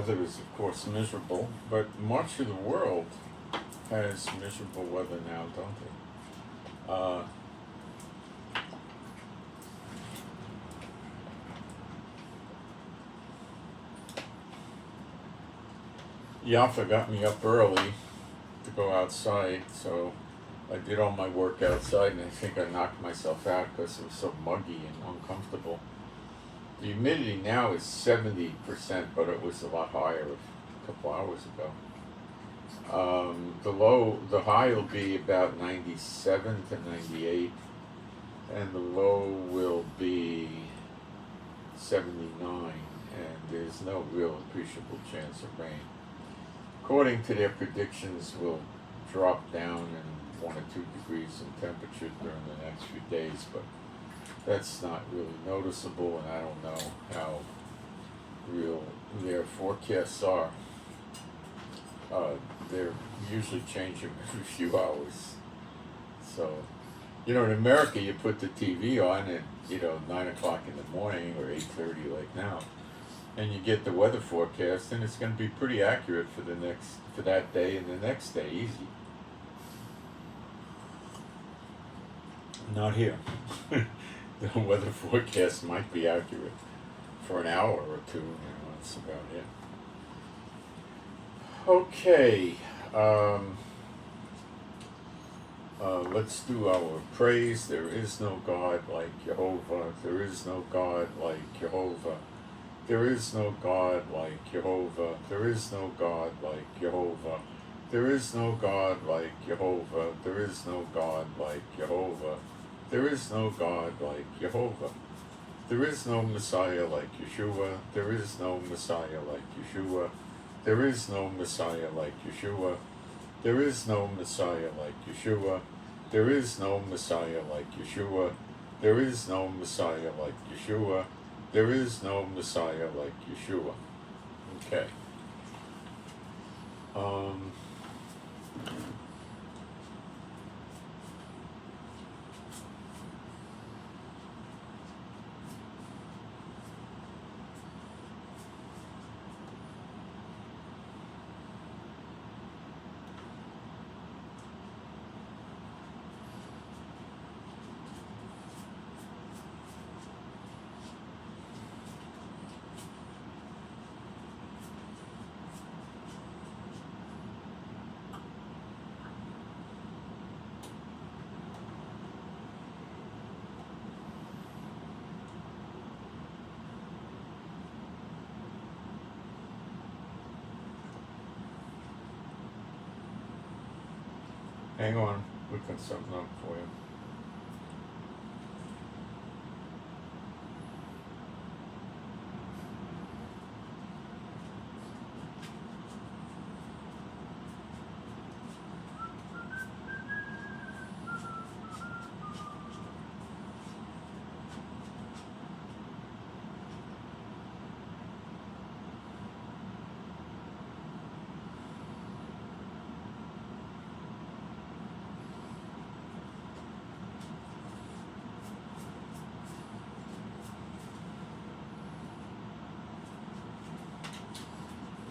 weather is, of course, miserable, but much of the world has miserable weather now, don't they? Yafa got me up early to go outside, so I did all my work outside, and I think I knocked myself out because it was so muggy and uncomfortable. The humidity now is 70%, but it was a lot higher a couple hours ago. The high will be about 97 to 98, and the low will be 79, and there's no real appreciable chance of rain. According to their predictions, we'll drop down in 1 or 2 degrees in temperature during the next few days, but that's not really noticeable, and I don't know how real their forecasts are. They're usually changing every few hours. So, in America, you put the TV on at 9 o'clock in the morning or 8:30 like now, and you get the weather forecast, and it's going to be pretty accurate for that day and the next day, easy. Not here. The weather forecast might be accurate for an hour or two. That's about it. Okay. Let's do our praise. There is no God like Jehovah. There is no God like Jehovah. There is no God like Jehovah. There is no God like Jehovah. There is no God like Jehovah. There is no God like Jehovah. There is no God like Jehovah. There is no Messiah like Yeshua. There is no Messiah like Yeshua. There is no Messiah like Yeshua. There is no Messiah like Yeshua. There is no Messiah like Yeshua. There is no Messiah like Yeshua. There is no Messiah like Yeshua. Okay. Hang on, looking something up for you.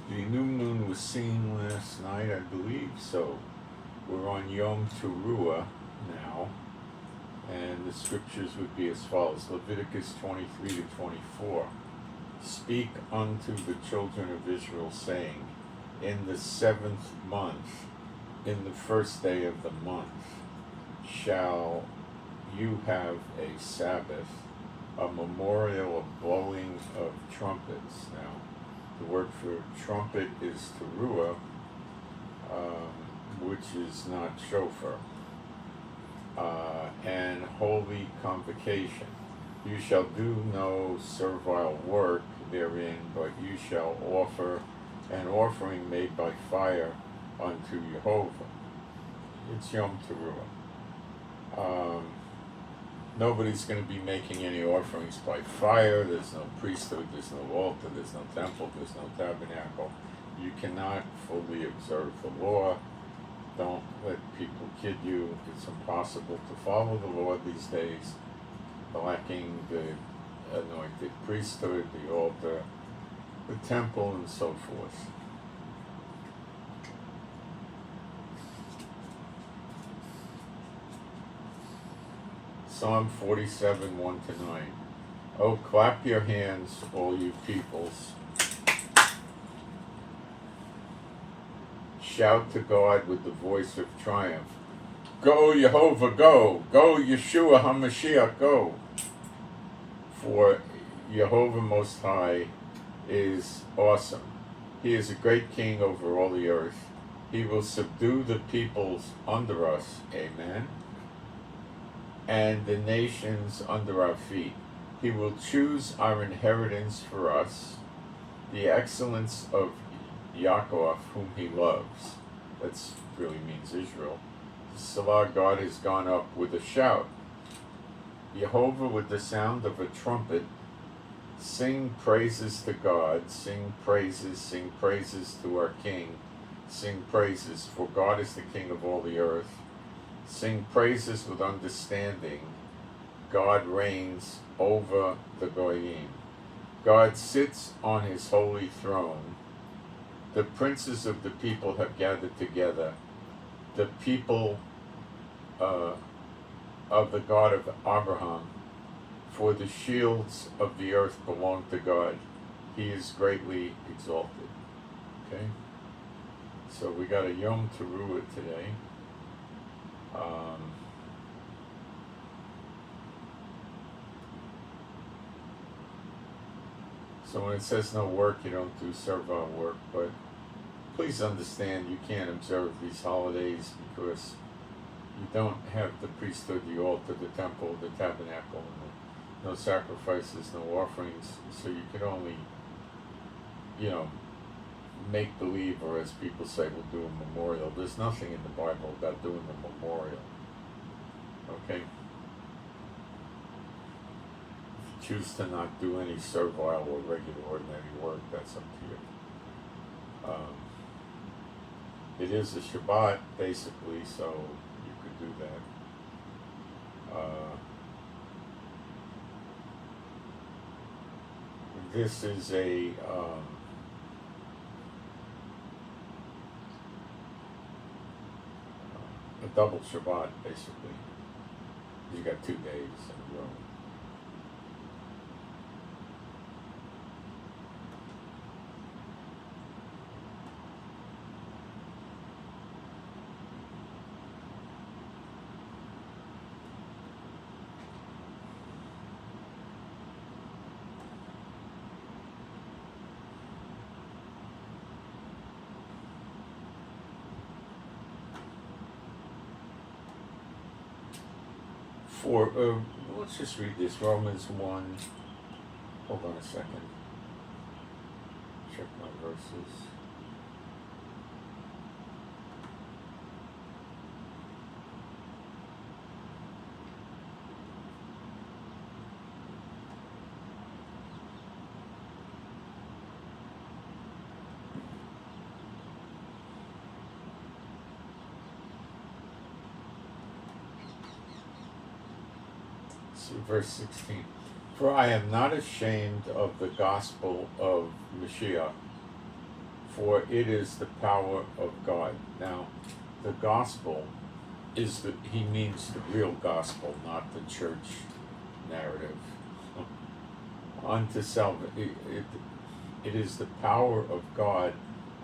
The new moon was seen last night, I believe, so we're on Yom Teruah now, and the scriptures would be as follows. Leviticus 23 to 24. Speak unto the children of Israel, saying, in the 7th month, in the first day of the month, shall you have a Sabbath, a memorial of blowing of trumpets. Now, the word for trumpet is teruah, which is not shofar, and holy convocation. You shall do no servile work therein, but you shall offer an offering made by fire unto Jehovah. It's Yom Teruah. Nobody's going to be making any offerings by fire. There's no priesthood, there's no altar, there's no temple, there's no tabernacle. You cannot fully observe the law. Don't let people kid you. It's impossible to follow the law these days, lacking the anointed priesthood, the altar, the temple, and so forth. Psalm 47, 1-9. Oh, clap your hands, all you peoples. Shout to God with the voice of triumph. Go, Jehovah, go. Go, Yeshua HaMashiach, go. For Jehovah Most High is awesome. He is a great king over all the earth. He will subdue the peoples under us. Amen. And the nations under our feet. He will choose our inheritance for us, the excellence of Yaakov, whom he loves. That really means Israel. Salah, God has gone up with a shout. Jehovah with the sound of a trumpet. Sing praises to God. Sing praises to our King. Sing praises, for God is the King of all the earth. Sing praises with understanding. God reigns over the Goyim. God sits on his holy throne. The princes of the people have gathered together. The people of the God of Abraham. For the shields of the earth belong to God. He is greatly exalted. Okay? So we got a Yom Teruah today. So when it says no work, you don't do servile work, but please understand you can't observe these holidays because you don't have the priesthood, the altar, the temple, the tabernacle, and no sacrifices, no offerings, so you can only, make believe, or as people say, we'll do a memorial. There's nothing in the Bible about doing a memorial. Okay? If you choose to not do any servile or regular ordinary work, that's up to you. It is a Shabbat, basically, so you could do that. This is a double Shabbat, basically. You got 2 days in a row. Let's just read this, Romans 1, hold on a second, check my verses. Verse 16, for I am not ashamed of the gospel of Mashiach, for it is the power of God. Now, the gospel is he means the real gospel, not the church narrative. Unto it is the power of God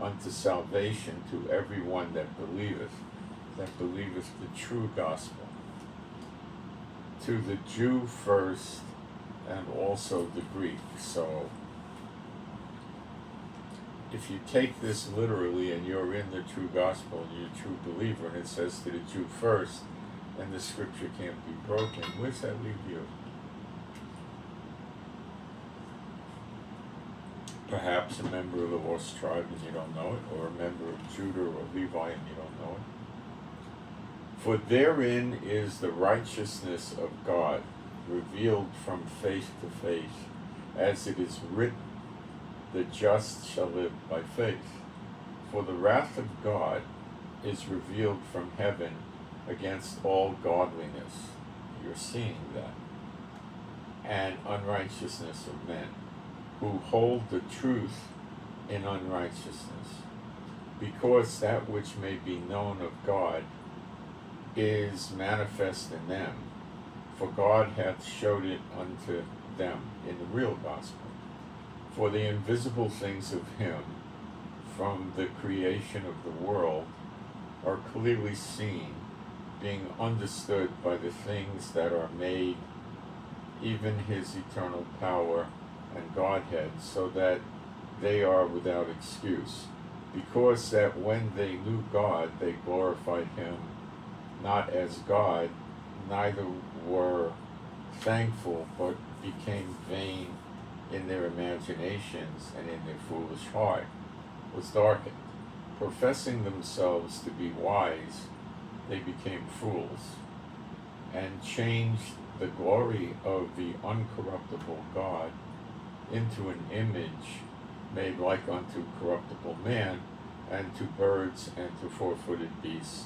unto salvation to everyone that believeth the true gospel. To the Jew first, and also the Greek. So, if you take this literally and you're in the true gospel and you're a true believer, and it says to the Jew first, then the scripture can't be broken. Where's that leave you? Perhaps a member of the lost tribe and you don't know it, or a member of Judah or Levi and you don't know it. For therein is the righteousness of God, revealed from faith to faith, as it is written, the just shall live by faith. For the wrath of God is revealed from heaven against all godliness. You're seeing that. And unrighteousness of men, who hold the truth in unrighteousness, because that which may be known of God is manifest in them, for God hath showed it unto them in the real gospel. For the invisible things of him from the creation of the world are clearly seen, being understood by the things that are made, even his eternal power and Godhead, so that they are without excuse, because that when they knew God, they glorified him not as God, neither were thankful, but became vain in their imaginations, and in their foolish heart was darkened. Professing themselves to be wise, they became fools, and changed the glory of the uncorruptible God into an image made like unto corruptible man, and to birds, and to four-footed beasts,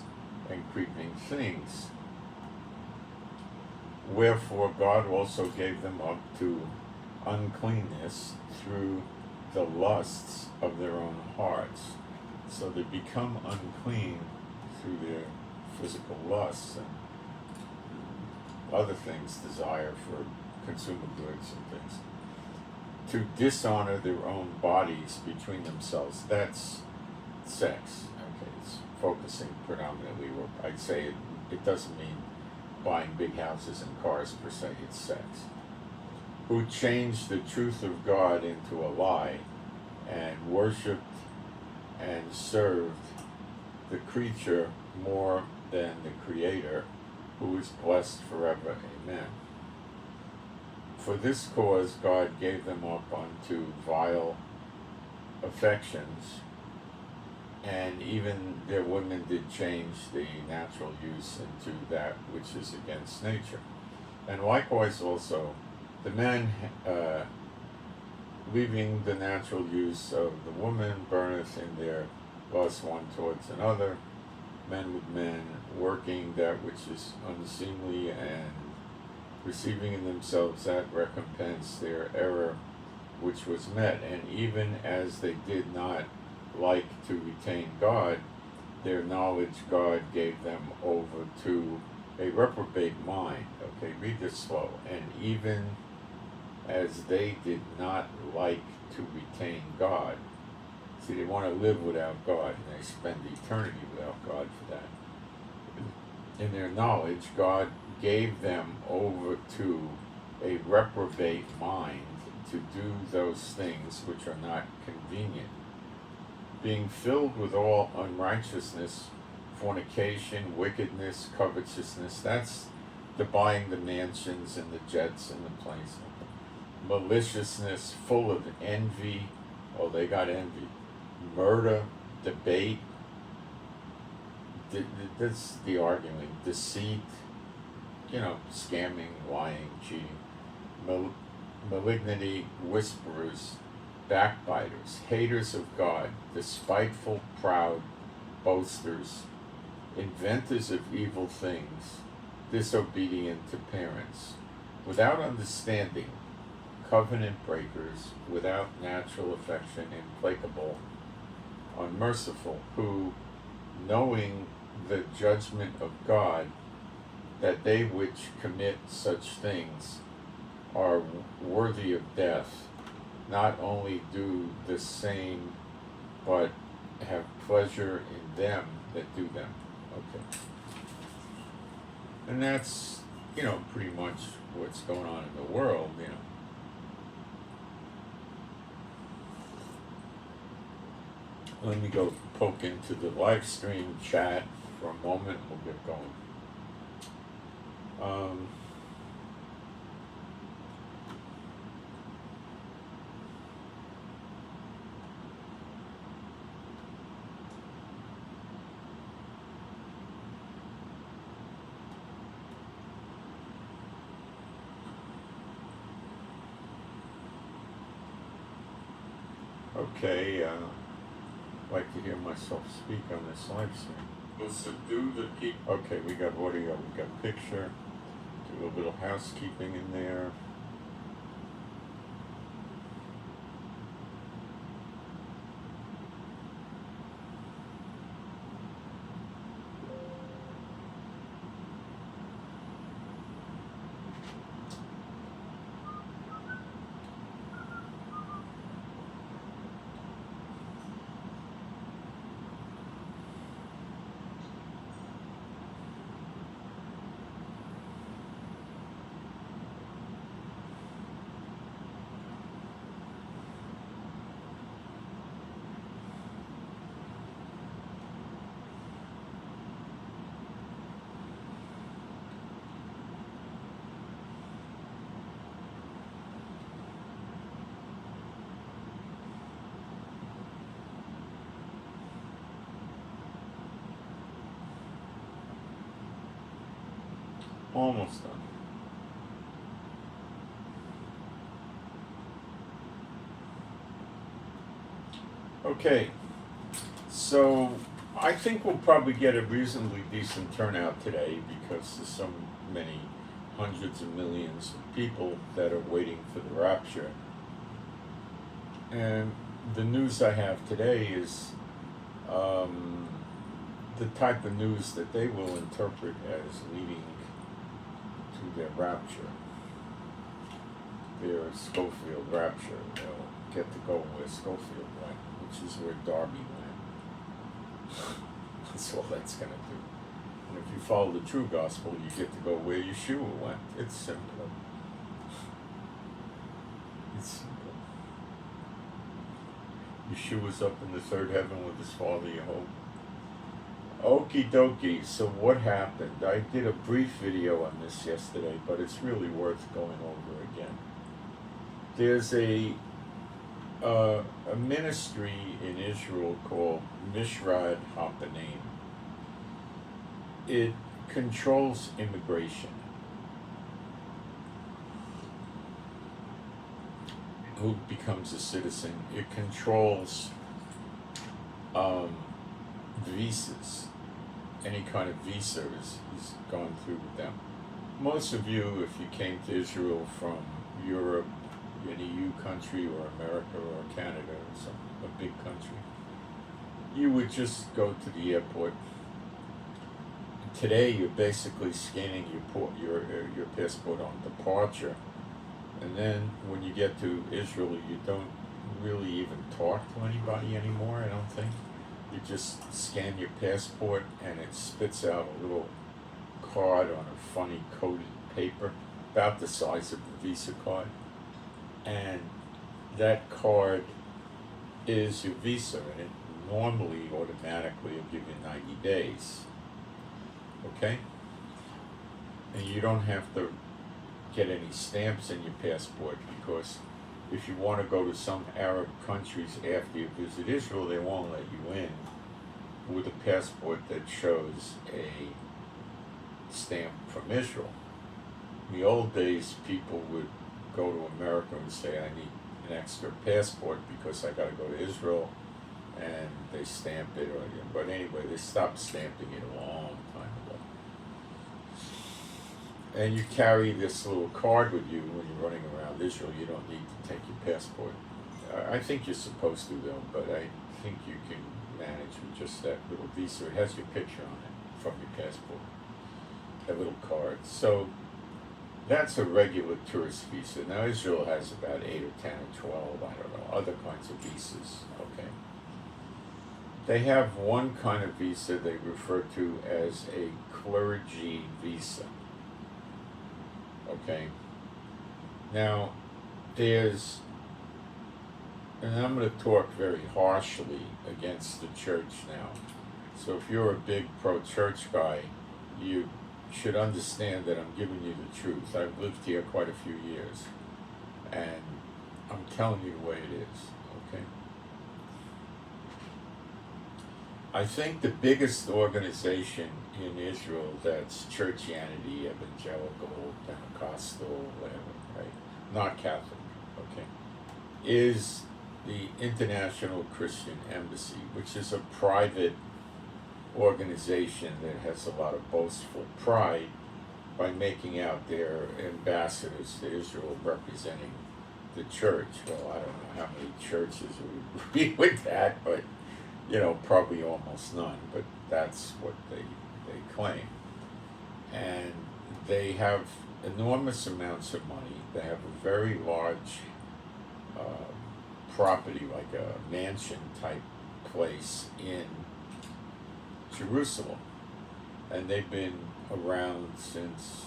and creeping things. Wherefore God also gave them up to uncleanness through the lusts of their own hearts. So they become unclean through their physical lusts and other things, desire for consumer goods and things, to dishonor their own bodies between themselves. That's sex. Okay, it's focusing predominantly, or I'd say it doesn't mean buying big houses and cars per se, it's sex. Who changed the truth of God into a lie, and worshipped and served the creature more than the Creator, who is blessed forever. Amen. For this cause God gave them up unto vile affections, and even their women did change the natural use into that which is against nature. And likewise also the men, leaving the natural use of the woman, burneth in their lust one towards another, men with men, working that which is unseemly, and receiving in themselves that recompense their error which was met. And even as they did not like to retain God, their knowledge God gave them over to a reprobate mind. Okay, read this slow. And even as they did not like to retain God. See, they want to live without God, and they spend eternity without God for that. In their knowledge, God gave them over to a reprobate mind to do those things which are not convenient, being filled with all unrighteousness, fornication, wickedness, covetousness. That's the buying the mansions and the jets and the planes. Maliciousness, full of envy. Oh, they got envy. Murder, debate. That's the arguing. Deceit. Scamming, lying, cheating. Malignity, whisperers, backbiters, haters of God, despiteful, proud, boasters, inventors of evil things, disobedient to parents, without understanding, covenant breakers, without natural affection, implacable, unmerciful, who, knowing the judgment of God, that they which commit such things are worthy of death, not only do the same, but have pleasure in them that do them. Okay. And that's, pretty much what's going on in the world, Let me go poke into the live stream chat for a moment. We'll get going. Okay, I'd like to hear myself speak on this live stream. We'll subdue the people. Okay, we got audio, we got picture, do a little housekeeping in there. Almost done. Okay, so I think we'll probably get a reasonably decent turnout today because there's so many hundreds of millions of people that are waiting for the rapture. And the news I have today is the type of news that they will interpret as leading to their rapture, their Schofield rapture. They'll get to go where Schofield went, which is where Darby went. That's all that's going to do. And if you follow the true gospel, you get to go where Yeshua went. It's simple. It's simple. Yeshua's up in the third heaven with his Father, you hope. Okie dokie, so what happened? I did a brief video on this yesterday, but it's really worth going over again. There's a ministry in Israel called Mishrad Hapanim. It controls immigration. Who becomes a citizen? It controls visas. Any kind of visa is gone through with them. Most of you, if you came to Israel from Europe, an EU country, or America, or Canada, or a big country, you would just go to the airport. Today, you're basically scanning your passport on departure, and then when you get to Israel, you don't really even talk to anybody anymore, I don't think. You just scan your passport, and it spits out a little card on a funny coated paper, about the size of a Visa card. And that card is your visa, and it normally automatically will give you 90 days. Okay? And you don't have to get any stamps in your passport, because if you want to go to some Arab countries after you visit Israel, they won't let you in with a passport that shows a stamp from Israel. In the old days, people would go to America and say, I need an extra passport because I got to go to Israel, and they stamp it. But anyway, they stopped stamping it a long time ago. And you carry this little card with you when you're running around Israel. You don't need to take your passport. I think you're supposed to, though, but I think you can manage with just that little visa. It has your picture on it from your passport, that little card. So that's a regular tourist visa. Now Israel has about 8 or 10 or 12, I don't know, other kinds of visas, okay? They have one kind of visa they refer to as a clergy visa, okay? Now, there's, and I'm going to talk very harshly against the church now. So if you're a big pro-church guy, you should understand that I'm giving you the truth. I've lived here quite a few years, and I'm telling you the way it is, okay? I think the biggest organization in Israel that's Churchianity, evangelical, Pentecostal, whatever, right? Not Catholic, okay, is the International Christian Embassy, which is a private organization that has a lot of boastful pride by making out their ambassadors to Israel representing the church. Well, I don't know how many churches would be with that, but, you know, probably almost none, but that's what they claim. And they have enormous amounts of money. They have a very large property, like a mansion type place in Jerusalem, and they've been around since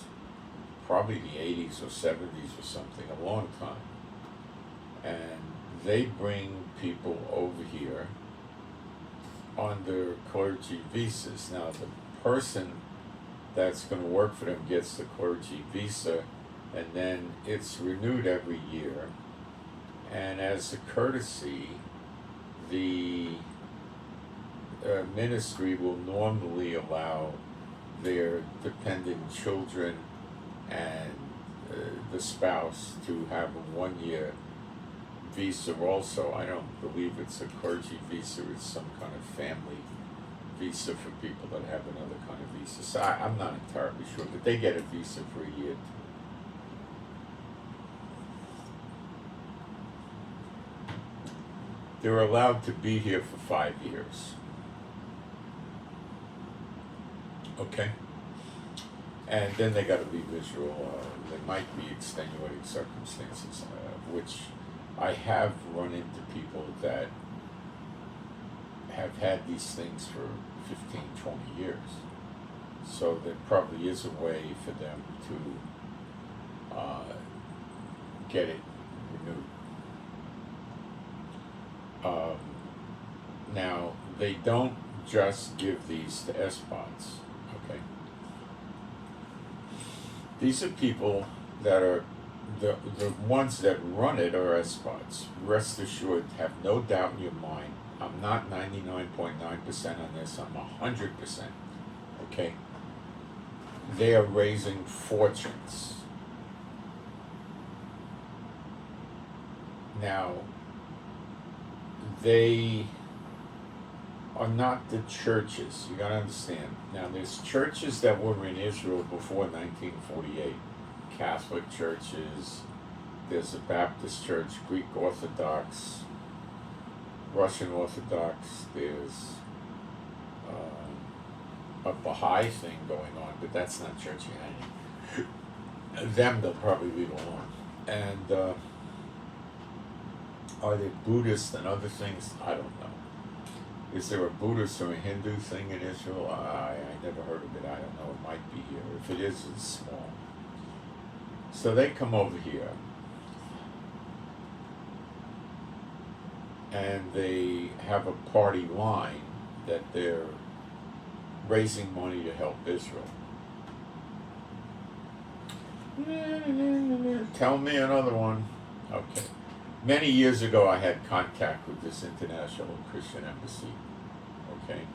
probably the 80s or 70s or something, a long time. And they bring people over here on their clergy visas. Now, the person that's going to work for them gets the clergy visa, and then it's renewed every year. And as a courtesy, the ministry will normally allow their dependent children and the spouse to have a 1-year visa also. I don't believe it's a clergy visa, it's some kind of family visa for people that have another kind of visa. So I'm not entirely sure, but they get a visa for a year. They're allowed to be here for 5 years. Okay? And then they got to leave Israel. There might be extenuating circumstances, which I have run into people that have had these things for 15, 20 years. So there probably is a way for them to get it renewed. Now, they don't just give these to SPOTs, okay? These are people that are, the ones that run it are SPOTs. Rest assured, have no doubt in your mind, I'm not 99.9% on this, I'm 100%, okay? They are raising fortunes. Now, they are not the churches. You gotta understand. Now, there's churches that were in Israel before 1948. Catholic churches, there's a Baptist church, Greek Orthodox, Russian Orthodox, there's a Baha'i thing going on, but that's not Churchianity. Them, they'll probably leave alone. And are they Buddhist and other things? I don't know. Is there a Buddhist or a Hindu thing in Israel? I never heard of it. I don't know. It might be here. If it is, it's small. So they come over here and they have a party line that they're raising money to help Israel. Tell me another one. Okay. Many years ago, I had contact with this International Christian Embassy, okay?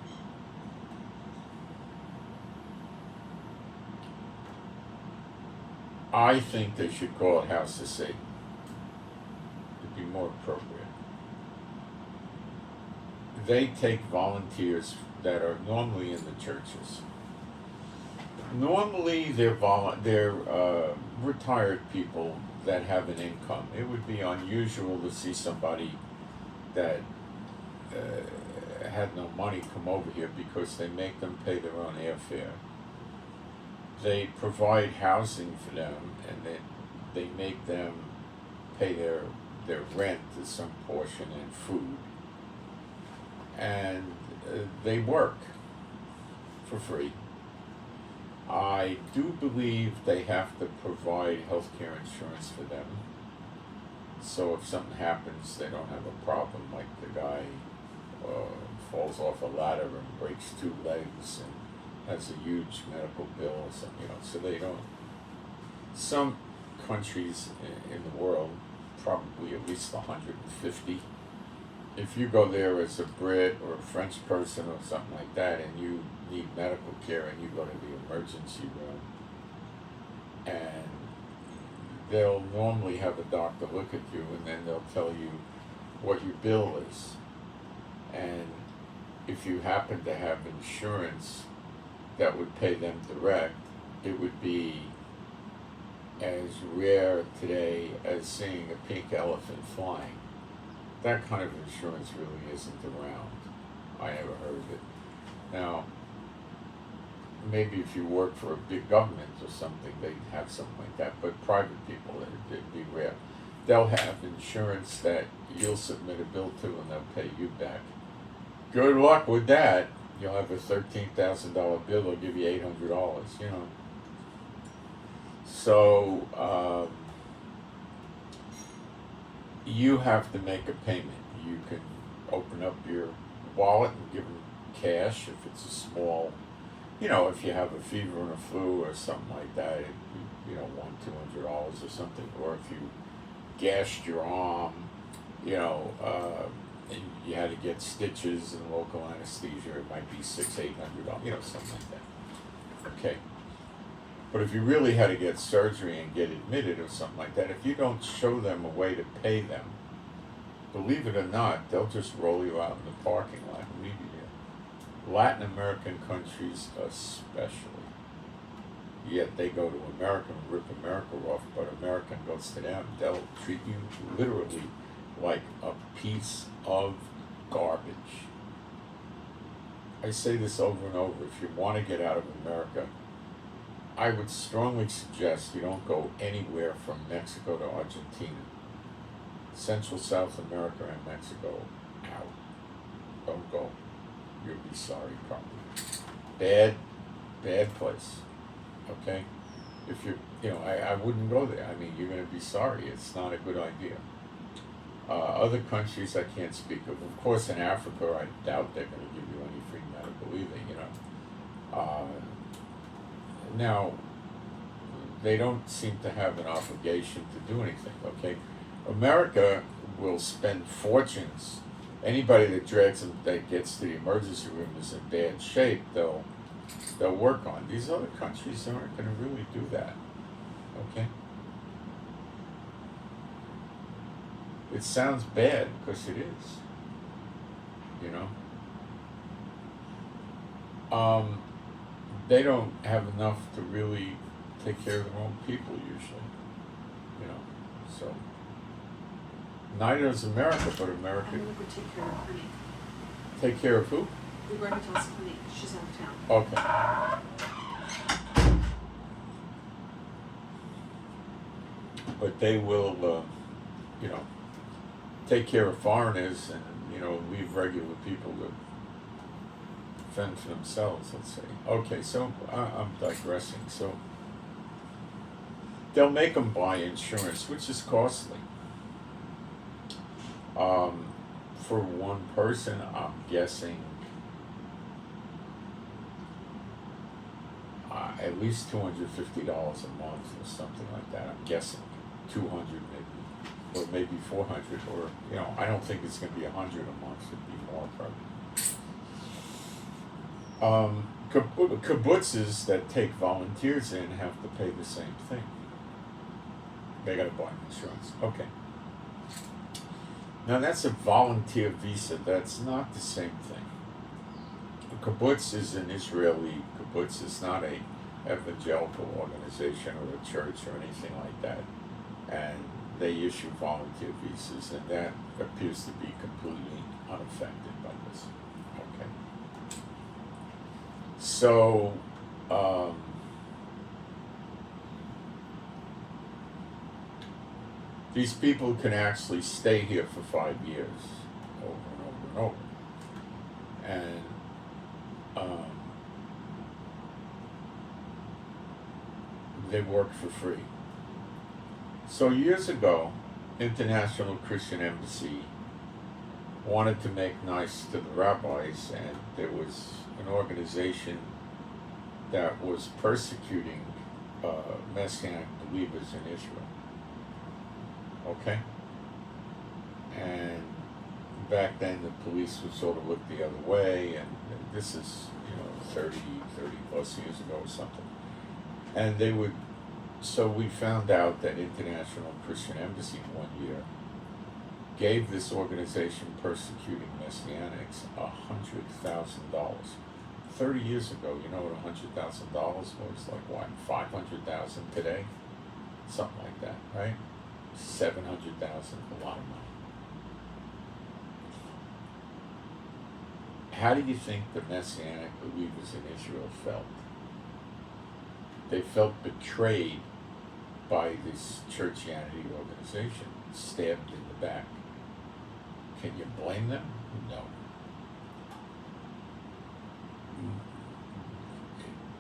I think they should call it House of Saith. It'd be more appropriate. They take volunteers that are normally in the churches. Normally, they're retired people that have an income. It would be unusual to see somebody that had no money come over here because they make them pay their own airfare. They provide housing for them, and they make them pay their rent to some portion and food. And they work for free. I do believe they have to provide health care insurance for them. So if something happens, they don't have a problem, like the guy falls off a ladder and breaks 2 legs and has a huge medical bill or something, so they don't. Some countries in the world, probably at least 150, if you go there as a Brit or a French person or something like that and you need medical care and you go to the emergency room, and they'll normally have a doctor look at you and then they'll tell you what your bill is. And if you happen to have insurance that would pay them direct, it would be as rare today as seeing a pink elephant flying. That kind of insurance really isn't around. I never heard of it. Now, maybe if you work for a big government or something, they'd have something like that, but private people, it'd be rare. They'll have insurance that you'll submit a bill to and they'll pay you back. Good luck with that. You'll have a $13,000 bill, they'll give you $800, So, you have to make a payment. You can open up your wallet and give them cash if it's a small, if you have a fever and a flu or something like that, $100-$200 or something, or if you gashed your arm, and you had to get stitches and local anesthesia, it might be $600-$800, something like that. Okay. But if you really had to get surgery and get admitted or something like that, if you don't show them a way to pay them, believe it or not, they'll just roll you out in the parking lot and leave you there. Latin American countries especially. Yet they go to America and rip America off, but America goes to them. They'll treat you literally like a piece of garbage. I say this over and over. If you want to get out of America, I would strongly suggest you don't go anywhere from Mexico to Argentina. Central South America and Mexico, out. Don't go. You'll be sorry, probably. Bad place. Okay? If I wouldn't go there. I mean, you're going to be sorry. It's not a good idea. Other countries I can't speak of. Of course, in Africa, I doubt they're going to give you any free medical either, Now, they don't seem to have an obligation to do anything, okay? America will spend fortunes. Anybody that gets to the emergency room is in bad shape, they'll work on. These other countries aren't going to really do that, okay? It sounds bad because it is, They don't have enough to really take care of their own people usually, so. Neither is America, but America. I'm going to go take care of Honey. Take care of who? We're going to toss Honey. She's out of town. Okay. But they will, take care of foreigners and, leave regular people to fend for themselves, let's say. Okay, so I'm digressing. So they'll make them buy insurance, which is costly. For one person, I'm guessing at least $250 a month or something like that. I'm guessing 200 maybe, or maybe 400, or I don't think it's going to be 100 a month. It'd be more probably. Kibbutzes that take volunteers in have to pay the same thing. They got to buy insurance. Okay. Now that's a volunteer visa. That's not the same thing. A kibbutz is an Israeli kibbutz. It's not a evangelical organization or a church or anything like that. And they issue volunteer visas, and that appears to be completely unaffected by this. Okay. So, these people can actually stay here for 5 years, over and over and over. And they work for free. So years ago, International Christian Embassy wanted to make nice to the rabbis, and there was an organization that was persecuting Messianic believers in Israel. Okay? And back then the police would sort of look the other way, and this is, 30 plus years ago or something. And they would, so we found out that International Christian Embassy one year gave this organization persecuting Messianics $100,000. 30 years ago, you know what $100,000 was? Like what, 500,000 today? Something like that, right? 700,000, a lot of money. How do you think the Messianic believers in Israel felt? They felt betrayed by this Churchianity organization, stabbed in the back. Can you blame them? No.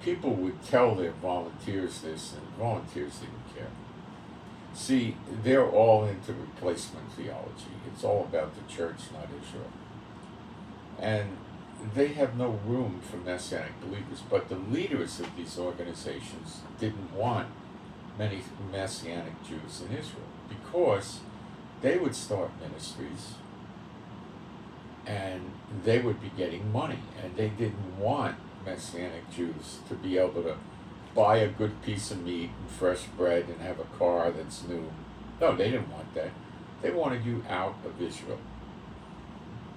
People would tell their volunteers this, and volunteers didn't care. See, they're all into replacement theology. It's all about the church, not Israel. And they have no room for Messianic believers, but the leaders of these organizations didn't want many Messianic Jews in Israel, because they would start ministries and they would be getting money, and they didn't want Messianic Jews to be able to buy a good piece of meat and fresh bread and have a car that's new. No, they didn't want that. They wanted you out of Israel.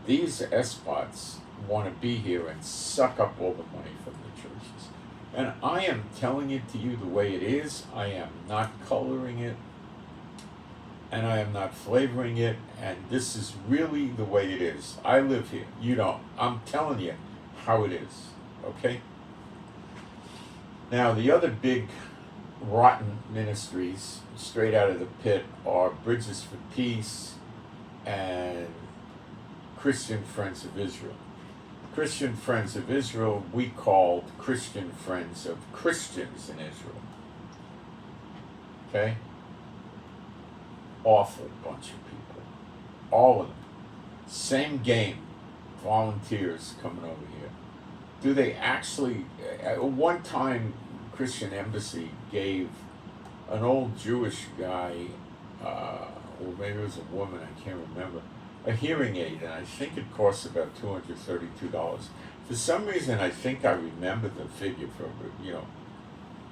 These despots want to be here and suck up all the money from the churches. And I am telling it to you the way it is. I am not coloring it. And I am not flavoring it. And this is really the way it is. I live here. You don't. I'm telling you how it is. Okay? Now, the other big rotten ministries straight out of the pit are Bridges for Peace and Christian Friends of Israel. Christian Friends of Israel we called Christian Friends of Christians in Israel. Okay? Awful bunch of people. All of them. Same game. Volunteers coming over here. Do they actually... one time, Christian Embassy gave an old Jewish guy, or maybe it was a woman, I can't remember, a hearing aid, and I think it cost about $232. For some reason, I think I remember the figure from it, you know.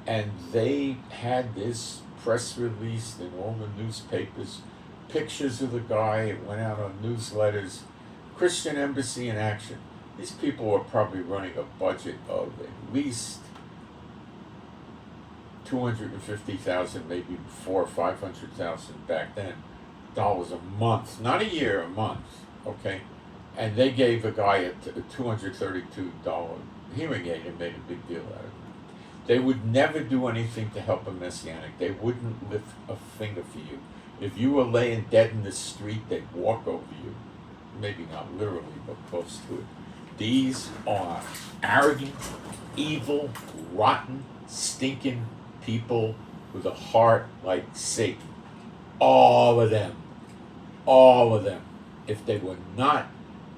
And they had this press released in all the newspapers, pictures of the guy, it went out on newsletters, Christian Embassy in action. These people were probably running a budget of at least $250,000, maybe $400,000 or $500,000 back then, dollars a month, not a year, a month, okay? And they gave a guy a $232 hearing aid and made a big deal out of it. They would never do anything to help a Messianic. They wouldn't lift a finger for you. If you were laying dead in the street, they'd walk over you. Maybe not literally, but close to it. These are arrogant, evil, rotten, stinking people with a heart like Satan. All of them. All of them. If they were not,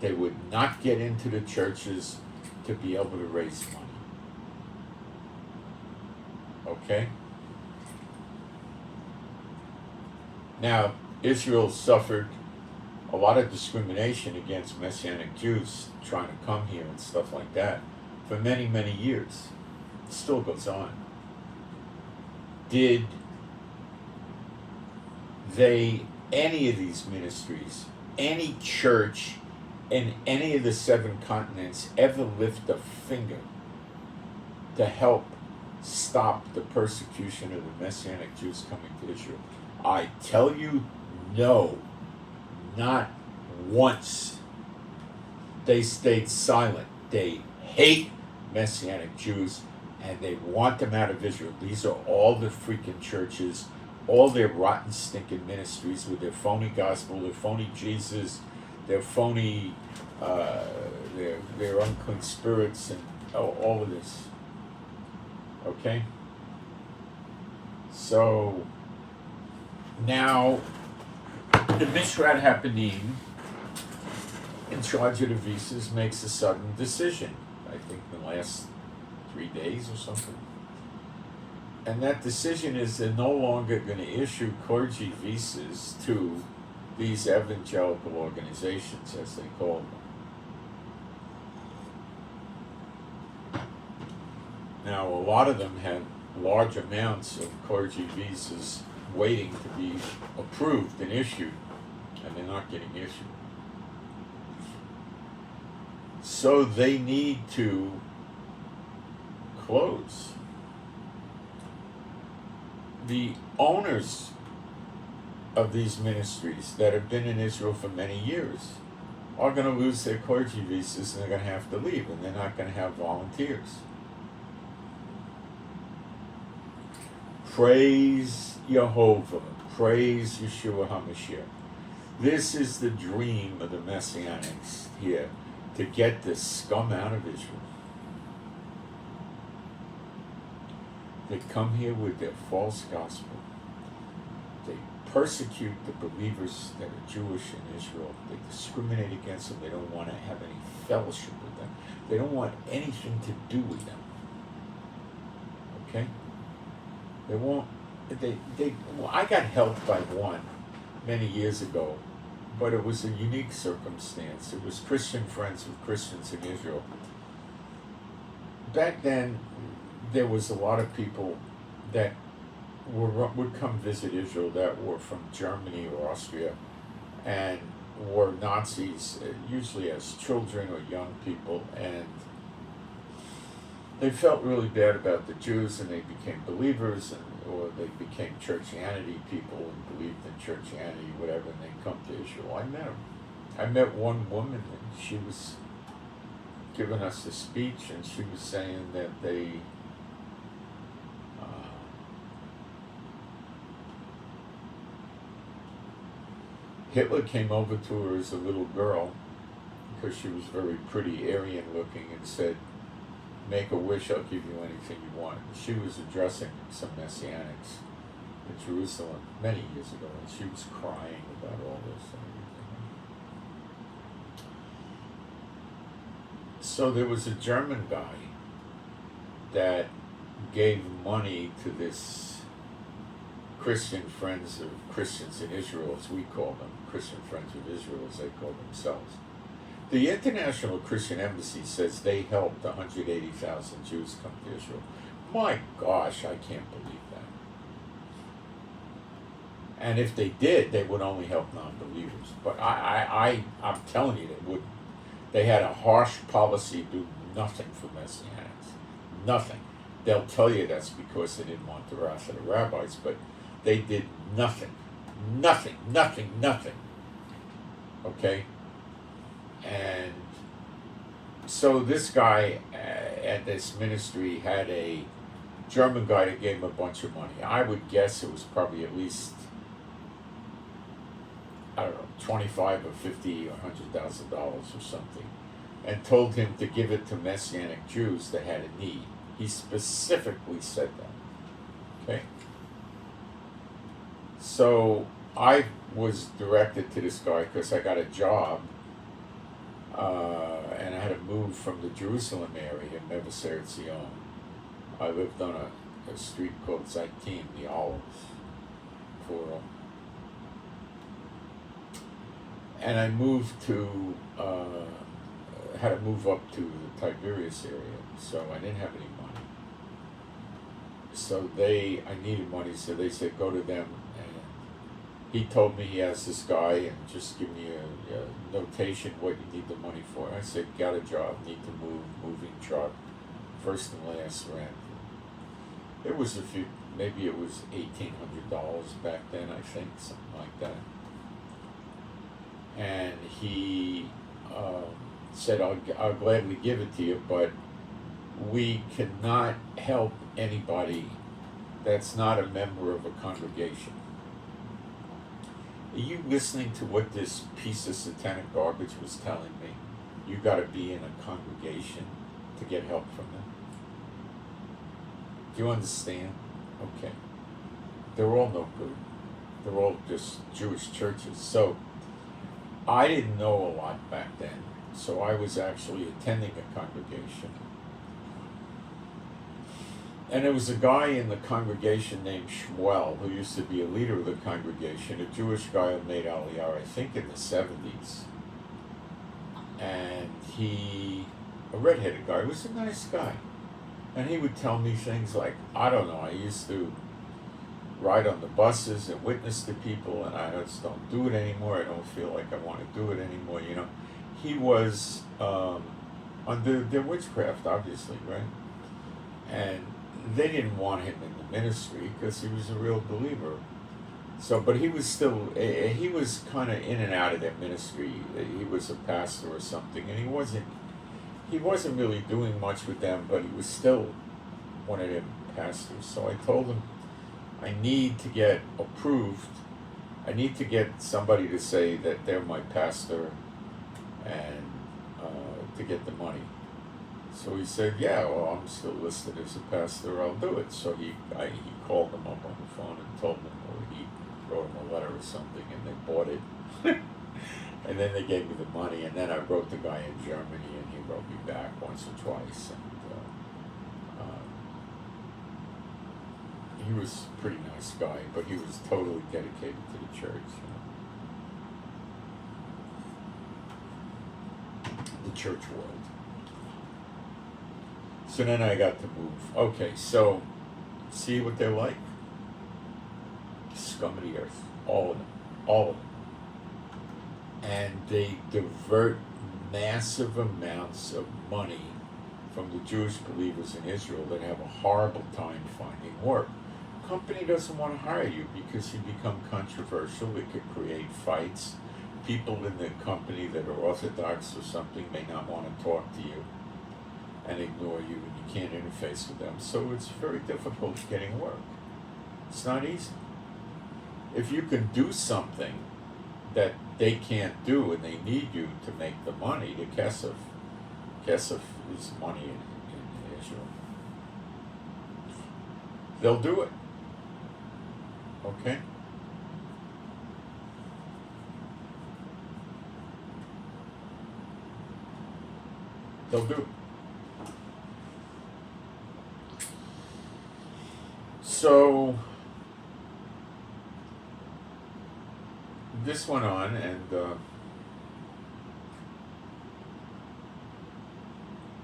they would not get into the churches to be able to raise money. Okay? Now, Israel suffered a lot of discrimination against Messianic Jews trying to come here and stuff like that for many, many years. It still goes on. Did they, any of these ministries, any church in any of the 7 continents ever lift a finger to help stop the persecution of the Messianic Jews coming to Israel? I tell you, no. Not once. They stayed silent. They hate Messianic Jews and they want them out of Israel. These are all the freaking churches, all their rotten, stinking ministries with their phony gospel, their phony Jesus, their phony, their unclean spirits, and all of this. Okay? So, now, the Mishrat Hapanim, in charge of the visas, makes a sudden decision. I think in the last 3 days or something. And that decision is they're no longer going to issue clergy visas to these evangelical organizations, as they call them. Now, a lot of them have large amounts of clergy visas waiting to be approved and issued, and they're not getting issued. So they need to close. The owners of these ministries that have been in Israel for many years are going to lose their clergy visas and they're going to have to leave, and they're not going to have volunteers. Praise Jehovah. Praise Yeshua HaMashiach. This is the dream of the Messianics here, to get this scum out of Israel. They come here with their false gospel. They persecute the believers that are Jewish in Israel. They discriminate against them. They don't want to have any fellowship with them. They don't want anything to do with them. Okay? They won't. Well, I got helped by one many years ago, but it was a unique circumstance. It was Christian Friends with Christians in Israel. Back then, there was a lot of people that would come visit Israel that were from Germany or Austria and were Nazis, usually as children or young people, and they felt really bad about the Jews, and they became believers, or they became Churchianity people and believed in Churchianity, whatever, and they come to Israel. I met them. I met one woman, and she was giving us a speech, and she was saying that Hitler came over to her as a little girl because she was very pretty, Aryan looking, and said, "Make a wish, I'll give you anything you want." She was addressing some Messianics in Jerusalem many years ago, and she was crying about all this and everything. So there was a German guy that gave money to this Christian Friends of Christians in Israel, as we call them, Christian Friends of Israel, as they call themselves. The International Christian Embassy says they helped 180,000 Jews come to Israel. My gosh, I can't believe that. And if they did, they would only help non-believers. But I'm telling you, they wouldn't. They had a harsh policy, do nothing for Messianics. Nothing. They'll tell you that's because they didn't want the wrath of the rabbis, but they did nothing. Nothing. Okay? And so this guy at this ministry had a German guy that gave him a bunch of money. I would guess it was probably at least, I don't know, 25 or 50 or $100,000 or something, and told him to give it to Messianic Jews that had a need. He specifically said that. Okay? So I was directed to this guy because I got a job, and I had to move from the Jerusalem area, Mevaseret Zion. I lived on a street called Zaitim, the Olives, plural. And I moved to, had to move up to the Tiberias area, so I didn't have any money. So I needed money, so they said go to them. He told me he has this guy, and just give me a notation what you need the money for. I said, got a job, need to move, moving truck, first and last rent. It was maybe it was $1,800 back then, I think, something like that. And he said, I'll gladly give it to you, but we cannot help anybody that's not a member of a congregation. Are you listening to what this piece of satanic garbage was telling me? You got to be in a congregation to get help from them. Do you understand? Okay. They're all no good. They're all just Jewish churches. So I didn't know a lot back then. So I was actually attending a congregation. And there was a guy in the congregation named Shmuel, who used to be a leader of the congregation, a Jewish guy who made Aliyah, I think in the 70s. And a redheaded guy, was a nice guy. And he would tell me things like, I don't know, I used to ride on the buses and witness to people, and I just don't do it anymore. I don't feel like I want to do it anymore, you know. He was under their witchcraft, obviously, right? And they didn't want him in the ministry because he was a real believer. So, but he was still, he was kind of in and out of their ministry. He was a pastor or something, and he wasn't really doing much with them, but he was still one of them pastors. So I told him, I need to get approved. I need to get somebody to say that they're my pastor and to get the money. So he said, yeah, well, I'm still listed as a pastor, I'll do it. So he called them up on the phone and told them, or he wrote them a letter or something, and they bought it. And then they gave me the money, and then I wrote the guy in Germany, and he wrote me back once or twice. And he was a pretty nice guy, but he was totally dedicated to the church. The church world. So then I got to move. Okay, so see what they're like? Scum of the earth. All of them. All of them. And they divert massive amounts of money from the Jewish believers in Israel that have a horrible time finding work. Company doesn't want to hire you because you become controversial. It could create fights. People in the company that are Orthodox or something may not want to talk to you and ignore you, and you can't interface with them. So it's very difficult getting work. It's not easy. If you can do something that they can't do and they need you to make the money, the kesef is money in Israel. They'll do it. Okay? They'll do it. So this went on, and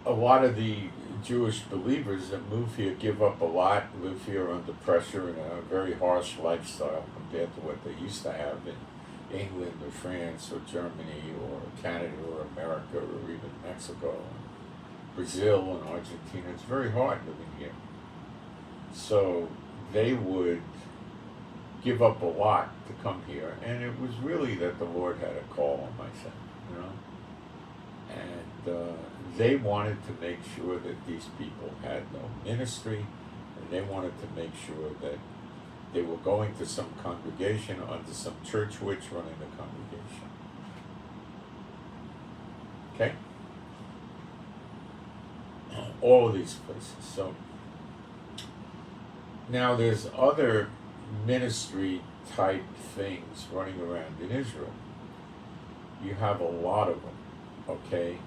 a lot of the Jewish believers that move here give up a lot, live here under pressure in a very harsh lifestyle compared to what they used to have in England or France or Germany or Canada or America or even Mexico and Brazil and Argentina. It's very hard living here. So they would give up a lot to come here, and it was really that the Lord had a call on my son, you know. And they wanted to make sure that these people had no ministry, and they wanted to make sure that they were going to some congregation under some church witch running the congregation. Okay? All of these places. So now there's other ministry type things running around in Israel. You have a lot of them, okay?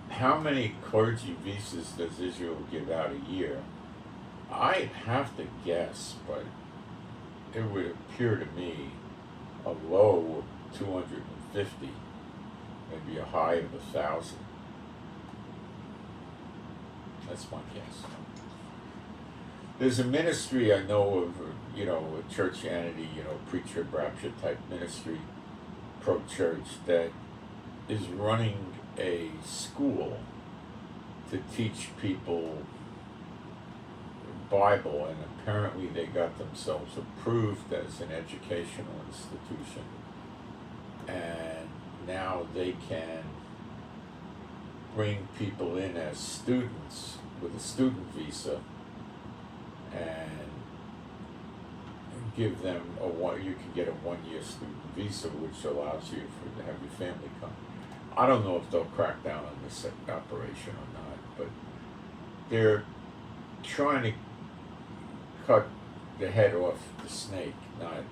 How many clergy visas does Israel give out a year? I'd have to guess, but it would appear to me a low of 250, maybe a high of 1,000. That's my guess. There's a ministry I know of, a Churchianity, pre-trib rapture type ministry, pro-church, that is running a school to teach people Bible, and apparently they got themselves approved as an educational institution, and now they can bring people in as students with a student visa and give them you can get a 1-year student visa, which allows you to have your family come. I don't know if they'll crack down on this operation or not, but they're trying to cut the head off the snake, not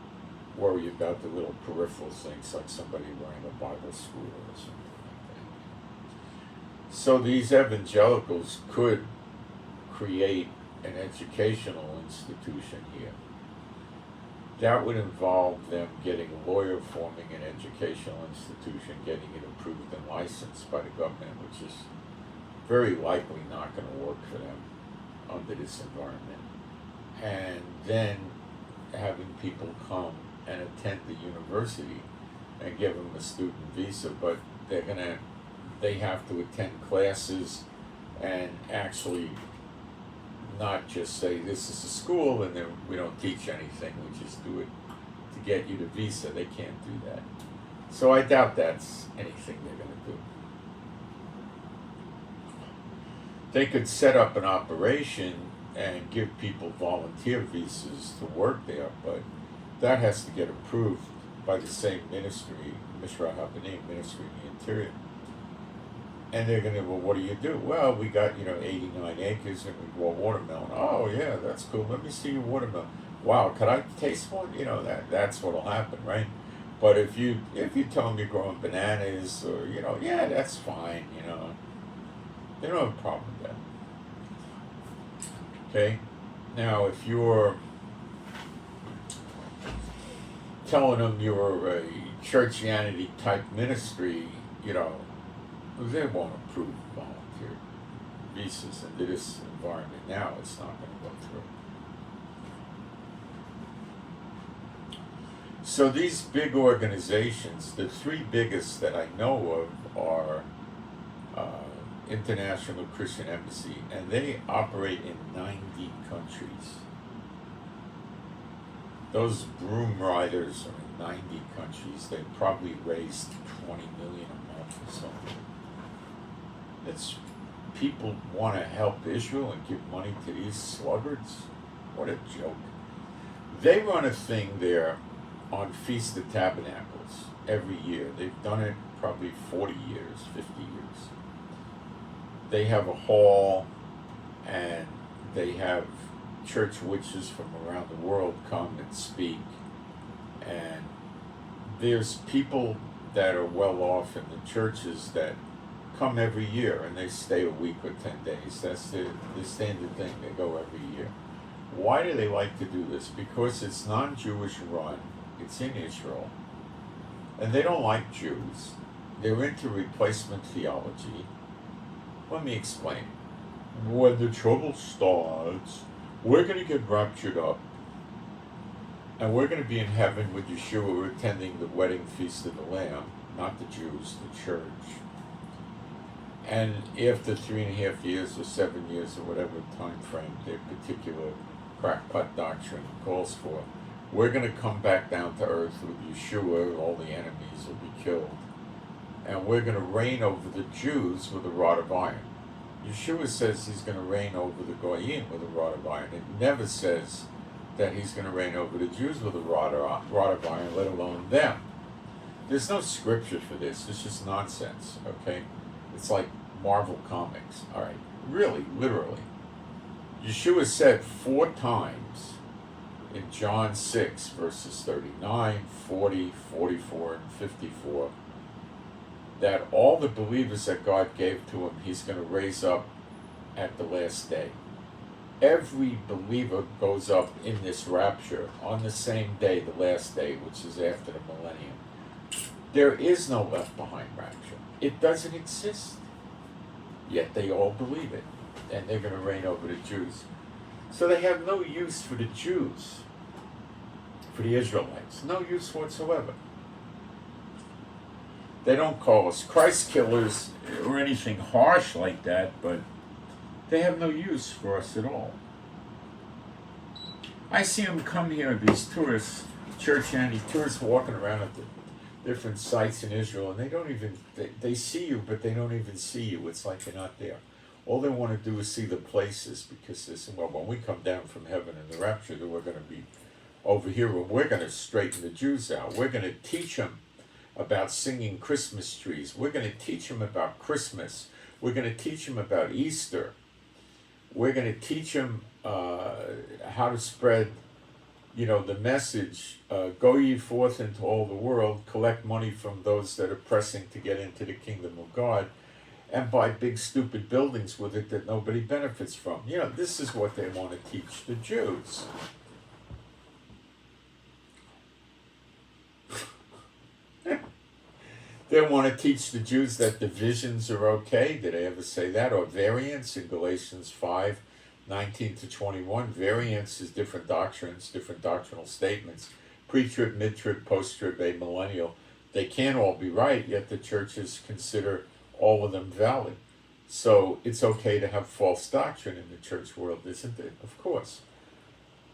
worry about the little peripheral things like somebody running a Bible school or something like that. So these evangelicals could create an educational institution here. That would involve them getting a lawyer, forming an educational institution, getting it approved and licensed by the government, which is very likely not going to work for them under this environment. And then having people come and attend the university and give them a student visa, but they have to attend classes and actually not just say this is a school and then we don't teach anything, we just do it to get you the visa. They can't do that. So I doubt that's anything they're going to do. They could set up an operation and give people volunteer visas to work there, but that has to get approved by the same ministry, Ministry of the Interior. And they're going to, well, what do you do? Well, we got, 89 acres and we grow watermelon. Oh, yeah, that's cool. Let me see your watermelon. Wow, could I taste one? That's what'll happen, right? But if you tell them you're growing bananas or, yeah, that's fine, They don't have a problem with that. Okay? Now, if you're telling them you're a Churchianity type ministry, they won't approve volunteer pieces into this environment now, it's not going to go through. So these big organizations, the three biggest that I know of are International Christian Embassy, and they operate in 90 countries. Those broom riders are in 90 countries. They probably raised 20 million a month or something. It's people want to help Israel and give money to these sluggards. What a joke. They run a thing there on Feast of Tabernacles every year. They've done it probably 40 years, 50 years. They have a hall, and they have church witches from around the world come and speak. And there's people that are well off in the churches that come every year, and they stay a week or 10 days. That's the standard thing. They go every year. Why do they like to do this? Because it's non-Jewish run. It's in Israel. And they don't like Jews. They're into replacement theology. Let me explain. When the trouble starts, we're going to get raptured up, and we're going to be in heaven with Yeshua attending the wedding feast of the Lamb, not the Jews, the church. And after 3.5 years or 7 years or whatever time frame their particular crackpot doctrine calls for, we're going to come back down to earth with Yeshua. All the enemies will be killed. And we're going to reign over the Jews with a rod of iron. Yeshua says he's going to reign over the Goyim with a rod of iron. It never says that he's going to reign over the Jews with a rod of iron, let alone them. There's no scripture for this. It's just nonsense, okay? It's like Marvel Comics, all right? Really, literally. Yeshua said 4 times in John 6, verses 39, 40, 44, and 54, that all the believers that God gave to him, he's going to raise up at the last day. Every believer goes up in this rapture on the same day, the last day, which is after the millennium. There is no left behind rapture. It doesn't exist. Yet they all believe it, and they're going to reign over the Jews. So they have no use for the Jews, for the Israelites. No use whatsoever. They don't call us Christ killers or anything harsh like that, but they have no use for us at all. I see them come here, these tourists, Churchianity tourists walking around at the different sites in Israel, and they don't even, they see you, but they don't even see you. It's like you're not there. All they want to do is see the places, because they say, well, when we come down from heaven in the rapture, then we're going to be over here, and we're going to straighten the Jews out. We're going to teach them about singing Christmas trees. We're going to teach them about Christmas. We're going to teach them about Easter. We're going to teach them how to spread, the message, go ye forth into all the world, collect money from those that are pressing to get into the kingdom of God, and buy big stupid buildings with it that nobody benefits from. This is what they want to teach the Jews. They want to teach the Jews that divisions are okay. Did I ever say that? Or variance in Galatians 5, 19 to 21. Variance is different doctrines, different doctrinal statements. Pre-trib, mid-trib, post-trib, amillennial. They can't all be right, yet the churches consider all of them valid. So it's okay to have false doctrine in the church world, isn't it? Of course.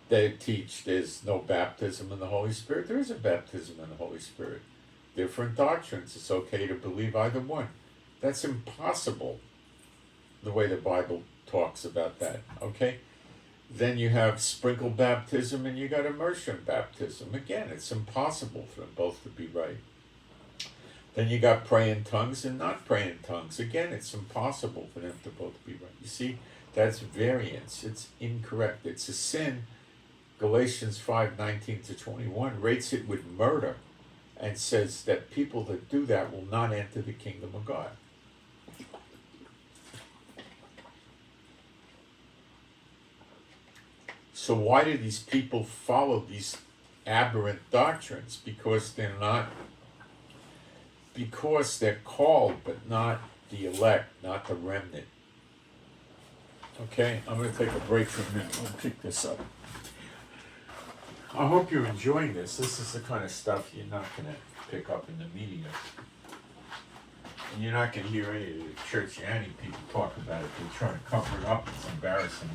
They teach there's no baptism in the Holy Spirit. There is a baptism in the Holy Spirit. Different doctrines. It's okay to believe either one. That's impossible, the way the Bible talks about that, okay? Then you have sprinkle baptism and you got immersion baptism. Again, it's impossible for them both to be right. Then you got pray in tongues and not pray in tongues. Again, it's impossible for them to both be right. You see, that's variance. It's incorrect. It's a sin. Galatians 5, 19 to 21 rates it with murder, and says that people that do that will not enter the kingdom of God. So why do these people follow these aberrant doctrines? Because they're called, but not the elect, not the remnant. Okay, I'm going to take a break for a minute. I'll pick this up. I hope you're enjoying this. This is the kind of stuff you're not going to pick up in the media. And you're not going to hear any of the Churchianity people talk about it. They try to cover it up. It's embarrassing.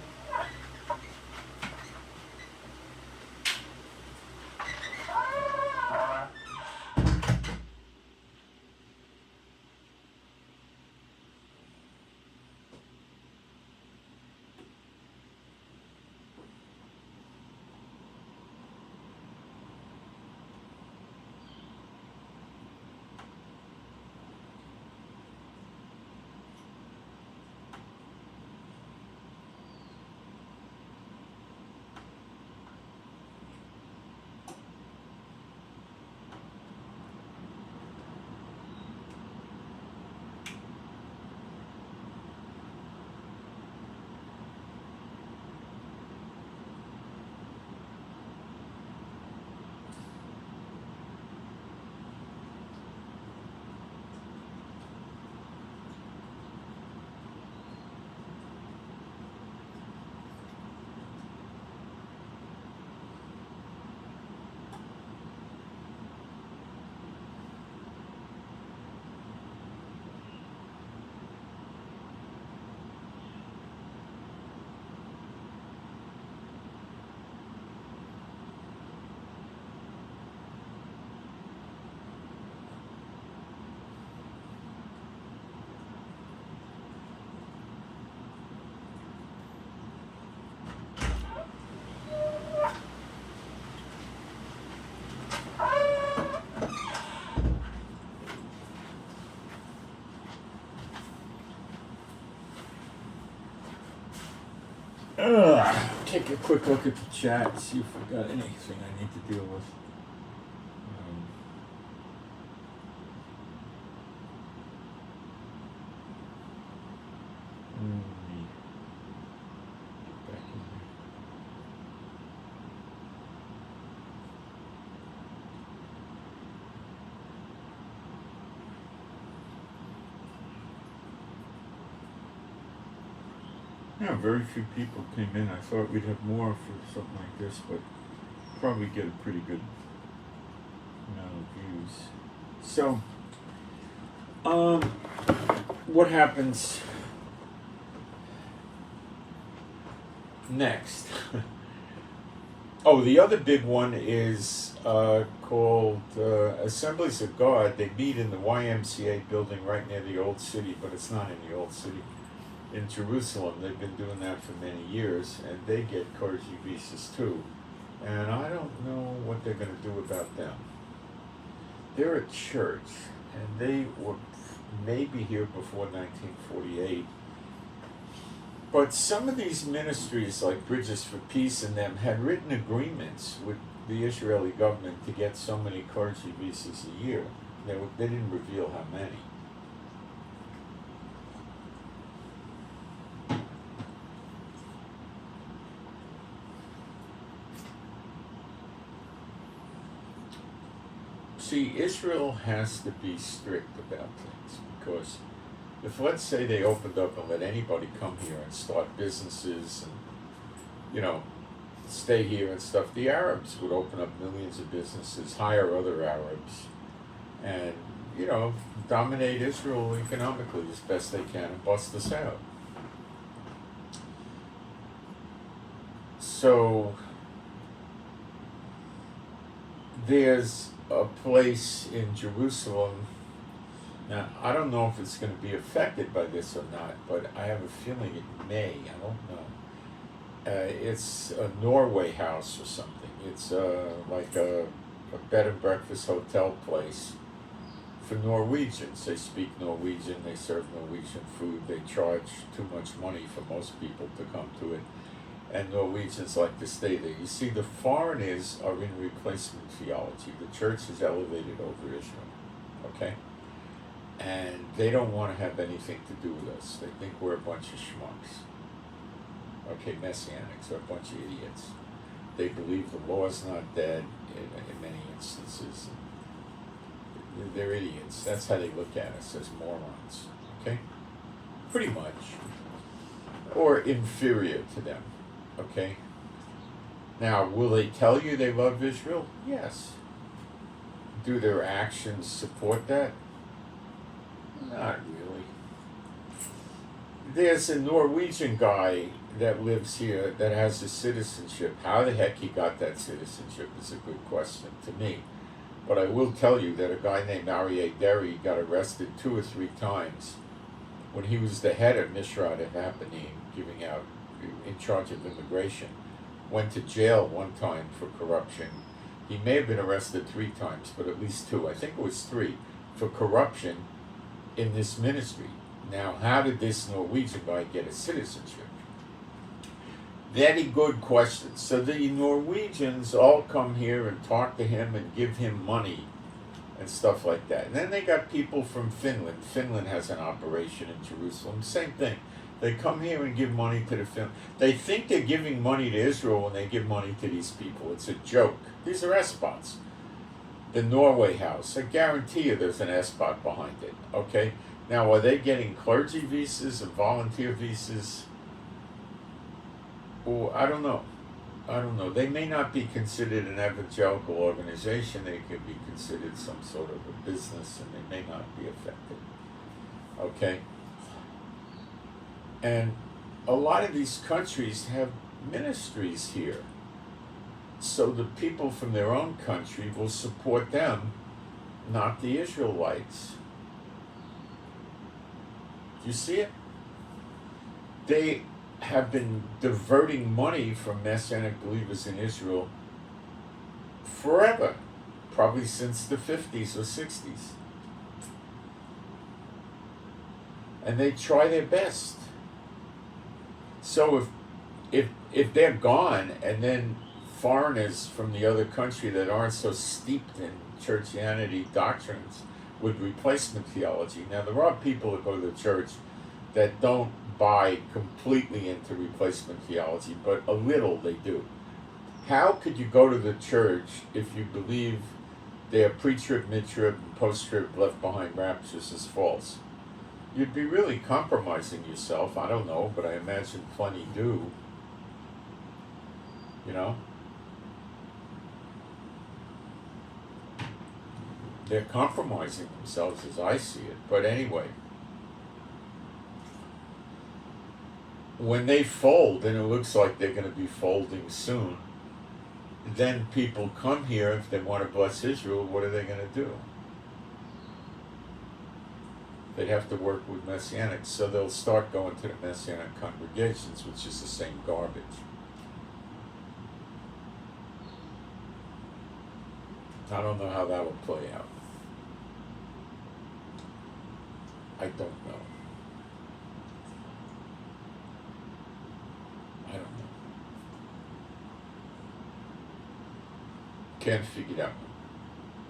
Take a quick look at the chat, see if we got anything I need to deal with. Back in here. Yeah, very few people came in. I thought we'd have more for something like this, but probably get a pretty good amount of views. So, what happens next? Oh, the other big one is called Assemblies of God. They meet in the YMCA building right near the old city, but it's not in the old city. In Jerusalem, they've been doing that for many years, and they get clergy visas too. And I don't know what they're going to do about them. They're a church, and they were maybe here before 1948. But some of these ministries, like Bridges for Peace and them, had written agreements with the Israeli government to get so many clergy visas a year. They didn't reveal how many. See, Israel has to be strict about things, because if, let's say, they opened up and let anybody come here and start businesses and, you know, stay here and stuff, the Arabs would open up millions of businesses, hire other Arabs, and, you know, dominate Israel economically as best they can and bust us out. So there's a place in Jerusalem. Now, I don't know if it's going to be affected by this or not, but I have a feeling it may. I don't know. It's a Norway house or something. It's like a bed and breakfast hotel place for Norwegians. They speak Norwegian, they serve Norwegian food, they charge too much money for most people to come to it. And Norwegians like to stay there. You see, the foreigners are in replacement theology. The church is elevated over Israel, okay? And they don't want to have anything to do with us. They think we're a bunch of schmucks. Okay, messianics are a bunch of idiots. They believe the law is not dead in many instances. They're idiots. That's how they look at us, as morons, okay? Pretty much. or inferior to them. Okay? Now, will they tell you they love Israel? Yes. Do their actions support that? Not really. There's a Norwegian guy that lives here that has a citizenship. How the heck he got that citizenship is a good question to me. But I will tell you that a guy named Aryeh Deri got arrested 2 or 3 times when he was the head of Mishrat Happening, giving out, in charge of immigration. Went to jail 1 time for corruption. He may have been arrested 3 times, but at least 2, I think it was 3, for corruption in this ministry. Now, how did this Norwegian guy get a citizenship? Very good question. So the Norwegians all come here and talk to him and give him money and stuff like that. And then they got people from Finland. Finland has an operation in Jerusalem. Same thing. They come here and give money to the Finland. They think they're giving money to Israel when they give money to these people. It's a joke. These are S-spots. The Norway House. I guarantee you there's an S-spot behind it. Okay? Now, are they getting clergy visas and volunteer visas? Well, I don't know. They may not be considered an evangelical organization. They could be considered some sort of a business, and they may not be affected. Okay? And a lot of these countries have ministries here. So the people from their own country will support them, not the Israelites. Do you see it? They have been diverting money from Messianic believers in Israel forever, probably since the 50s or 60s. And they try their best. So if they're gone, and then foreigners from the other country that aren't so steeped in churchianity doctrines with replacement theology. Now, there are people that go to the church that don't buy completely into replacement theology, but a little they do. How could you go to the church if you believe their pre-trib, mid-trib, and post-trib left behind raptures is false? You'd be really compromising yourself. I don't know, but I imagine plenty do. You know? They're compromising themselves as I see it. But anyway, when they fold, and it looks like they're going to be folding soon, then people come here if they want to bless Israel. What are they going to do? They'd have to work with Messianics, so they'll start going to the Messianic congregations, which is the same garbage. I don't know how that will play out. I don't know. I don't know. Can't figure it out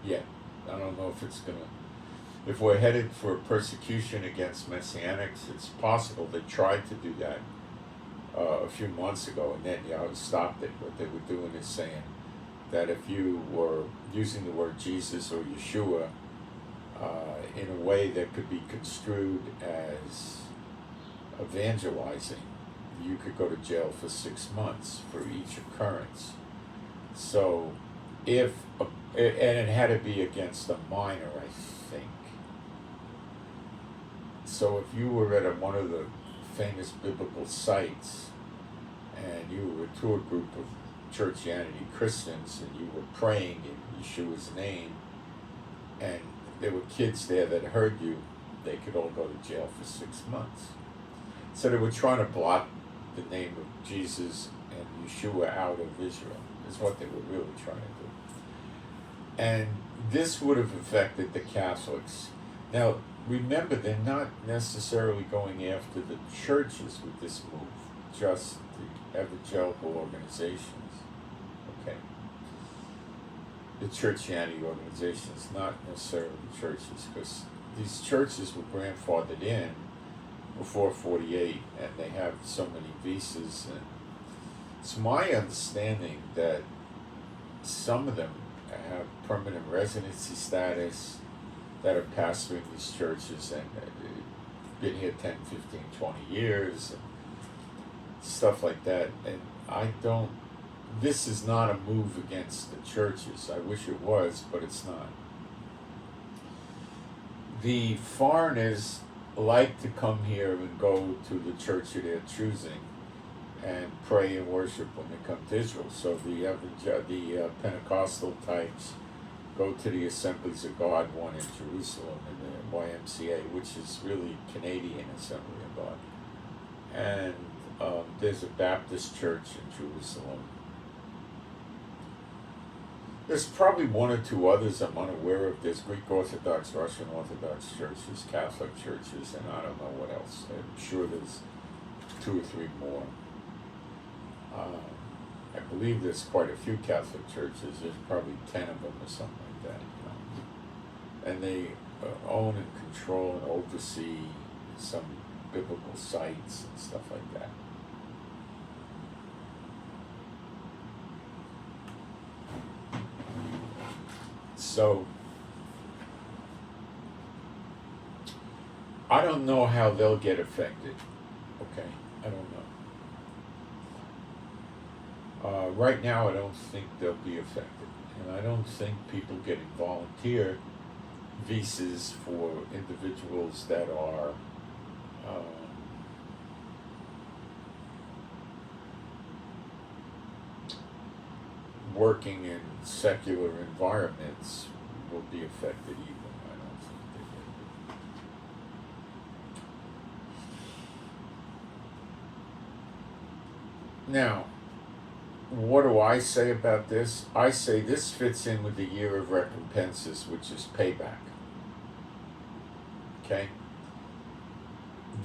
yet. I don't know if it's gonna. If we're headed for persecution against Messianics, it's possible. They tried to do that a few months ago, and then Yahweh stopped it. What they were doing is saying that if you were using the word Jesus or Yeshua in a way that could be construed as evangelizing, you could go to jail for 6 months for each occurrence. So and it had to be against a minor, I think. So if you were at one of the famous biblical sites and you were to a group of churchianity Christians and you were praying in Yeshua's name and there were kids there that heard you, they could all go to jail for 6 months. So they were trying to blot the name of Jesus and Yeshua out of Israel, is what they were really trying to do. And this would have affected the Catholics. Now, remember, they're not necessarily going after the churches with this move, just the evangelical organizations. Okay? The churchianity organizations, not necessarily churches, because these churches were grandfathered in before 48, and they have so many visas. And it's my understanding that some of them have permanent residency status, that are pastoring these churches and been here 10, 15, 20 years. stuff like that. And this is not a move against the churches. I wish it was, but it's not. The foreigners like to come here and go to the church of their choosing and pray and worship when they come to Israel. So the Pentecostal types go to the Assemblies of God, one in Jerusalem, and the YMCA, which is really Canadian Assembly of God. And there's a Baptist church in Jerusalem. There's probably one or two others I'm unaware of. There's Greek Orthodox, Russian Orthodox churches, Catholic churches, and I don't know what else. I'm sure there's 2 or 3 more. I believe there's quite a few Catholic churches. There's probably 10 of them or something like that. And they own and control and oversee some biblical sites and stuff like that. So, I don't know how they'll get affected. Okay, I don't know. Right now, I don't think they'll be affected. And I don't think people getting volunteer visas for individuals that are working in secular environments will be affected either. I don't think they will. Now, what do I say about this? I say this fits in with the year of recompenses, which is payback. Okay?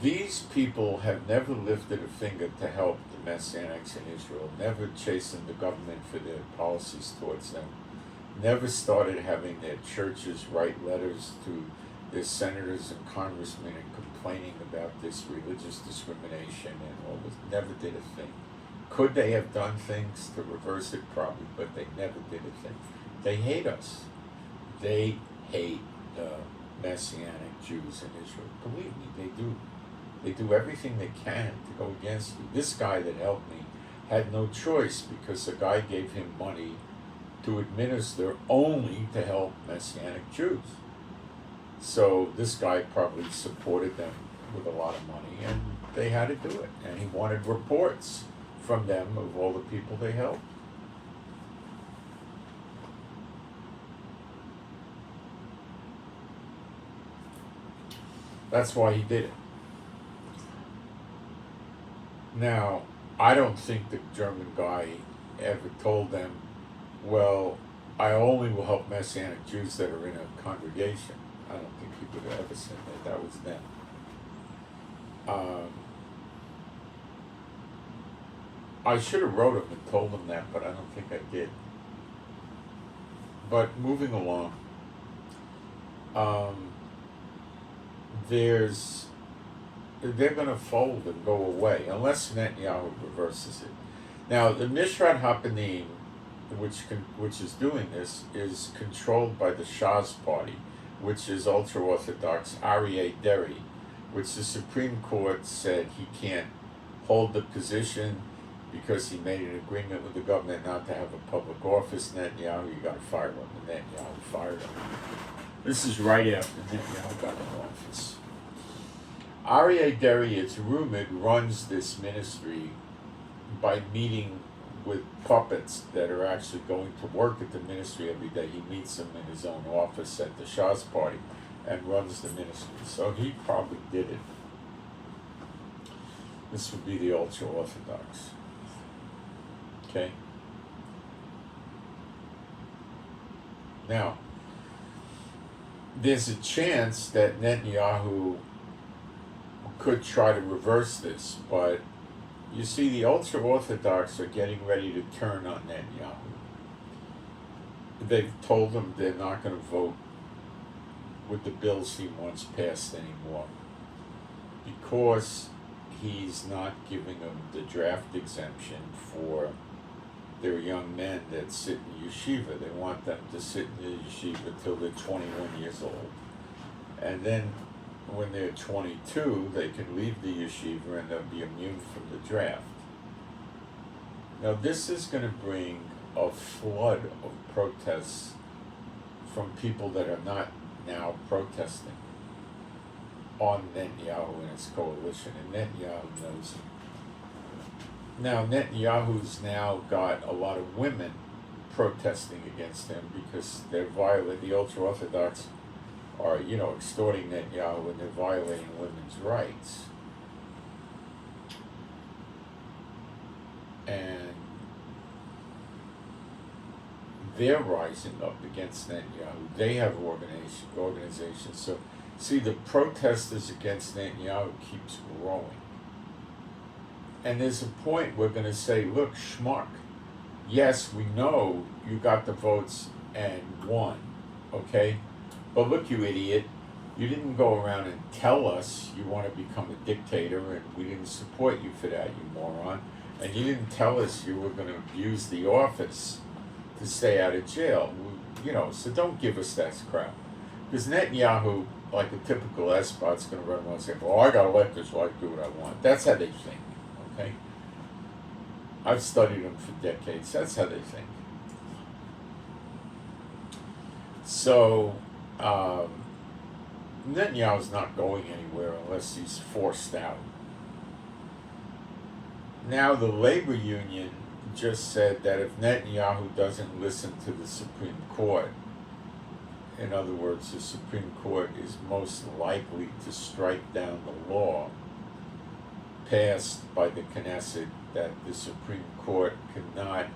These people have never lifted a finger to help the Messianics in Israel, never chastened the government for their policies towards them, never started having their churches write letters to their senators and congressmen and complaining about this religious discrimination and all this, never did a thing. Could they have done things to reverse it? Probably, but they never did a thing. They hate us. They hate the Messianic Jews in Israel. Believe me, they do. They do everything they can to go against you. This guy that helped me had no choice because the guy gave him money to administer only to help Messianic Jews. So this guy probably supported them with a lot of money, and they had to do it. And he wanted reports from them of all the people they helped. That's why he did it. Now, I don't think the German guy ever told them, well, I only will help Messianic Jews that are in a congregation. I don't think he would have ever said that. That was them. I should have wrote him and told him that, but I don't think I did. But moving along, they're going to fold and go away unless Netanyahu reverses it. Now, the Mishrat Hapanim, which is doing this, is controlled by the Shas party, which is ultra-Orthodox Aryeh Deri, which the Supreme Court said he can't hold the position because he made an agreement with the government not to have a public office. Netanyahu, you got to fire him. And Netanyahu fired him. This is right after Netanyahu got in office. Aryeh Deri, it's rumored, runs this ministry by meeting with puppets that are actually going to work at the ministry every day. He meets them in his own office at the Shas party and runs the ministry. So he probably did it. This would be the ultra-Orthodox. Okay? Now, there's a chance that Netanyahu could try to reverse this, but you see, the ultra-Orthodox are getting ready to turn on Netanyahu. They've told him they're not going to vote with the bills he wants passed anymore because he's not giving them the draft exemption for their young men that sit in yeshiva. They want them to sit in the yeshiva till they're 21 years old. And then when they're 22, they can leave the yeshiva and they'll be immune from the draft. Now this is going to bring a flood of protests from people that are not now protesting on Netanyahu and his coalition, and Netanyahu knows it. Now Netanyahu's now got a lot of women protesting against him because they're violating, the ultra-Orthodox are, extorting Netanyahu and they're violating women's rights. And they're rising up against Netanyahu. They have organizations. So, see, the protesters against Netanyahu keeps growing. And there's a point we're going to say, look, schmuck, yes, we know you got the votes and won, okay? But look, you idiot, you didn't go around and tell us you want to become a dictator, and we didn't support you for that, you moron. And you didn't tell us you were going to abuse the office to stay out of jail. So don't give us that crap. Because Netanyahu, like a typical espot's going to run around and say, well, I got to let this wife do what I want. That's how they think, okay? I've studied them for decades. That's how they think. So, Netanyahu's not going anywhere unless he's forced out. Now, the labor union just said that if Netanyahu doesn't listen to the Supreme Court, in other words, the Supreme Court is most likely to strike down the law passed by the Knesset that the Supreme Court cannot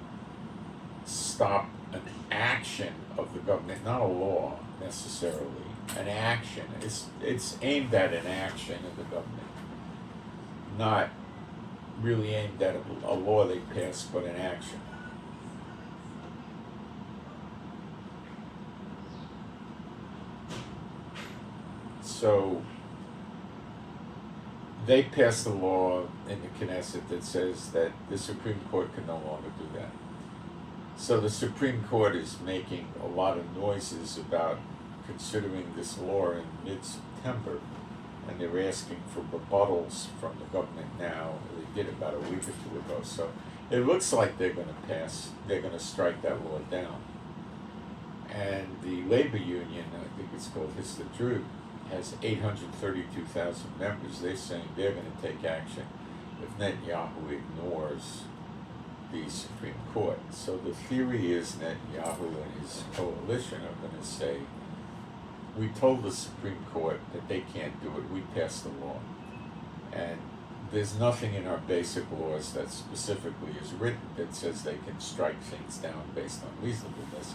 stop an action of the government, not a law necessarily, an action. It's aimed at an action of the government, not really aimed at a law they passed, but an action. So they passed a law in the Knesset that says that the Supreme Court can no longer do that. So the Supreme Court is making a lot of noises about considering this law in mid-September, and they're asking for rebuttals from the government now. They did about a week or two ago. So it looks like they're going to strike that law down. And the labor union, I think it's called Housekeeping, has 832,000 members. They're saying they're going to take action if Netanyahu ignores the Supreme Court. So the theory is Netanyahu and his coalition are going to say, we told the Supreme Court that they can't do it, we passed the law. And there's nothing in our basic laws that specifically is written that says they can strike things down based on reasonableness.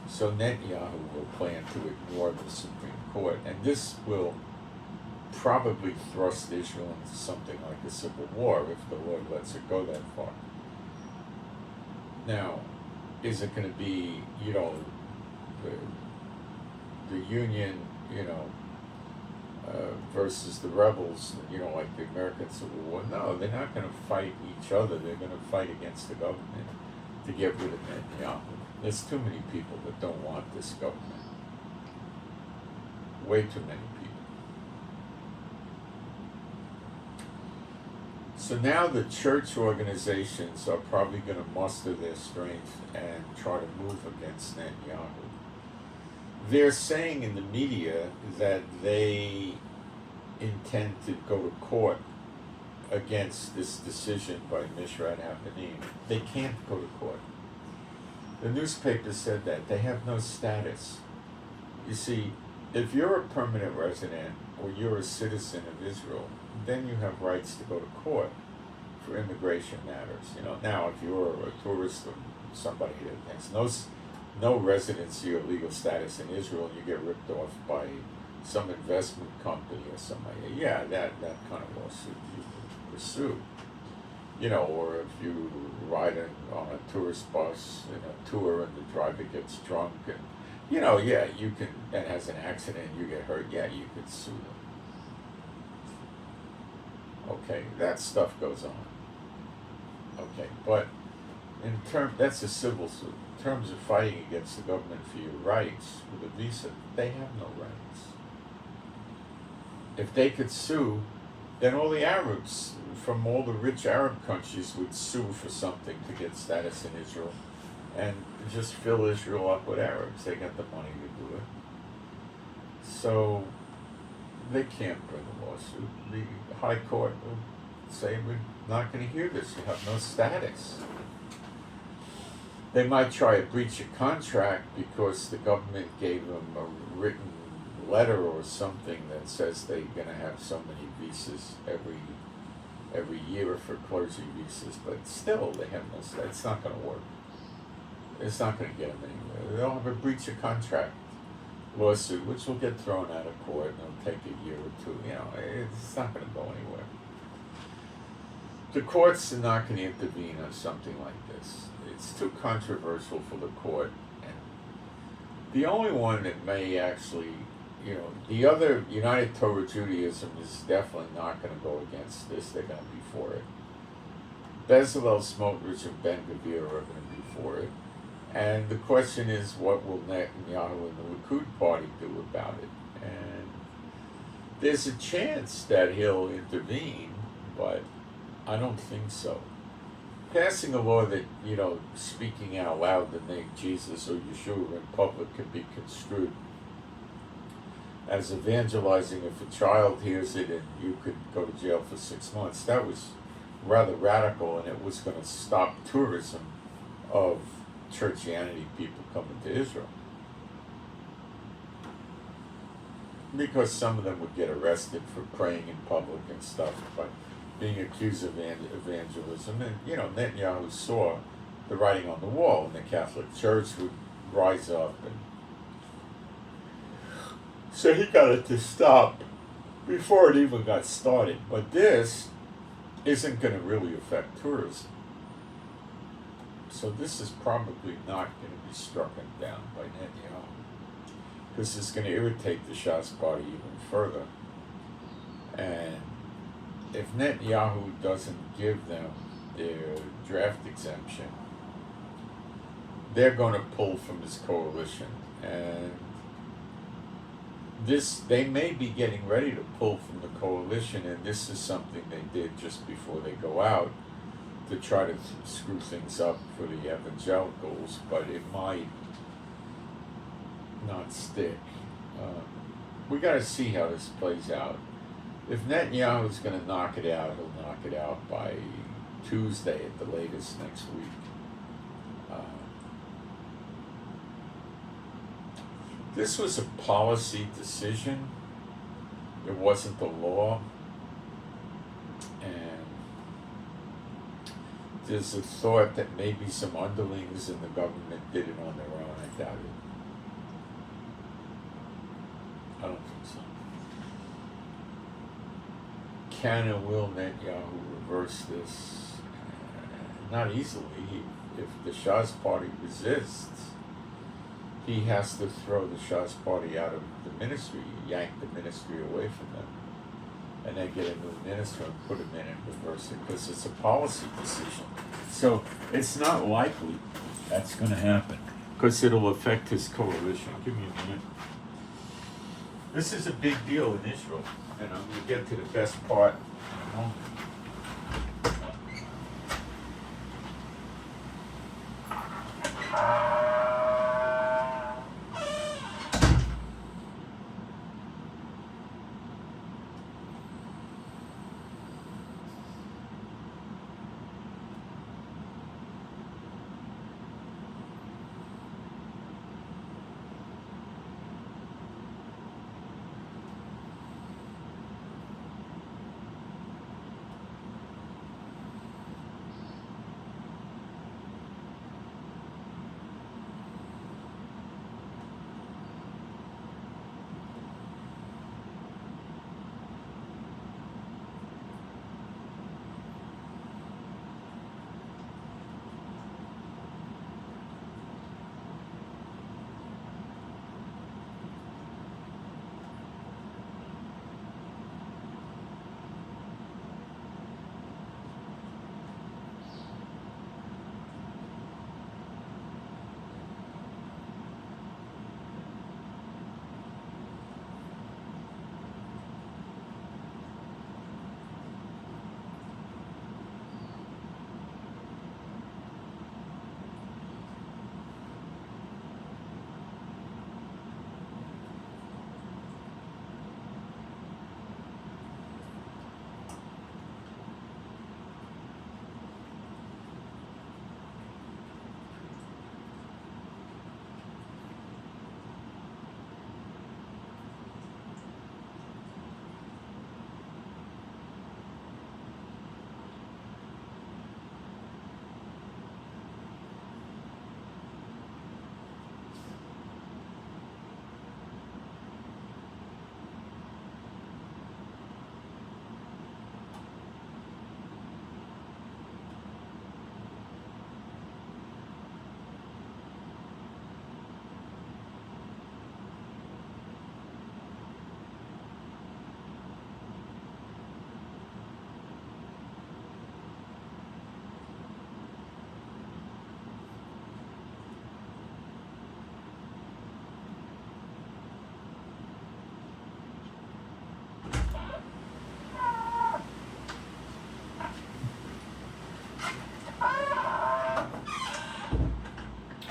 So Netanyahu will plan to ignore the Supreme Court, and this will probably thrust Israel into something like a civil war if the Lord lets it go that far. Now, is it going to be, the union, versus the rebels, like the American Civil War? No, they're not going to fight each other. They're going to fight against the government to get rid of Netanyahu. There's too many people that don't want this government. Way too many people. So now the church organizations are probably going to muster their strength and try to move against Netanyahu. They're saying in the media that they intend to go to court against this decision by Mishrat Hapanim. They can't go to court. The newspaper said that. They have no status. You see, if you're a permanent resident or you're a citizen of Israel, then you have rights to go to court for immigration matters. Now if you're a tourist or somebody that has no residency or legal status in Israel, you get ripped off by some investment company or somebody, that kind of lawsuit you can pursue. Or if you ride on a tourist bus in a tour and the driver gets drunk and, you can, and has an accident, you get hurt, you could sue them. Okay, that stuff goes on. Okay, but that's a civil suit. In terms of fighting against the government for your rights with a visa, they have no rights. If they could sue, then all the Arabs from all the rich Arab countries would sue for something to get status in Israel, and just fill Israel up with Arabs. They got the money to do it. So they can't bring a lawsuit. The High Court will say, we're not going to hear this. You have no status. They might try a breach of contract because the government gave them a written letter or something that says they're going to have so many visas every year for clergy visas, but still they have no status. It's not going to work. It's not going to get them anywhere. They'll have a breach of contract lawsuit, which will get thrown out of court, and it'll take a year or two. It's not going to go anywhere. The courts are not going to intervene on something like this. It's too controversial for the court. And the only one that may actually, the other United Torah Judaism is definitely not going to go against this. They're going to be for it. Bezalel, Smotrich, and Ben Gvir are going to be for it. And the question is, what will Netanyahu and the Likud party do about it? And there's a chance that he'll intervene, but I don't think so. Passing a law that, speaking out loud the name Jesus or Yeshua in public can be construed as evangelizing. If a child hears it and you could go to jail for 6 months, that was rather radical, and it was going to stop tourism of Churchianity people coming to Israel. Because some of them would get arrested for praying in public and stuff, but being accused of evangelism. And, Netanyahu saw the writing on the wall, and the Catholic Church would rise up. And so he got it to stop before it even got started. But this isn't going to really affect tourism. So this is probably not going to be struck down by Netanyahu, because it's going to irritate the Shas party even further. And if Netanyahu doesn't give them their draft exemption, they're going to pull from his coalition. And they may be getting ready to pull from the coalition, and this is something they did just before they go out to try to screw things up for the evangelicals, but it might not stick. We got to see how this plays out. If Netanyahu's going to knock it out, he'll knock it out by Tuesday at the latest next week. This was a policy decision. It wasn't the law. And there's a thought that maybe some underlings in the government did it on their own. I doubt it. I don't think so. Can and will Netanyahu reverse this? Not easily. If the Shas party resists, he has to throw the Shas party out of the ministry, yank the ministry away from them, and then get a new minister and put him in and reverse it, because it's a policy decision. So it's not likely that's going to happen, because it'll affect his coalition. Give me a minute. This is a big deal in Israel, and I'm going to get to the best part in a moment.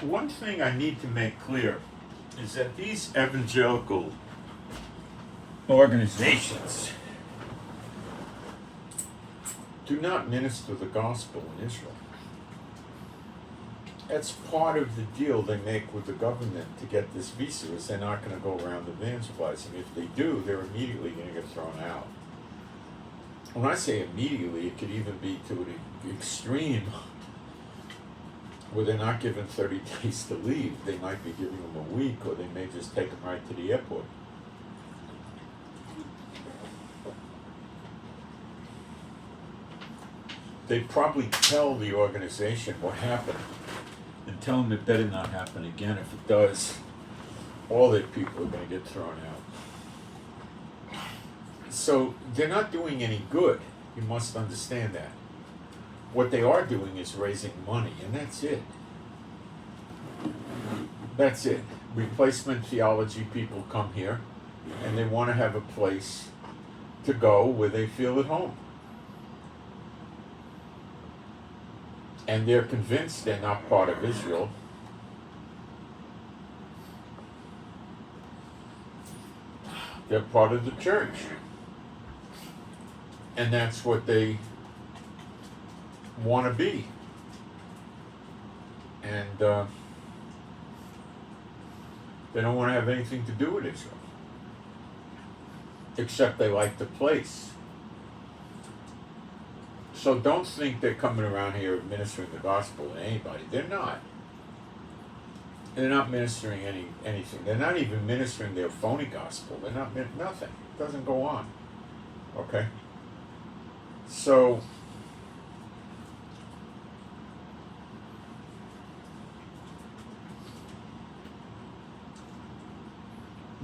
one thing I need to make clear is that these evangelical organizations do not minister the gospel in Israel. That's part of the deal they make with the government to get this visa, is they're not going to go around evangelizing. If they do, they're immediately going to get thrown out. When I say immediately, it could even be to an extreme where they're not given 30 days to leave. They might be giving them a week, or they may just take them right to the airport. They probably tell the organization what happened and tell them it better not happen again. If it does, all their people are going to get thrown out. So they're not doing any good. You must understand that. What they are doing is raising money, and that's it. That's it. Replacement theology people come here, and they want to have a place to go where they feel at home. And they're convinced they're not part of Israel. They're part of the church. And that's what they want to be. And they don't want to have anything to do with Israel. Except they like the place. So don't think they're coming around here ministering the gospel to anybody. They're not. They're not ministering anything. They're not even ministering their phony gospel. They're not nothing. It doesn't go on. Okay? So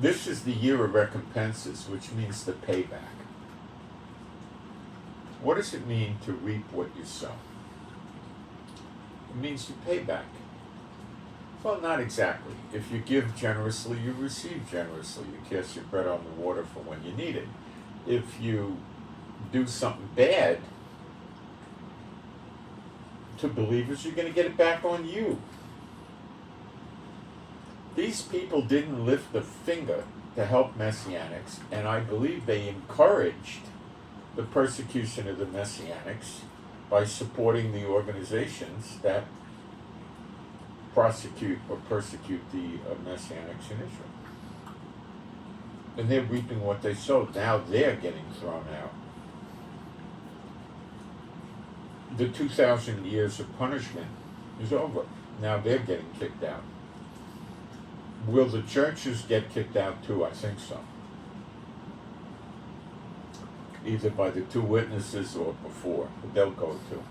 this is the year of recompenses, which means the payback. What does it mean to reap what you sow? It means you pay back. Well, not exactly. If you give generously, you receive generously. You cast your bread on the water for when you need it. If you do something bad to believers, you're going to get it back on you. These people didn't lift a finger to help Messianics, and I believe they encouraged the persecution of the Messianics by supporting the organizations that prosecute or persecute the Messianics in Israel. And they're reaping what they sowed. Now they're getting thrown out. The 2,000 years of punishment is over. Now they're getting kicked out. Will the churches get kicked out too? I think so. Either by the two witnesses or before, but they'll go too.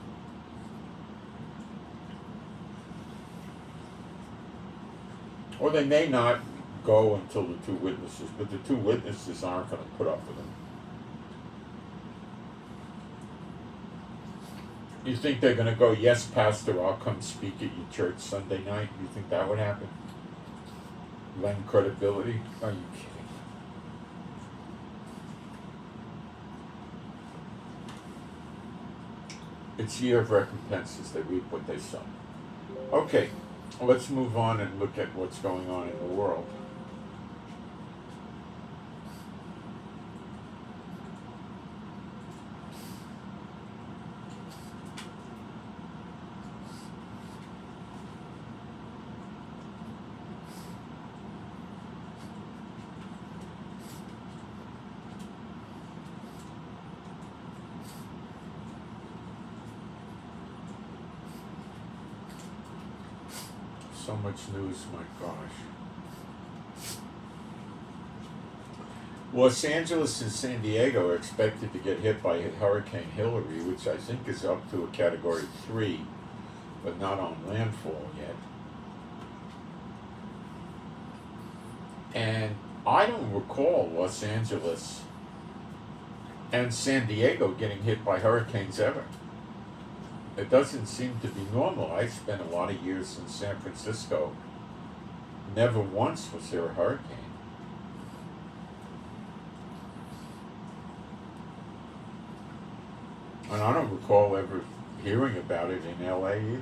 Or they may not go until the two witnesses, but the two witnesses aren't going to put up with them. You think they're going to go, yes, Pastor, I'll come speak at your church Sunday night? You think that would happen? Lend credibility? Are you kidding? It's year of recompenses. They reap what they sow. Okay, let's move on and look at what's going on in the world. So much news, my gosh. Los Angeles and San Diego are expected to get hit by Hurricane Hillary, which I think is up to a Category 3, but not on landfall yet. And I don't recall Los Angeles and San Diego getting hit by hurricanes ever. It doesn't seem to be normal. I spent a lot of years in San Francisco. Never once was there a hurricane. And I don't recall ever hearing about it in LA either.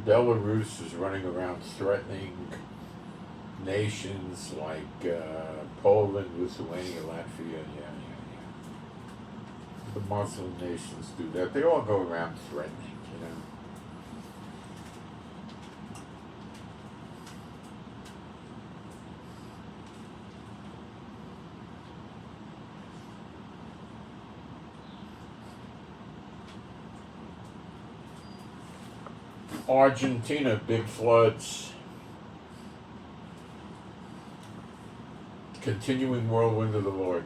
Belarus is running around threatening nations like Poland, Lithuania, Latvia, yeah. The Muslim nations do that. They all go around threatening, you know. Argentina, big floods. Continuing whirlwind of the Lord.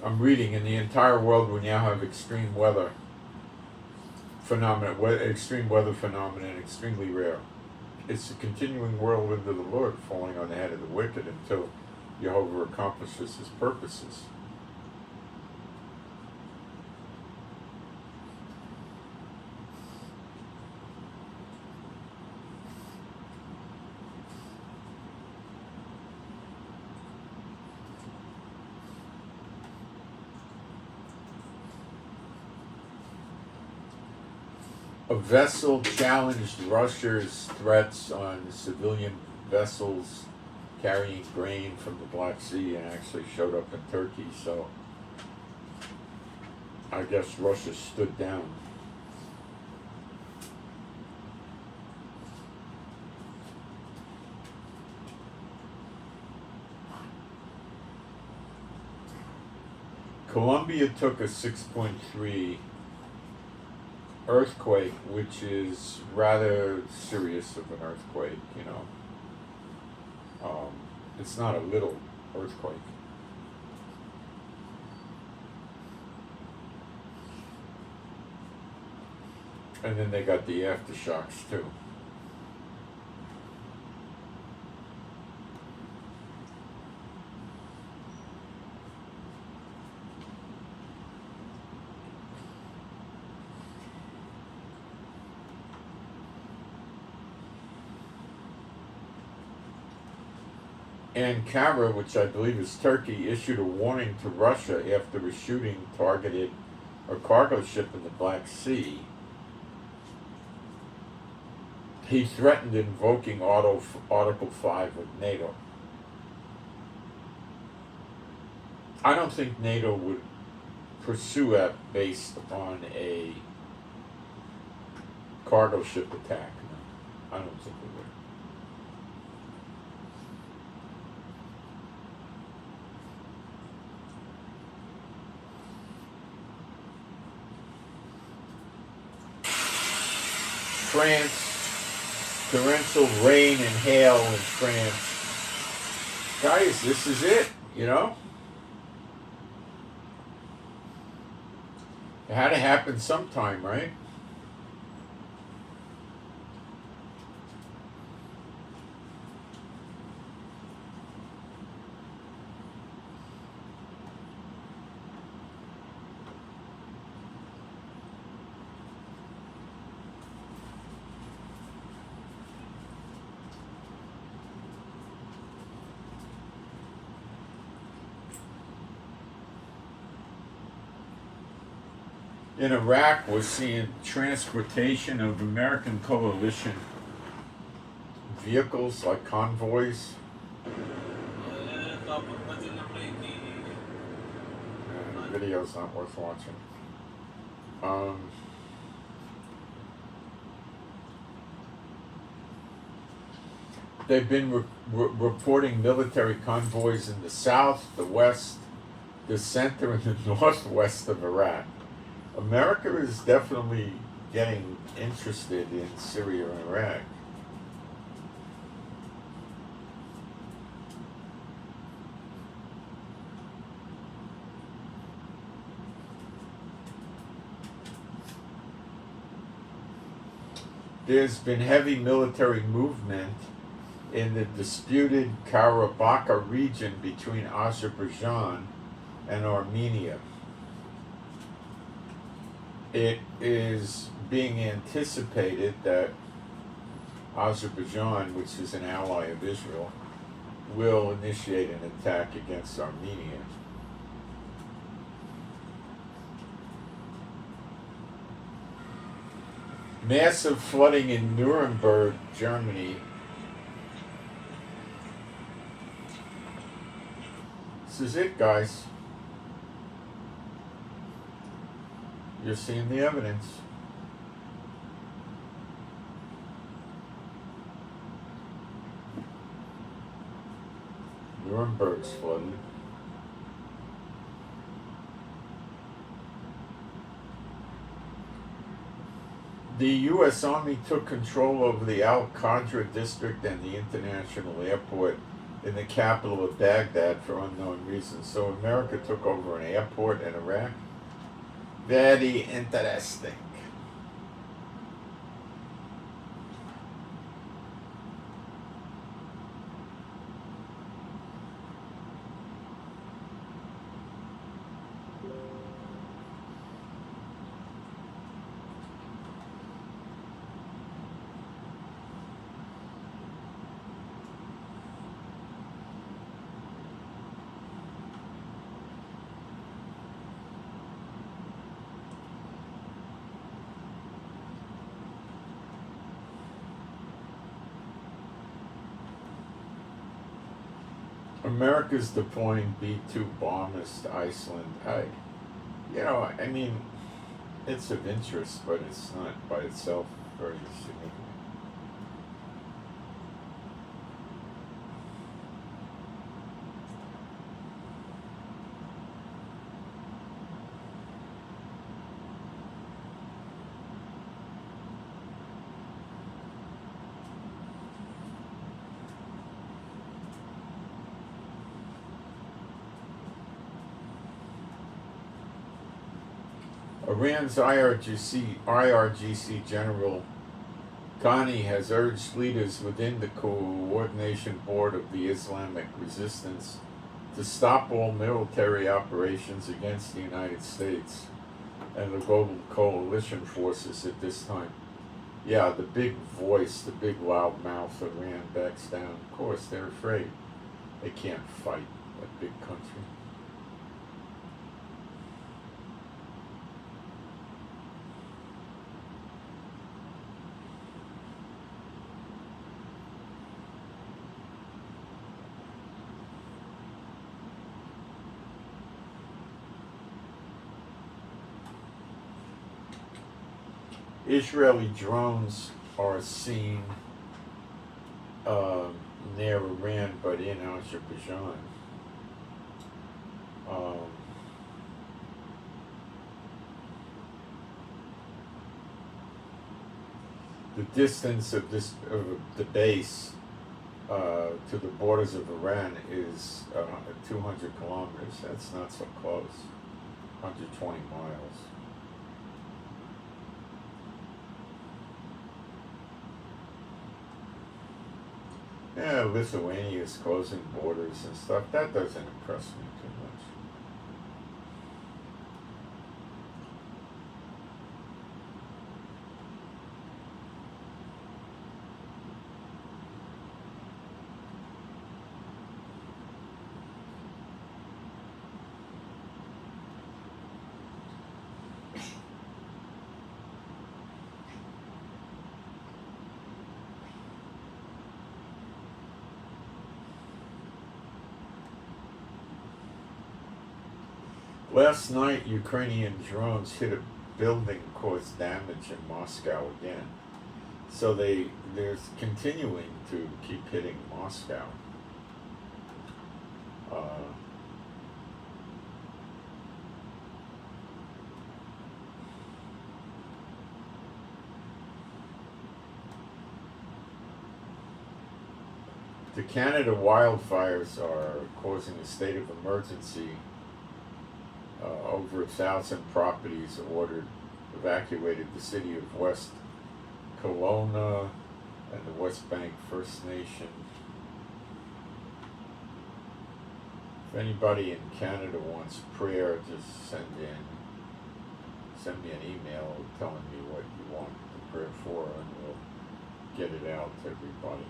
I'm reading, in the entire world we now have extreme weather phenomena, extremely rare. It's the continuing whirlwind of the Lord falling on the head of the wicked until Jehovah accomplishes his purposes. A vessel challenged Russia's threats on civilian vessels carrying grain from the Black Sea and actually showed up in Turkey, so I guess Russia stood down. Colombia took a 6.3 earthquake, which is rather serious of an earthquake, you know. It's not a little earthquake. And then they got the aftershocks too. Ankara, which I believe is Turkey, issued a warning to Russia after a shooting targeted a cargo ship in the Black Sea. He threatened invoking Article 5 of NATO. I don't think NATO would pursue that based on a cargo ship attack. No, I don't think they would. France, torrential rain and hail in France. Guys, this is it, you know? It had to happen sometime, right? In Iraq, we're seeing transportation of American coalition vehicles like convoys. The video's not worth watching. They've been reporting military convoys in the south, the west, the center, and the northwest of Iraq. America is definitely getting interested in Syria and Iraq. There's been heavy military movement in the disputed Karabakh region between Azerbaijan and Armenia. It is being anticipated that Azerbaijan, which is an ally of Israel, will initiate an attack against Armenia. Massive flooding in Nuremberg, Germany. This is it, guys. You're seeing the evidence. Nuremberg's flooded. The U.S. Army took control over the Al-Qadra district and the international airport in the capital of Baghdad for unknown reasons. So America took over an airport in Iraq. Very interesting. America's deploying B-2 bombers to Iceland. I mean, it's of interest, but it's not by itself very significant. Iran's IRGC General Ghani has urged leaders within the Coordination Board of the Islamic Resistance to stop all military operations against the United States and the global coalition forces at this time. Yeah, the big voice, the big loud mouth Iran backs down. Of course, they're afraid. They can't fight a big country. Israeli drones are seen near Iran, but in Azerbaijan. The distance of the base to the borders of Iran is 200 kilometers. That's not so close. 120 miles. Yeah, Lithuania is closing borders and stuff. That doesn't impress me too much. Last night, Ukrainian drones hit a building and caused damage in Moscow again. So they're continuing to keep hitting Moscow. The Canada wildfires are causing a state of emergency. Over 1,000 properties evacuated the city of West Kelowna and the West Bank First Nation. If anybody in Canada wants prayer, just send me an email telling me what you want the prayer for, and we'll get it out to everybody.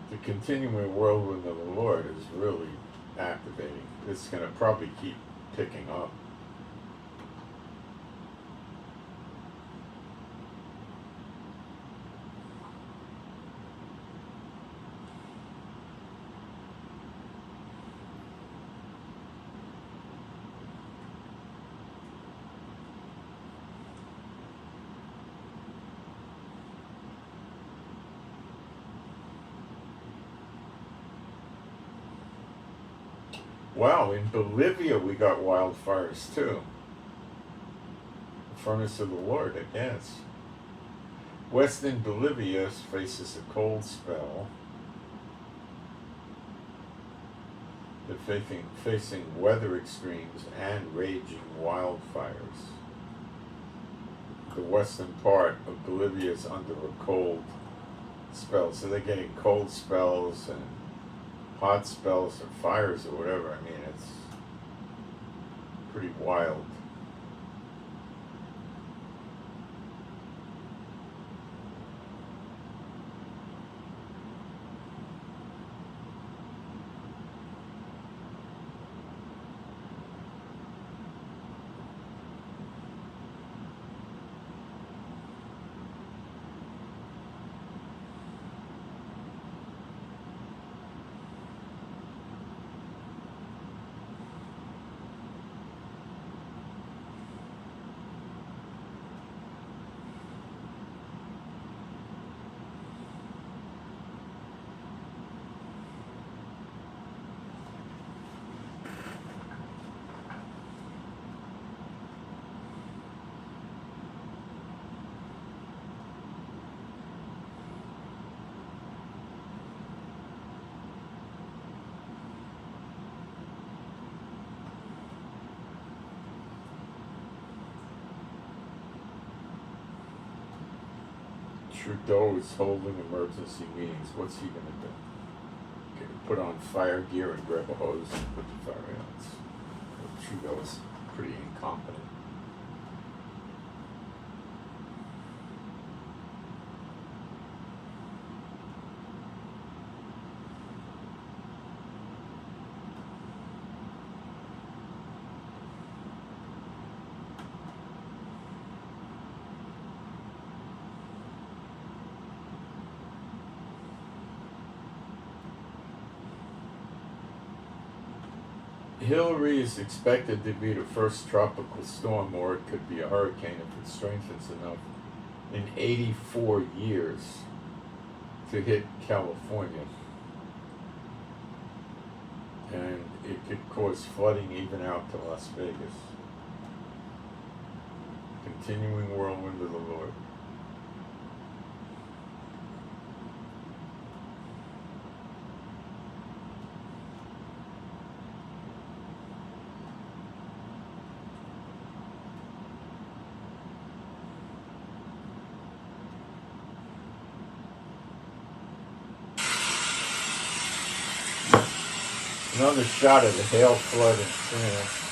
the continuing whirlwind of the Lord is really activating. It's going to probably keep picking up. Wow, in Bolivia we got wildfires too. The furnace of the Lord, I guess. Western Bolivia faces a cold spell. They're facing weather extremes and raging wildfires. The western part of Bolivia is under a cold spell, so they're getting cold spells and hot spells or fires or whatever. I mean, it's pretty wild. Trudeau is holding emergency meetings. What's he going to do? Put on fire gear and grab a hose and put the fire out. Trudeau is pretty incompetent. Hillary is expected to be the first tropical storm, or it could be a hurricane if it strengthens enough, in 84 years to hit California. And it could cause flooding even out to Las Vegas. Continuing whirlwind of the Lord. Another shot of the hail flood in France.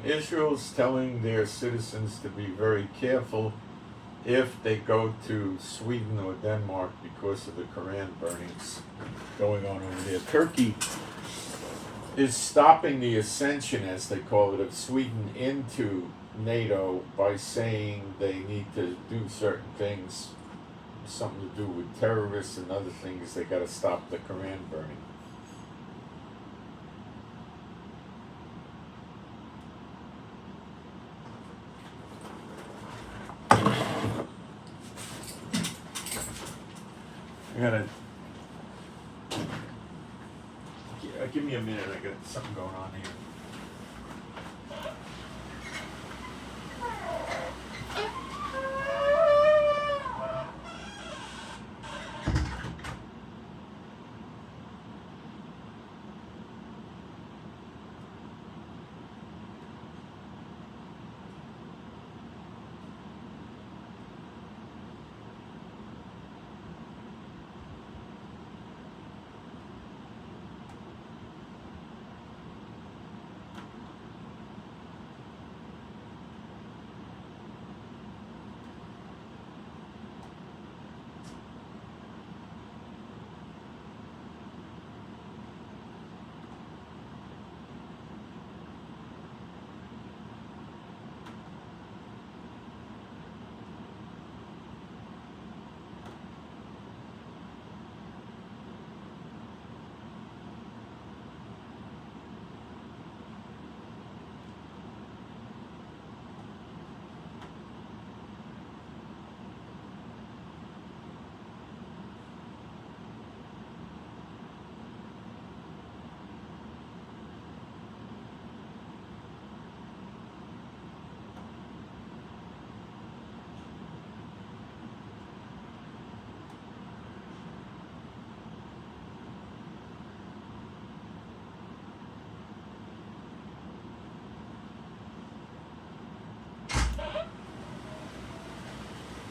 Israel's telling their citizens to be very careful if they go to Sweden or Denmark because of the Quran burnings going on over there. Turkey is stopping the ascension, as they call it, of Sweden into NATO by saying they need to do certain things, something to do with terrorists and other things. They got to stop the Quran burning. I gotta. Give me a minute. I got something going on here.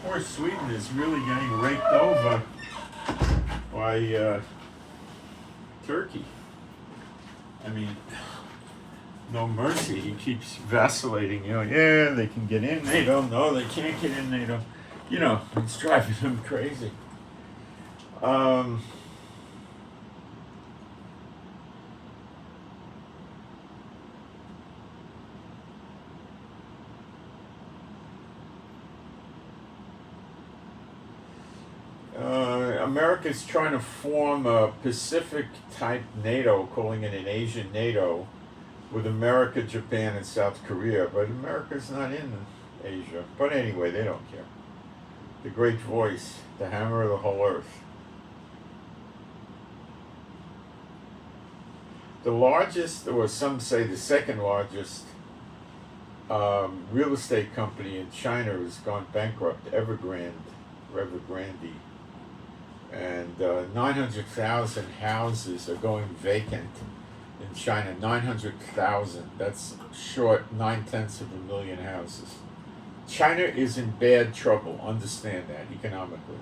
Poor Sweden is really getting raked over by Turkey. I mean, no mercy. He keeps vacillating. Yeah, they can get in NATO. No, they can't get in NATO. It's driving him crazy. America's trying to form a Pacific-type NATO, calling it an Asian NATO, with America, Japan, and South Korea. But America's not in Asia. But anyway, they don't care. The great voice, the hammer of the whole earth. The largest, or some say the second largest, real estate company in China has gone bankrupt, Evergrande. And 900,000 houses are going vacant in China. 900,000. That's short 0.9 houses. China is in bad trouble. Understand that economically.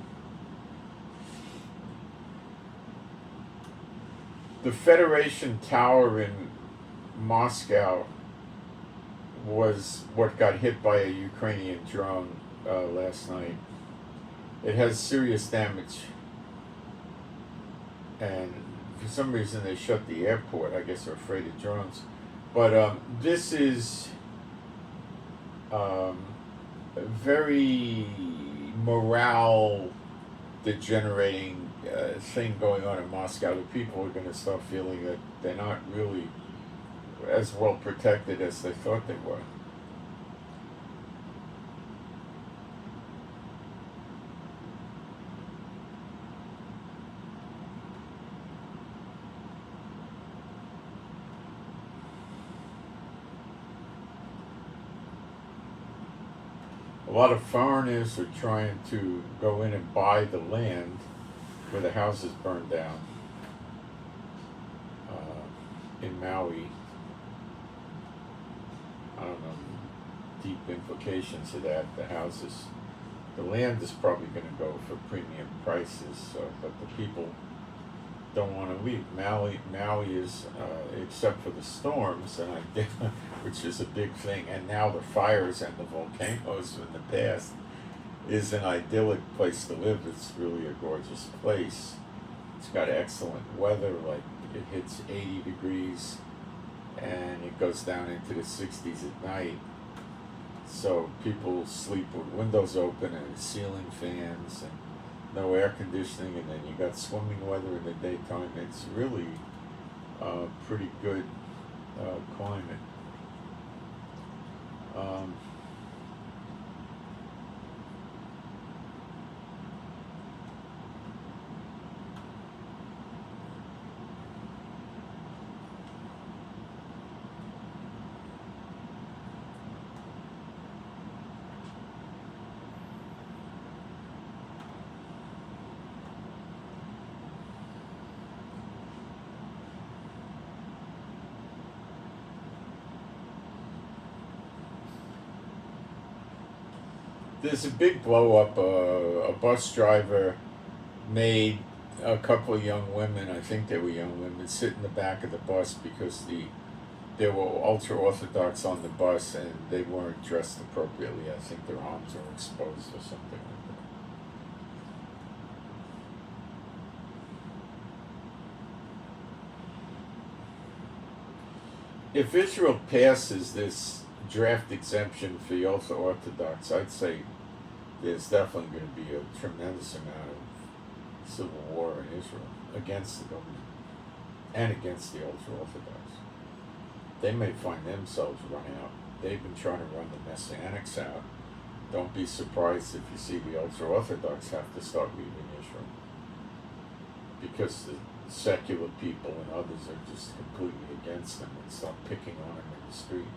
The Federation Tower in Moscow was what got hit by a Ukrainian drone last night. It has serious damage. And for some reason they shut the airport. I guess they're afraid of drones. But this is a very morale degenerating thing going on in Moscow. The people are going to start feeling that they're not really as well protected as they thought they were. A lot of foreigners are trying to go in and buy the land where the house is burned down in Maui. I don't know deep implications of that. The land is probably going to go for premium prices, but the people don't want to leave. Maui is, except for the storms, which is a big thing, and now the fires and the volcanoes in the past, is an idyllic place to live. It's really a gorgeous place. It's got excellent weather, like it hits 80 degrees and it goes down into the 60s at night. So people sleep with windows open and ceiling fans and no air conditioning, and then you got swimming weather in the daytime. It's really a pretty good climate. There's a big blow up. A bus driver made a couple of young women, I think they were young women, sit in the back of the bus because there were ultra orthodox on the bus and they weren't dressed appropriately. I think their arms were exposed or something like that. If Israel passes this draft exemption for the ultra orthodox, I'd say there's definitely going to be a tremendous amount of civil war in Israel against the government and against the ultra orthodox. They may find themselves run out. They've been trying to run the Messianics out. Don't be surprised if you see the ultra-Orthodox have to start leaving Israel. Because the secular people and others are just completely against them and start picking on them in the street.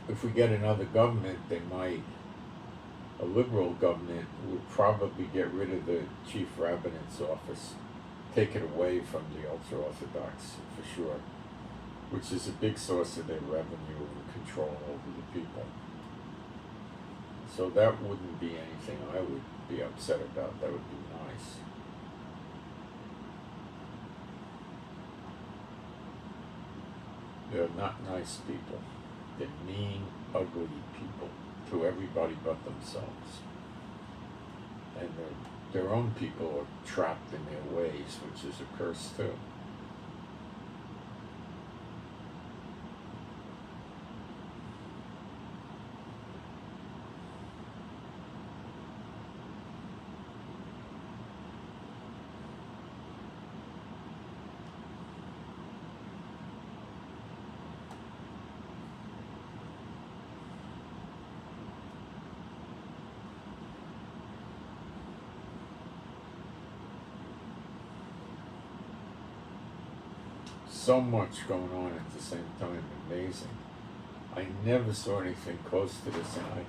If we get another government, a liberal government would probably get rid of the chief rabbinate office, take it away from the ultra-Orthodox for sure, which is a big source of their revenue and control over the people. So that wouldn't be anything I would be upset about. That would be nice. They're not nice people. They're mean, ugly people to everybody but themselves. And their own people are trapped in their ways, which is a curse too. So much going on at the same time, amazing. I never saw anything close to this, and I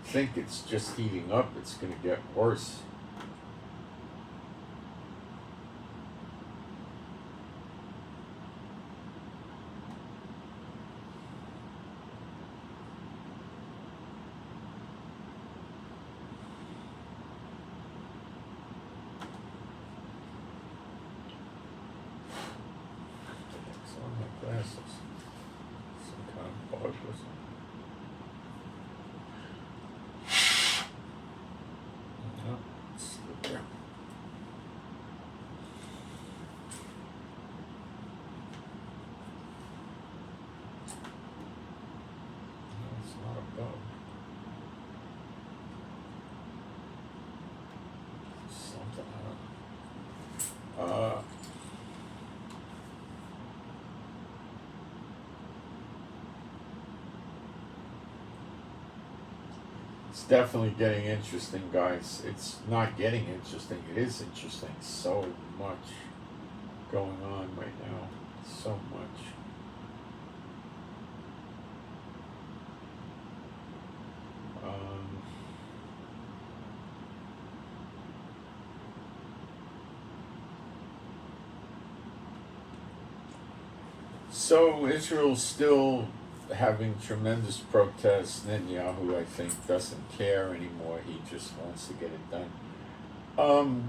think it's just heating up. It's going to get worse. Glasses. Some kind of bug or something. No, it's still there. No, it's not a bug. Something, I don't know. It's definitely getting interesting, guys. It's not getting interesting. It is interesting. So much going on right now. So much. So Israel's still having tremendous protests. Netanyahu, I think, doesn't care anymore. He just wants to get it done.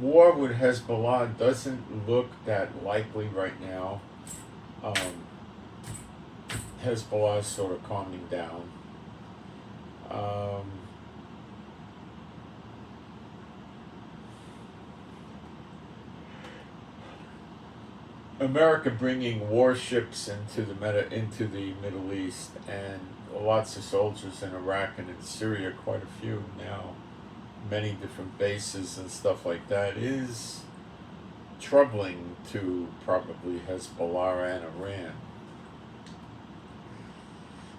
War with Hezbollah doesn't look that likely right now. Hezbollah is sort of calming down. America bringing warships into the Middle East, and lots of soldiers in Iraq and in Syria, quite a few now, many different bases and stuff like that, is troubling to probably Hezbollah and Iran.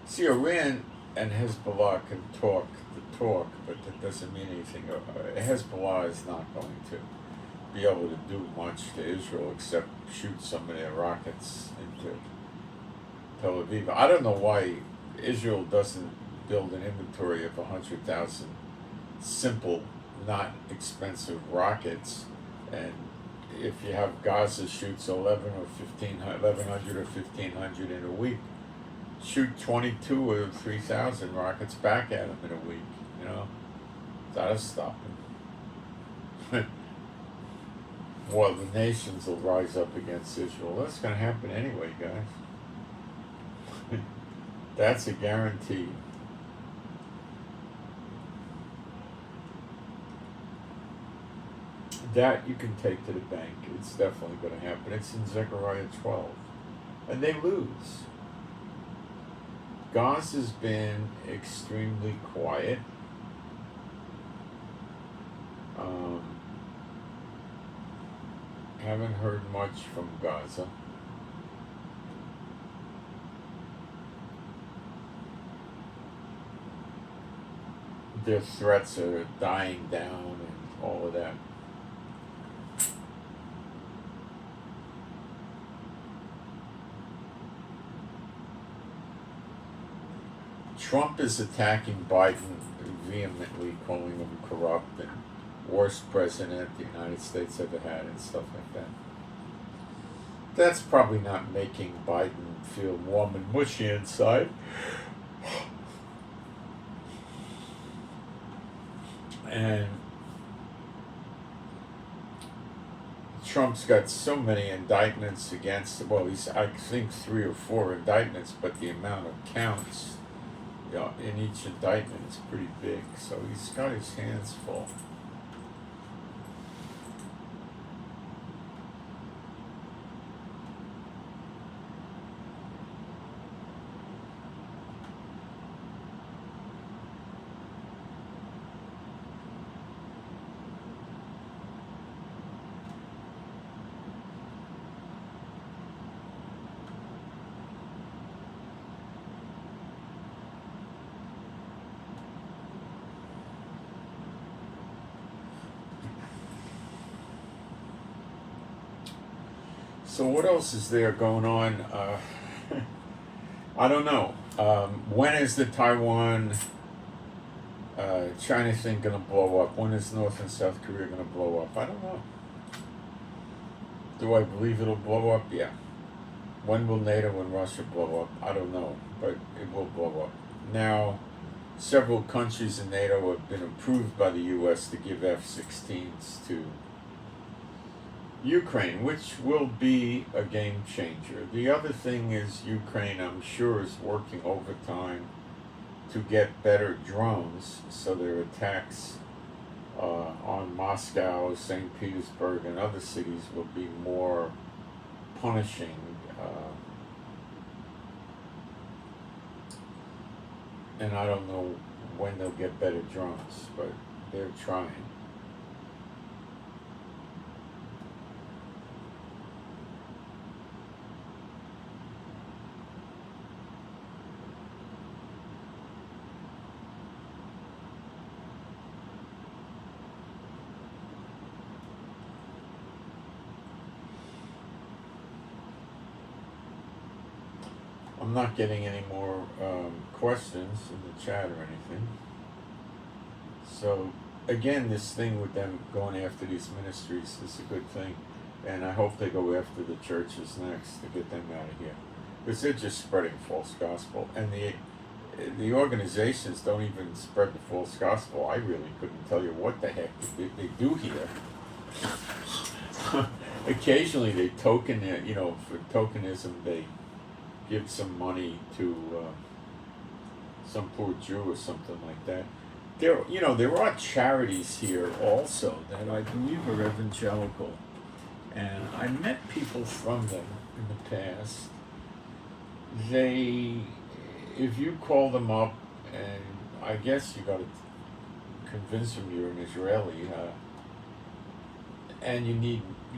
See, Iran and Hezbollah can talk the talk, but that doesn't mean anything. Hezbollah is not going to be able to do much to Israel except shoot some of their rockets into Tel Aviv. I don't know why Israel doesn't build an inventory of 100,000 simple, not expensive rockets and if you have Gaza shoots 1100 or 1500 in a week, shoot 22 or 3,000 rockets back at them in a week, you know, that'll stop them. Well, the nations will rise up against Israel. That's going to happen anyway, guys. That's a guarantee. That you can take to the bank. It's definitely going to happen. It's in Zechariah 12. And they lose. Gaza's been extremely quiet. Haven't heard much from Gaza. Their threats are dying down and all of that. Trump is attacking Biden vehemently, calling him corrupt and worst president the United States ever had and stuff like that. That's probably not making Biden feel warm and mushy inside. And Trump's got so many indictments against, well, he's, I think 3 or 4 indictments, but the amount of counts, you know, in each indictment is pretty big. So he's got his hands full. So what else is there going on? I don't know. When is the Taiwan China thing going to blow up? When is North and South Korea going to blow up? I don't know. Do I believe it'll blow up? Yeah. When will NATO and Russia blow up? I don't know, but it will blow up. Now, several countries in NATO have been approved by the U.S. to give F-16s to Ukraine, which will be a game changer. The other thing is Ukraine, I'm sure, is working overtime to get better drones so their attacks on Moscow, St. Petersburg, and other cities will be more punishing. And I don't know when they'll get better drones, but they're trying. I'm not getting any more questions in the chat or anything. So, again, this thing with them going after these ministries is a good thing. And I hope they go after the churches next to get them out of here. Because they're just spreading false gospel. And the organizations don't even spread the false gospel. I really couldn't tell you what the heck they do here. Occasionally they token it, you know, for tokenism they give some money to some poor Jew or something like that. There are charities here also that I believe are evangelical, and I met people from them in the past. If you call them up, and I guess you got to convince them you're an Israeli, and you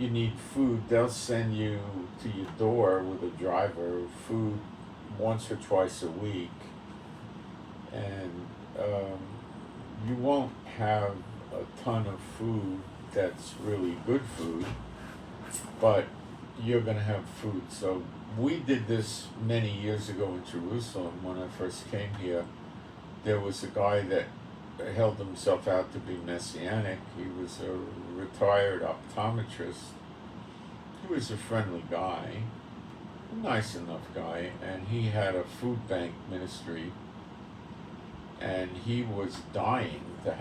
need food, they'll send you to your door with a driver food once or twice a week, and you won't have a ton of food that's really good food, but you're going to have food. So we did this many years ago in Jerusalem when I first came here. There was a guy that held himself out to be messianic. He was a retired optometrist, he was a friendly guy, a nice enough guy, and he had a food bank ministry, and he was dying to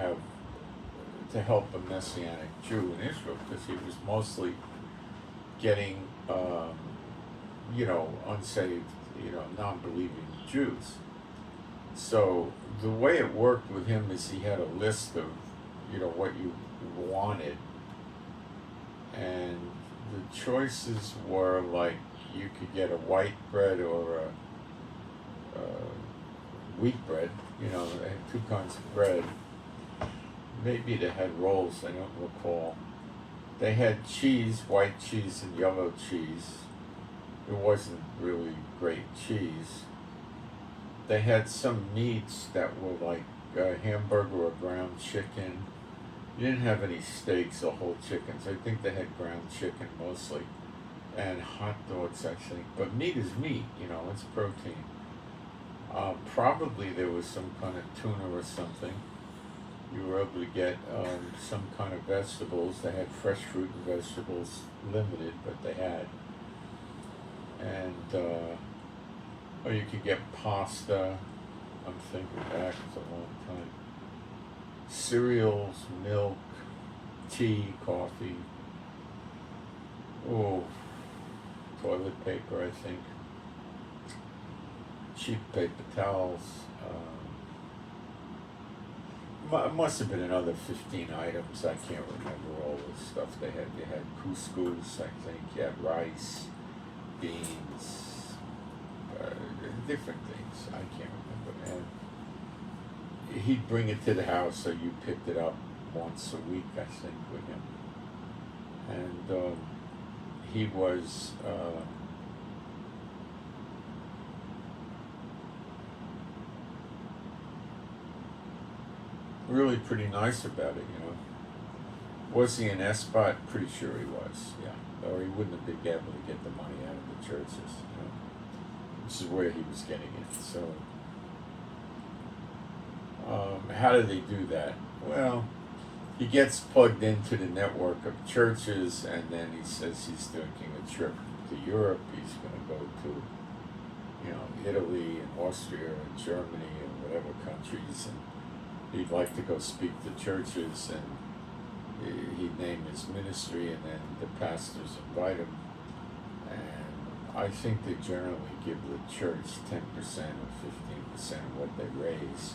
help a Messianic Jew in Israel, because he was mostly getting, unsaved, non-believing Jews. So the way it worked with him is he had a list of, what you wanted, and the choices were like you could get a white bread or a wheat bread. They had two kinds of bread. Maybe they had rolls, I don't recall. They had cheese, white cheese and yellow cheese. It wasn't really great cheese. They had some meats that were like a hamburger or ground chicken. You didn't have any steaks or whole chickens. I think they had ground chicken mostly, and hot dogs, I think. But meat is meat, it's protein. Probably there was some kind of tuna or something. You were able to get some kind of vegetables. They had fresh fruit and vegetables, limited, but they had. And, or you could get pasta. I'm thinking back, it's a long time. Cereals, milk, tea, coffee. Oh, toilet paper, I think. Cheap paper towels. Must have been another 15 items. I can't remember all the stuff they had. They had couscous, I think. You had rice, beans, different things. I can't remember. And he'd bring it to the house, so you picked it up once a week, I think, with him. And he was really pretty nice about it, Was he an expire? Pretty sure he was, yeah. Or he wouldn't have been able to get the money out of the churches, which is where he was getting it. So, how do they do that? Well, he gets plugged into the network of churches, and then he says he's taking a trip to Europe. He's going to go to, Italy and Austria and Germany and whatever countries, and he'd like to go speak to churches, and he'd name his ministry, and then the pastors invite him. And I think they generally give the church 10% or 15% of what they raise.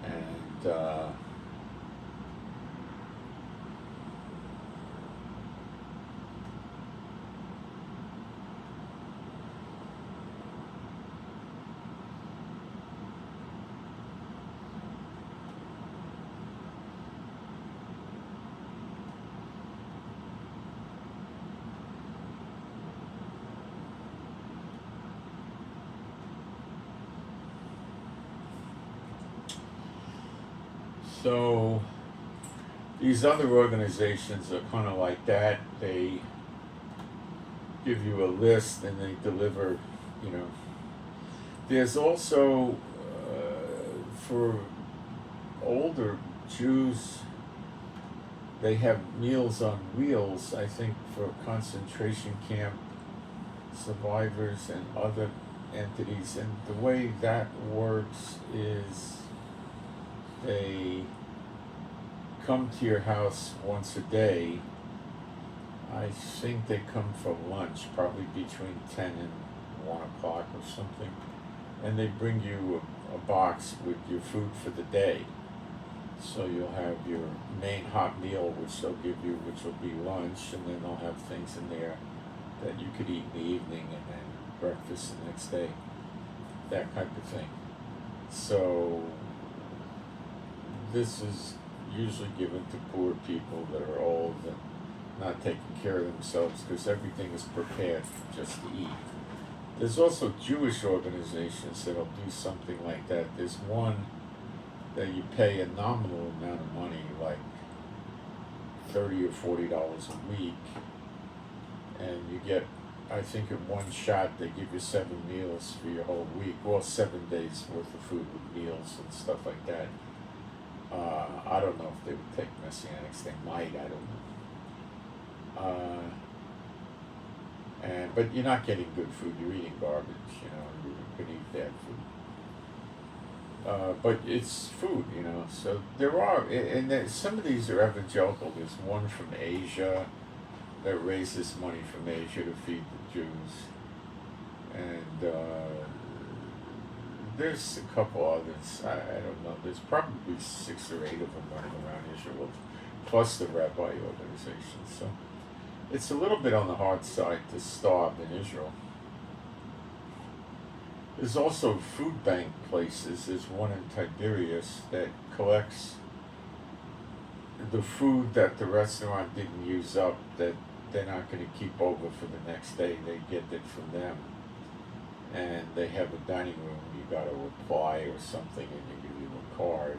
And so these other organizations are kind of like that. They give you a list and they deliver, There's also, for older Jews, they have Meals on Wheels, I think, for concentration camp survivors and other entities. And the way that works is they come to your house once a day. I think they come for lunch, probably between 10 and 1 o'clock or something. And they bring you a box with your food for the day. So you'll have your main hot meal, which they'll give you, which will be lunch, and then they'll have things in there that you could eat in the evening, and then breakfast the next day, that type of thing. So this is usually given to poor people that are old and not taking care of themselves, because everything is prepared just to eat. There's also Jewish organizations that'll do something like that. There's one that you pay a nominal amount of money, like $30 or $40 a week, and you get, I think in one shot they give you 7 meals for your whole week, well, 7 days worth of food with meals and stuff like that. I don't know if they would take Messianics. They might. I don't know. But you're not getting good food. You're eating garbage. You know, you're going to eat bad food. But it's food, you know. So there are, and some of these are evangelical. There's one from Asia that raises money from Asia to feed the Jews, and there's a couple others. I don't know. There's probably 6 or 8 of them running around Israel, plus the rabbi organizations. So it's a little bit on the hard side to starve in Israel. There's also food bank places. There's one in Tiberias that collects the food that the restaurant didn't use up, that they're not going to keep over for the next day. They get it from them. And they have a dining room. You got to apply or something, and they give you a card.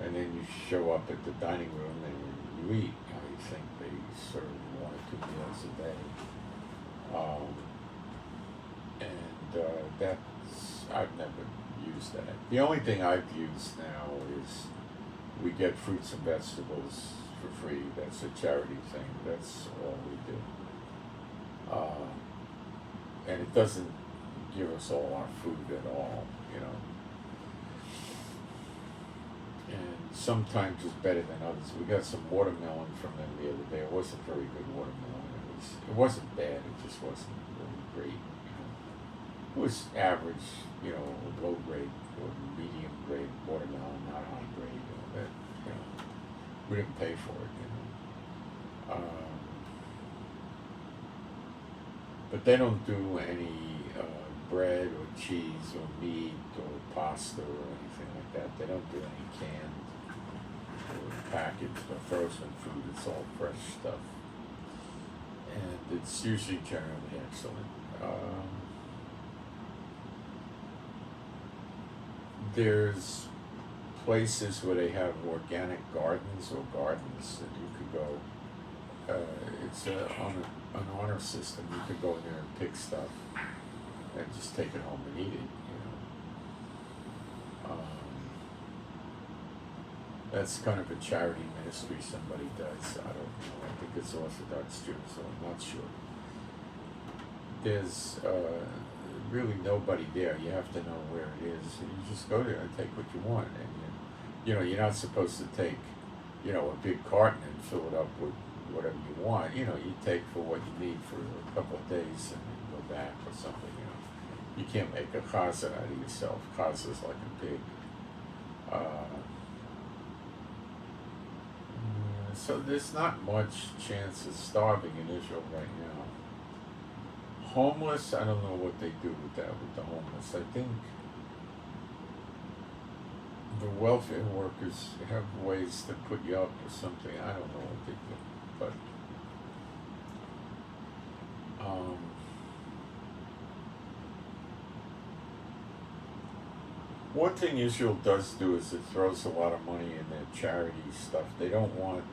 And then you show up at the dining room and you eat. I think they serve 1 or 2 meals a day. I've never used that. The only thing I've used now is we get fruits and vegetables for free. That's a charity thing. That's all we do. And it doesn't give us all our food at all, you know. And sometimes it's better than others. We got some watermelon from them the other day. It wasn't very good watermelon. It wasn't bad. It just wasn't really great. It was average, you know, low grade or medium grade watermelon, not high grade. That, you know, we didn't pay for it, you know. But they don't do any bread or cheese or meat or pasta or anything like that. They don't do any canned or packaged or frozen food. It's all fresh stuff, and it's usually generally excellent. There's places where they have organic gardens or gardens that you could go. It's on an honor system. You could go in there and pick stuff and just take it home and eat it. You know, that's kind of a charity ministry somebody does. I don't know. I think it's Orthodox Jews, so I'm not sure. There's really nobody there. You have to know where it is, and you just go there and take what you want. And you know, you're not supposed to take, you know, a big carton and fill it up with whatever you want. You know, you take for what you need for a couple of days and then go back or something. You know, you can't make a chazan out of yourself. Chazan is like a pig. So there's not much chance of starving in Israel right now. Homeless, I don't know what they do with that, with the homeless. I think the welfare workers have ways to put you up or something. I don't know what they do, but one thing Israel does do is it throws a lot of money in their charity stuff. They don't want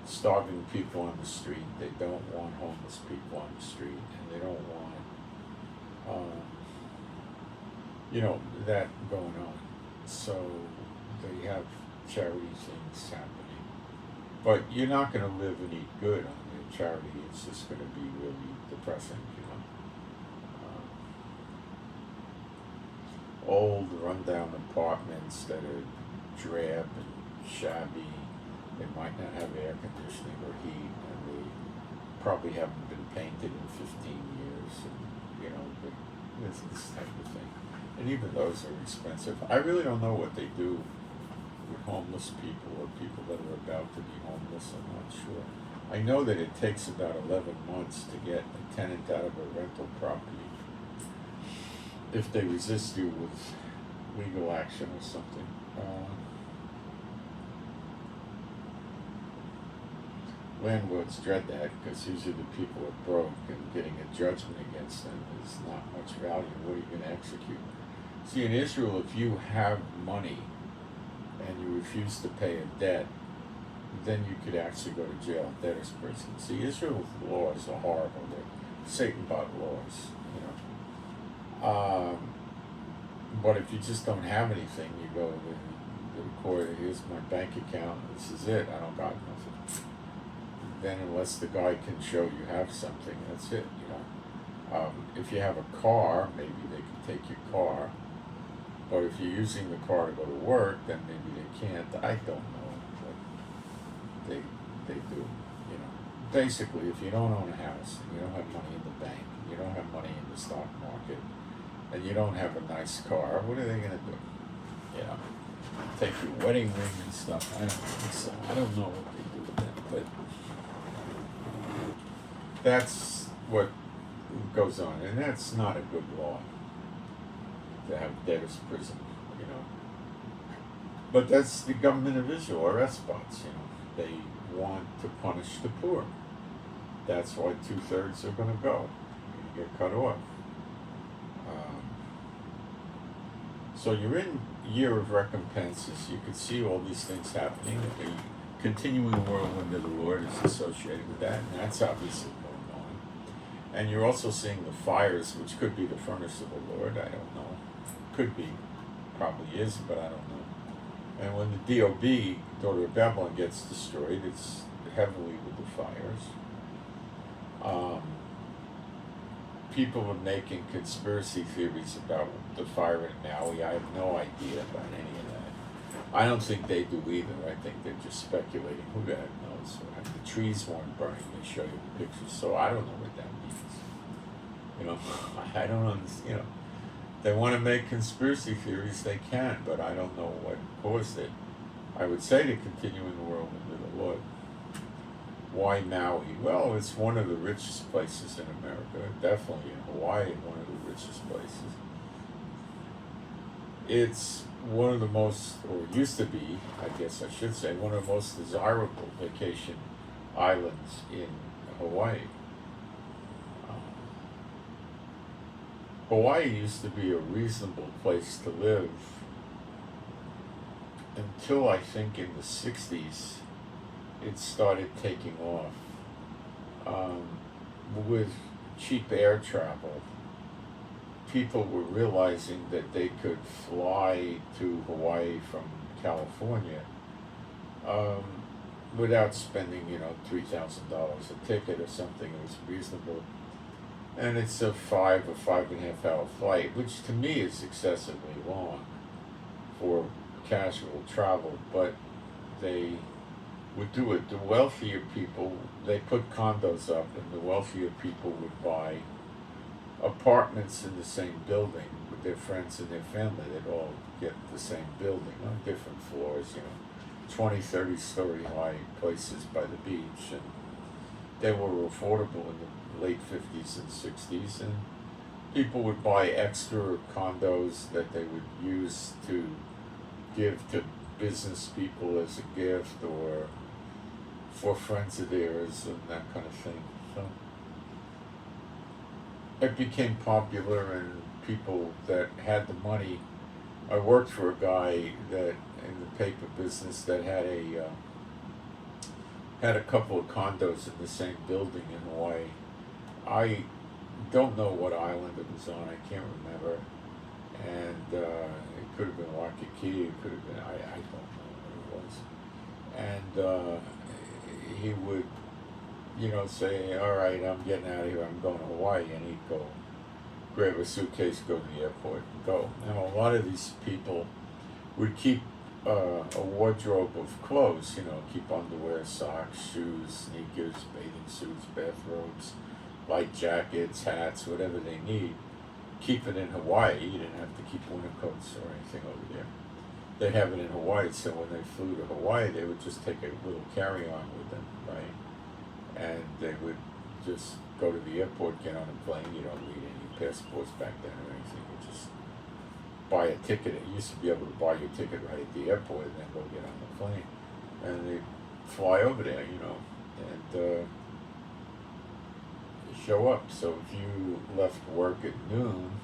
starving people on the street. They don't want homeless people on the street, and they don't want, you know, that going on. So they have charity things happening, but you're not going to live and eat good on their charity. It's just going to be really depressing, you know. Old, rundown apartments that are drab and shabby. They might not have air conditioning or heat, and they probably haven't been painted in 15 years, and, you know, this type of thing. And even those are expensive. I really don't know what they do with homeless people or people that are about to be homeless. I'm not sure. I know that it takes about 11 months to get a tenant out of a rental property if they resist you with legal action or something. Landlords dread that because usually the people are broke, and getting a judgment against them is not much value. What are you going to execute? See, in Israel, if you have money and you refuse to pay a debt, then you could actually go to jail, debtor's prison. See, Israel's laws are horrible. They're Satan-bought laws, you know. But if you just don't have anything, you go to the court, here's my bank account, this is it, I don't got nothing. then unless the guy can show you have something, that's it, you know. If you have a car, maybe they can take your car. But if you're using the car to go to work, then maybe they can't. I don't know what they do, you know. Basically, if you don't own a house, and you don't have money in the bank, you don't have money in the stock market, and you don't have a nice car, what are they going to do? You know, take your wedding ring and stuff. I don't think so. I don't know what they do with that, but that's what goes on, and that's not a good law to have debtor's prison, you know. But that's the government of Israel, or despots, you know. They want to punish the poor. That's why 2/3 are going to go. You get cut off. So you're in year of recompenses. You can see all these things happening. The continuing whirlwind of the Lord is associated with that, and that's obviously going on. And you're also seeing the fires, which could be the furnace of the Lord. I don't know. Could be. Probably is, but I don't know. And when the DOB, daughter of Babylon, gets destroyed, it's heavily with the fires. People are making conspiracy theories about the fire in Maui. I have no idea about any of that. I don't think they do either. I think they're just speculating. Who the heck knows? The trees weren't burning. They show you the pictures, so I don't know what that means. You know, I don't understand. You know, they want to make conspiracy theories. They can, but I don't know what caused it. I would say to continue in the world with the Lord. Why Maui? Well, it's one of the richest places in America. Definitely in Hawaii, one of the richest places. It's one of the most, or used to be, I guess I should say, one of the most desirable vacation islands in Hawaii. Hawaii used to be a reasonable place to live until I think in the 60s. It started taking off with cheap air travel. People were realizing that they could fly to Hawaii from California without spending, you know, $3,000 a ticket or something. It was reasonable, and it's a 5 or 5.5 hour flight, which to me is excessively long for casual travel. But they would do it. The wealthier people, they put condos up, and the wealthier people would buy apartments in the same building with their friends and their family. They'd all get the same building on different floors, you know, 20, 30-story high places by the beach, and they were affordable in the late 50s and 60s, and people would buy extra condos that they would use to give to business people as a gift, or for friends of theirs, and that kind of thing. So it became popular, and people that had the money. I worked for a guy that in the paper business that had a couple of condos in the same building in Hawaii. I don't know what island it was on. I can't remember, and it could have been Waikiki. It could have been I don't know what it was, and he would, you know, say, all right, I'm getting out of here, I'm going to Hawaii, and he'd go grab a suitcase, go to the airport, and go. Now, a lot of these people would keep a wardrobe of clothes, you know, keep underwear, socks, shoes, sneakers, bathing suits, bathrobes, light jackets, hats, whatever they need. Keep it in Hawaii. You didn't have to keep winter coats or anything over there. They'd have it in Hawaii, so when they flew to Hawaii, they would just take a little carry-on with them, right? And they would just go to the airport, get on a plane. You don't need any passports back then or anything. You just buy a ticket. You used to be able to buy your ticket right at the airport and then go get on the plane. And they fly over there, you know, and show up. So if you left work at noon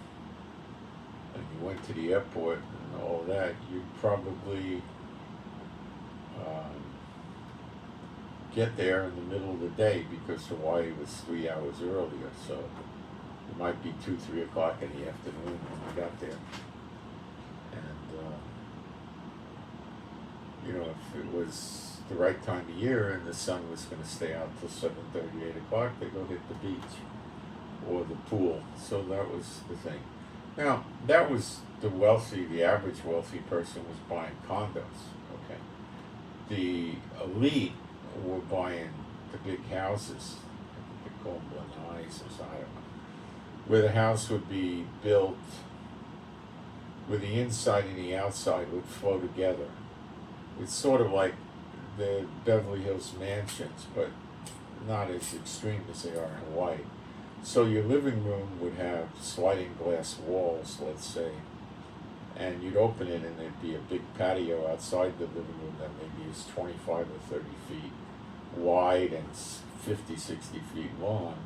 and you went to the airport and all that, you'd probably get there in the middle of the day, because Hawaii was 3 hours earlier, so it might be 2, 3 o'clock in the afternoon when we got there. And you know, if it was the right time of year and the sun was going to stay out till 7:30, 8 o'clock, they go hit the beach or the pool. So that was the thing. Now, that was the average wealthy person was buying condos, okay? The elite were buying the big houses, they call them lanais or something, I don't know, where the house would be built, where the inside and the outside would flow together. It's sort of like the Beverly Hills mansions, but not as extreme as they are in Hawaii. So your living room would have sliding glass walls, let's say, and you'd open it and there'd be a big patio outside the living room that maybe is 25 or 30 feet wide and 50, 60 feet long,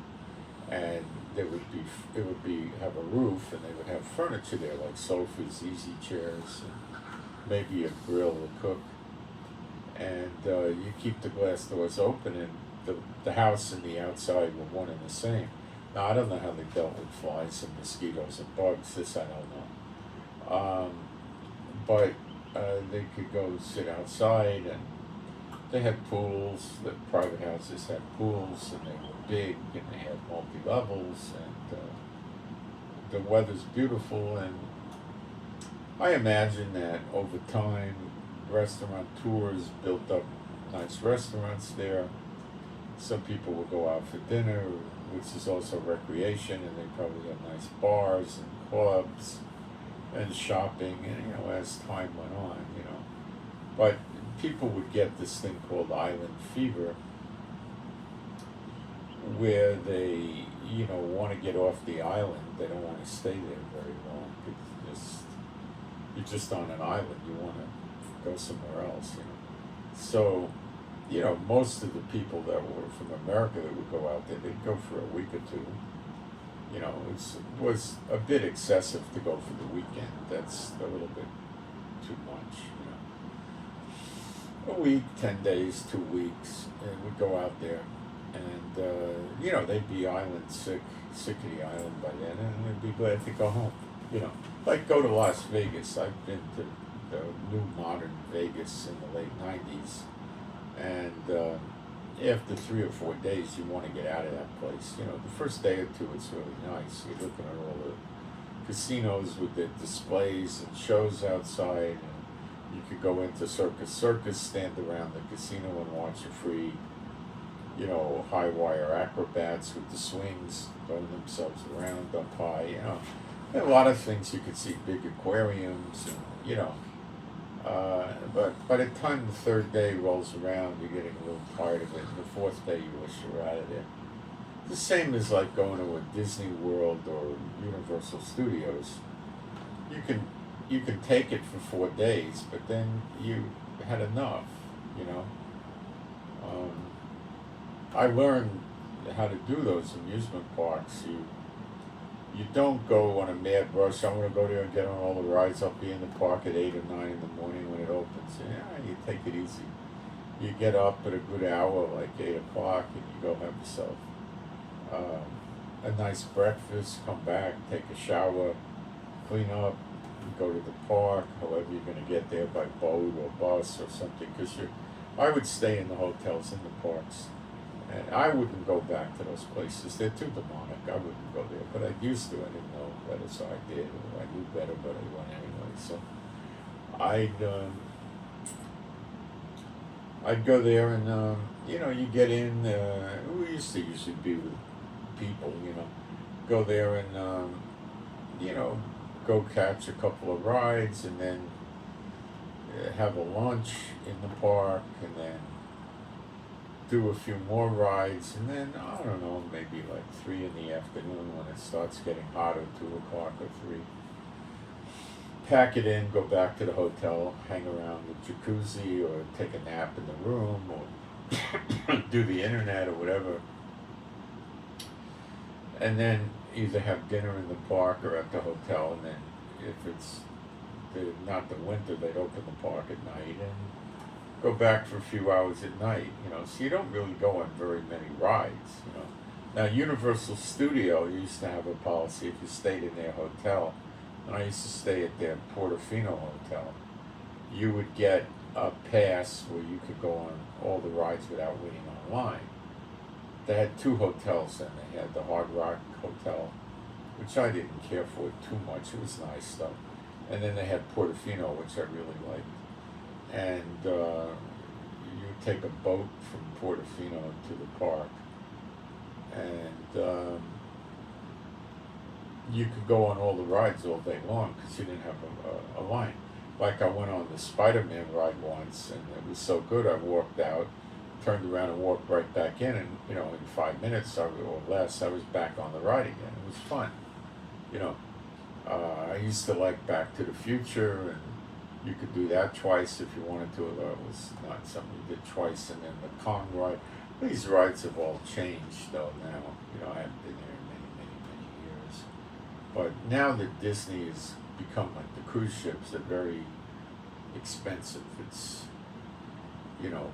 and it would be have a roof, and they would have furniture there like sofas, easy chairs, and maybe a grill to cook, and you keep the glass doors open, and the house and the outside were one and the same. Now, I don't know how they dealt with flies and mosquitoes and bugs. This I don't know. But they could go sit outside, and they had pools. The private houses had pools, and they were big, and they had multi-levels, and the weather's beautiful. And I imagine that over time, restaurateurs built up nice restaurants there. Some people would go out for dinner, which is also recreation, and they probably have nice bars and clubs and shopping, and as time went on, But people would get this thing called island fever, where they, want to get off the island. They don't want to stay there very long. You're just on an island. You want to go somewhere else, So, most of the people that were from America that would go out there, they'd go for a week or two. It was a bit excessive to go for the weekend. That's a little bit too much, A week, 10 days, 2 weeks, and we'd go out there, and they'd be island sick of the island by then, and they'd be glad to go home. Like go to Las Vegas. I've been to the new modern Vegas in the late 90s, and after 3 or 4 days, you want to get out of that place. The first day or two, it's really nice. You're looking at all the casinos with the displays and shows outside, and you could go into circus, stand around the casino and watch a free, high wire acrobats with the swings throwing themselves around up high, And a lot of things you could see, big aquariums, and, but by the time the third day rolls around, you're getting a little tired of it, and the fourth day you wish you were out of there. The same as like going to a Disney World or Universal Studios. You can take it for 4 days, but then you had enough, I learned how to do those amusement parks. You don't go on a mad rush. I'm going to go there and get on all the rides. I'll be in the park at 8 or 9 in the morning when it opens. You take it easy. You get up at a good hour, like 8 o'clock, and you go have yourself a nice breakfast, come back, take a shower, clean up, go to the park, however you're going to get there, by boat or bus or something, because I would stay in the hotels in the parks, and I wouldn't go back to those places. They're too demonic. I wouldn't go there, but I used to. I didn't know better, so I did. I knew better, but I went anyway. So I'd go there, and you get in. We used to usually be with people, go there and go catch a couple of rides, and then have a lunch in the park, and then do a few more rides, and then, I don't know, maybe like 3 in the afternoon when it starts getting hotter, 2 o'clock or 3. Pack it in, go back to the hotel, hang around the jacuzzi, or take a nap in the room, or do the internet or whatever. And then either have dinner in the park or at the hotel, and then if it's not the winter, they'd open the park at night and go back for a few hours at night, so you don't really go on very many rides, Now, Universal Studio used to have a policy if you stayed in their hotel, and I used to stay at their Portofino hotel, you would get a pass where you could go on all the rides without waiting online. They had 2 hotels then. They had the Hard Rock Hotel, which I didn't care for too much. It was nice stuff. And then they had Portofino, which I really liked. And you take a boat from Portofino to the park, and you could go on all the rides all day long because you didn't have a line. Like I went on the Spider-Man ride once, and it was so good I walked out, turned around and walked right back in, and in 5 minutes or less I was back on the ride again. It was fun. I used to like Back to the Future, and you could do that twice if you wanted to, although it was not something you did twice. And then the Kong ride. These rides have all changed though now. I haven't been there in many years. But now that Disney has become like the cruise ships, they're very expensive. It's,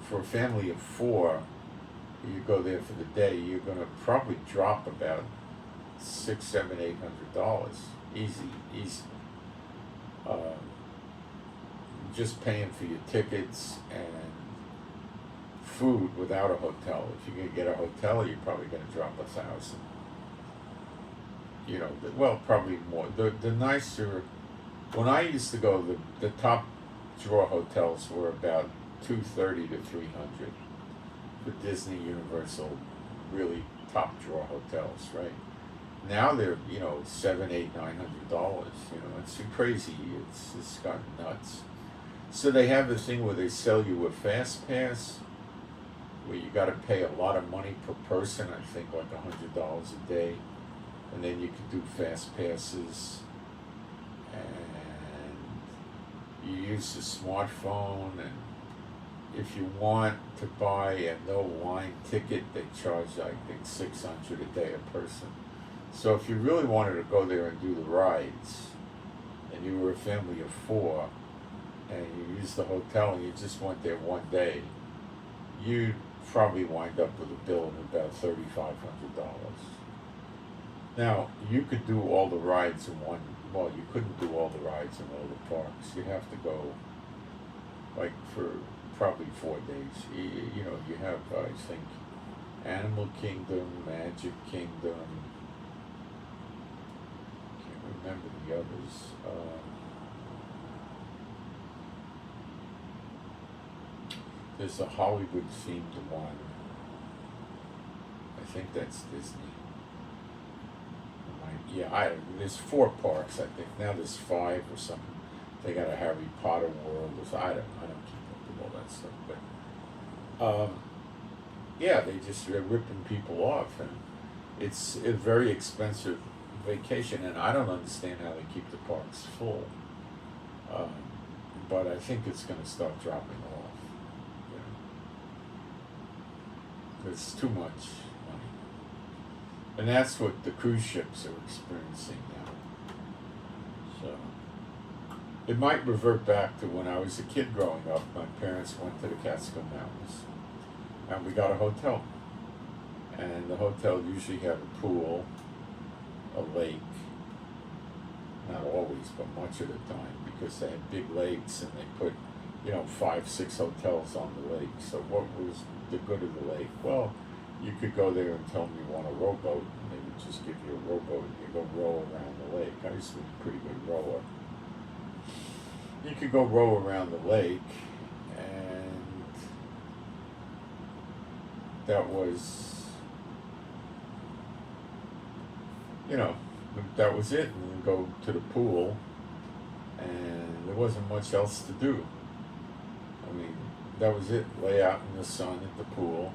for a family of 4, you go there for the day, you're going to probably drop about $600, $700, $800. Easy. Just paying for your tickets and food without a hotel. If you can get a hotel, you're probably going to drop $1,000. Well, probably more. The nicer, when I used to go, the top drawer hotels were about $230 to $300 for Disney, Universal, really top drawer hotels, right? Now they're $700, $800, $900. It's crazy. It's gotten nuts. So they have the thing where they sell you a fast pass, where you got to pay a lot of money per person. I think like $100 a day, and then you can do fast passes, and you use the smartphone. And if you want to buy a no line ticket, they charge I think $600 a day a person. So if you really wanted to go there and do the rides, and you were a family of 4, and you used the hotel and you just went there one day, you'd probably wind up with a bill of about $3,500. Now, you could do all the rides in one, well, you couldn't do all the rides in all the parks. You have to go, like, for probably 4 days. You have, I think, Animal Kingdom, Magic Kingdom, can't remember the others. There's a Hollywood themed one. I think that's Disney. There's 4 parks, I think. Now there's 5 or something. They got a Harry Potter world. I don't keep up with all that stuff. But they're ripping people off, and it's a very expensive vacation. And I don't understand how they keep the parks full. But I think it's going to start dropping off. It's too much money. And that's what the cruise ships are experiencing now. So it might revert back to when I was a kid growing up. My parents went to the Catskill Mountains, and we got a hotel. And the hotel usually had a pool, a lake, not always, but much of the time, because they had big lakes and they put 5, 6 hotels on the lake. So what was the good of the lake? Well, you could go there and tell them you want a rowboat, and they would just give you a rowboat and you go row around the lake. I used to be a pretty good rower. You could go row around the lake, and that was, that was it. And then go to the pool, and there wasn't much else to do. That was it. Lay out in the sun at the pool.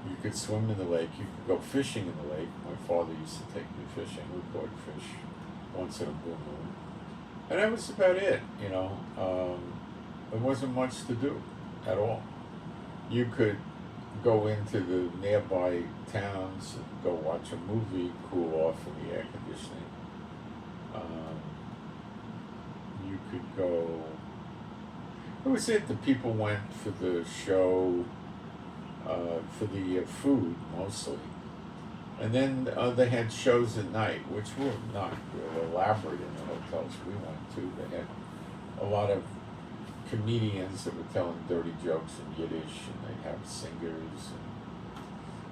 You could swim in the lake. You could go fishing in the lake. My father used to take me fishing. We caught fish once in a blue moon. And that was about it, There wasn't much to do at all. You could go into the nearby towns and go watch a movie, cool off in the air conditioning. You could go... It was it. The people went for the show, for the food mostly. And then they had shows at night, which were not real elaborate in the hotels we went to. They had a lot of comedians that were telling dirty jokes in Yiddish, and they'd have singers. And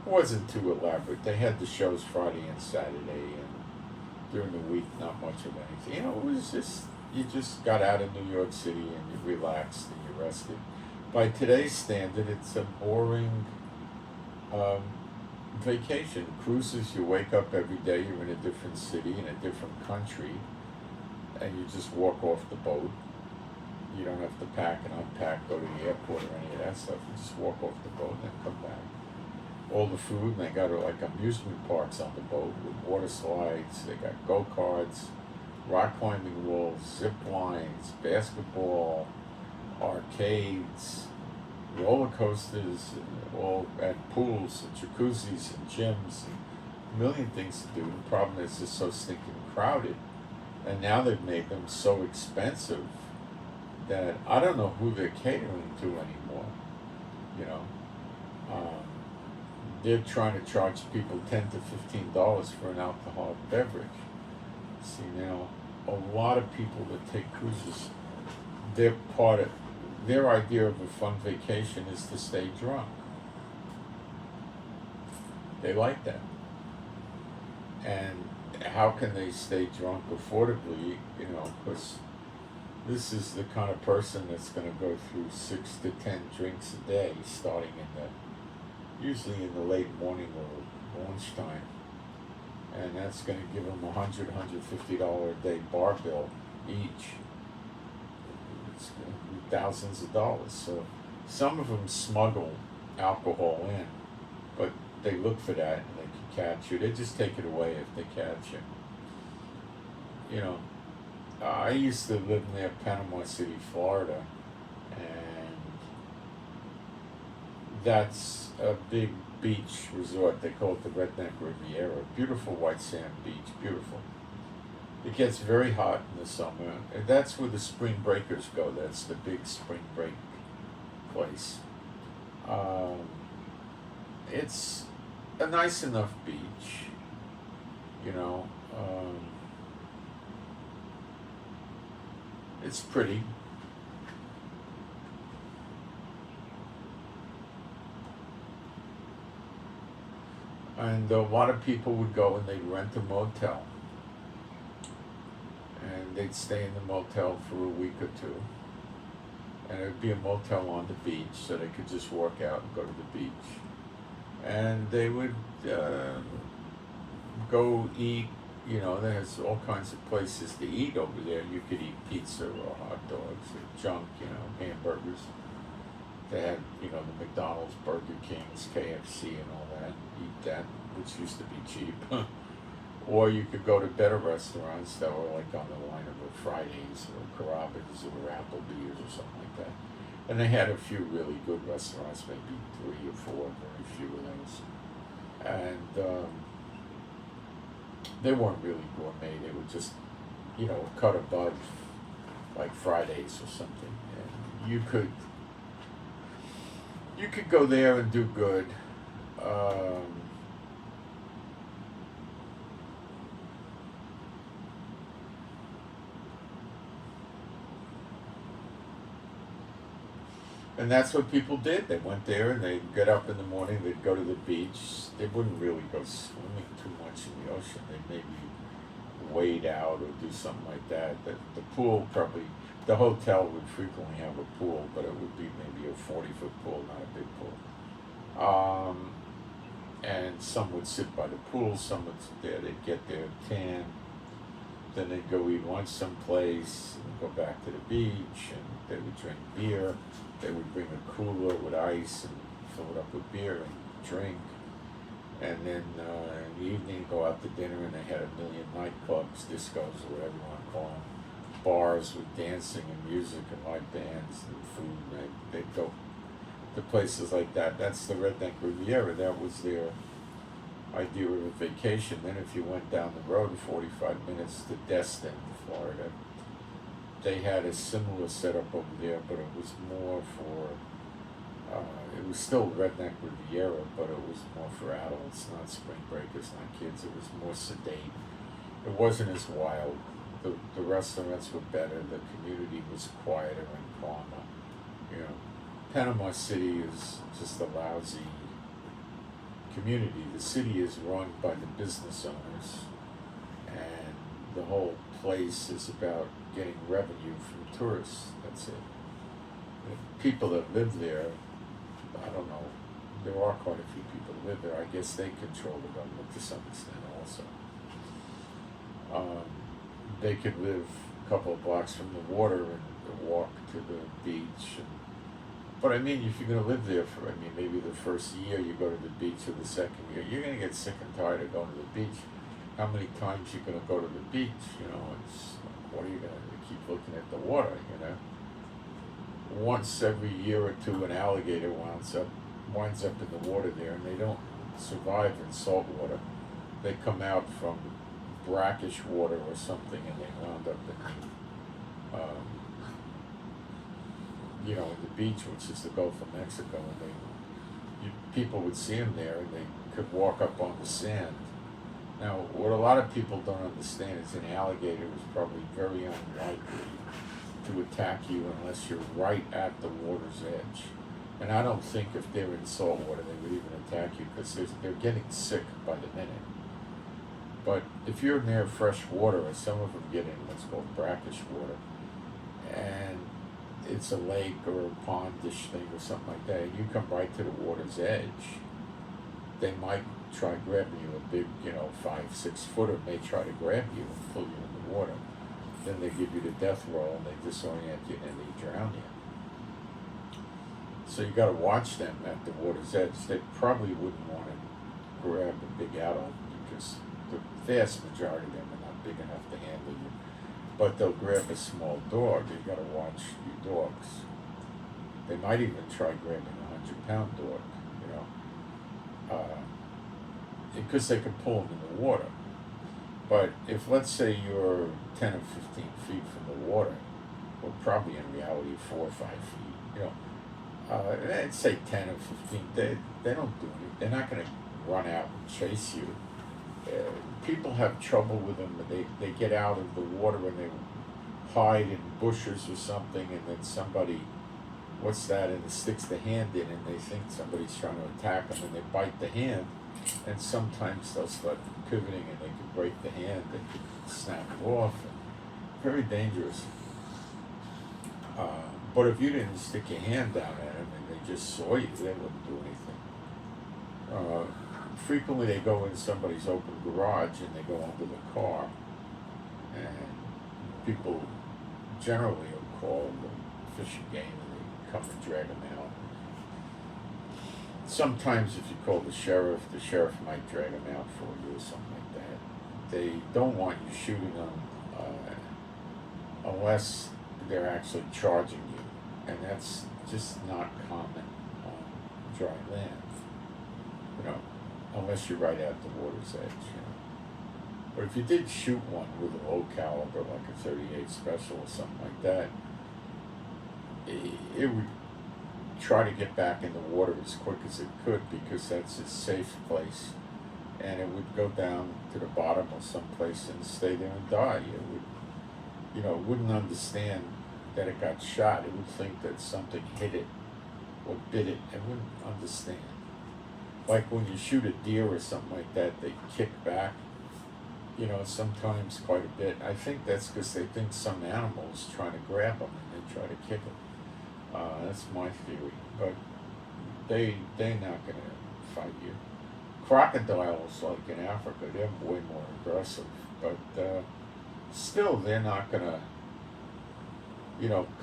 it wasn't too elaborate. They had the shows Friday and Saturday, and during the week, not much of anything. You know, it was just, you just got out of New York City and you relaxed and you rested. By today's standard, it's a boring vacation. Cruises, you wake up every day, you're in a different city, in a different country, and you just walk off the boat. You don't have to pack and unpack, go to the airport or any of that stuff. You just walk off the boat and then come back. All the food, and they got like amusement parks on the boat with water slides. They got go-karts, rock climbing walls, zip lines, basketball, arcades, roller coasters, all at pools and jacuzzis and gyms, and a million things to do. The problem is it's so stinking crowded, and now they've made them so expensive that I don't know who they're catering to anymore. You know, they're trying to charge people $10 to $15 for an alcoholic beverage. See, now a lot of people that take cruises, their idea of a fun vacation is to stay drunk. They like that. And how can they stay drunk affordably? You know, because this is the kind of person that's going to go through 6 to 10 drinks a day, starting usually in the late morning or lunchtime. And that's going to give them $100, $150 a day bar bill each. It's going to be thousands of dollars. So some of them smuggle alcohol in, but they look for that and they can catch you. They just take it away if they catch you. You know, I used to live near Panama City, Florida, and that's a big beach resort. They call it the Redneck Riviera. Beautiful white sand beach, beautiful. It gets very hot in the summer, and that's where the spring breakers go. That's the big spring break place. It's a nice enough beach, you know. It's pretty. And a lot of people would go and they'd rent a motel. And they'd stay in the motel for a week or two. And it would be a motel on the beach, so they could just walk out and go to the beach. And they would go eat. You know, there's all kinds of places to eat over there. You could eat pizza or hot dogs or junk, you know, hamburgers. They had, you know, the McDonald's, Burger Kings, KFC and all that. Eat that, which used to be cheap. Or you could go to better restaurants that were like on the line of a Fridays or Carrabba's or Applebee's or something like that. And they had a few really good restaurants, maybe 3 or 4, very few of those. And they weren't really gourmet. They were just, you know, cut above like Fridays or something. And you could go there and do good. And that's what people did. They went there and they'd get up in the morning, they'd go to the beach. They wouldn't really go swimming too much in the ocean. They'd maybe wade out or do something like that. The pool probably, the hotel would frequently have a pool, but it would be maybe a 40-foot pool, not a big pool. And some would sit by the pool, some would sit there, they'd get their tan, then they'd go eat lunch someplace, and go back to the beach, and they would drink beer. They would bring a cooler with ice and fill it up with beer and drink. And then in the evening, go out to dinner, and they had a million nightclubs, discos, or whatever you want to call them, bars with dancing and music and live bands and food. And they'd go to places like that. That's the Redneck Riviera. That was their idea of a vacation. Then if you went down the road 45 minutes to Destin, Florida, they had a similar setup over there, but it was more for, it was still Redneck Riviera, but it was more for adults, not spring breakers, not kids. It was more sedate. It wasn't as wild. the restaurants were better, the community was quieter and calmer. You know, Panama City is just a lousy community. The city is run by the business owners, and the whole place is about getting revenue from tourists. That's it. The people that live there, I don't know, there are quite a few people that live there. I guess they control the government to some extent also. They could live a couple of blocks from the water and walk to the beach. But I mean, if you're going to live there for, maybe the first year you go to the beach, or the second year, you're going to get sick and tired of going to the beach. How many times you going to go to the beach? You know, it's like, what are you going to keep looking at the water? You know, once every year or two, an alligator winds up in the water there, and they don't survive in salt water. They come out from brackish water or something, and they wound up in in the beach, which is the Gulf of Mexico, and people would see them there, and they could walk up on the sand. Now, what a lot of people don't understand is an alligator is probably very unlikely to attack you unless you're right at the water's edge. And I don't think if they're in salt water they would even attack you, because they're getting sick by the minute. But if you're near fresh water, or some of them get in what's called brackish water, and it's a lake or a pondish thing or something like that, and you come right to the water's edge, they might try grabbing you. A big, 5-6 footer may try to grab you and pull you in the water. Then they give you the death roll, and they disorient you, and they drown you. So you got to watch them at the water's edge. They probably wouldn't want to grab a big adult, because the vast majority of them are not big enough to handle you. But they'll grab a small dog. You got to watch your dogs. They might even try grabbing a 100-pound dog, because they can pull them in the water. But if, let's say, you're 10 or 15 feet from the water, well, probably in reality 4 or 5 feet, I'd say 10 or 15, they don't do it. They're not going to run out and chase you. People have trouble with them. They get out of the water and they hide in bushes or something, and then somebody, what's that, and it sticks the hand in, and they think somebody's trying to attack them, and they bite the hand, and sometimes they'll start pivoting, and they can break the hand, they can snap it off. Very dangerous. But if you didn't stick your hand down at them and they just saw you, they wouldn't do anything. Frequently they go in somebody's open garage and they go under the car, and people generally will call the Fish and Game, and they come and drag them out. Sometimes if you call the sheriff might drag them out for you or something like that. They don't want you shooting them unless they're actually charging you, and that's just not common on dry land, unless you're right at the water's edge. But if you did shoot one with a low caliber, like a 38 special or something like that, it would try to get back in the water as quick as it could, because that's a safe place, and it would go down to the bottom or someplace and stay there and die. It would, it wouldn't understand that it got shot. It would think that something hit it or bit it. It wouldn't understand. Like when you shoot a deer or something like that, they kick back, sometimes quite a bit. I think that's because they think some animal is trying to grab them and they try to kick it. That's my theory. But they're not going to fight you. Crocodiles, like in Africa, they're way more aggressive. But still, they're not going to,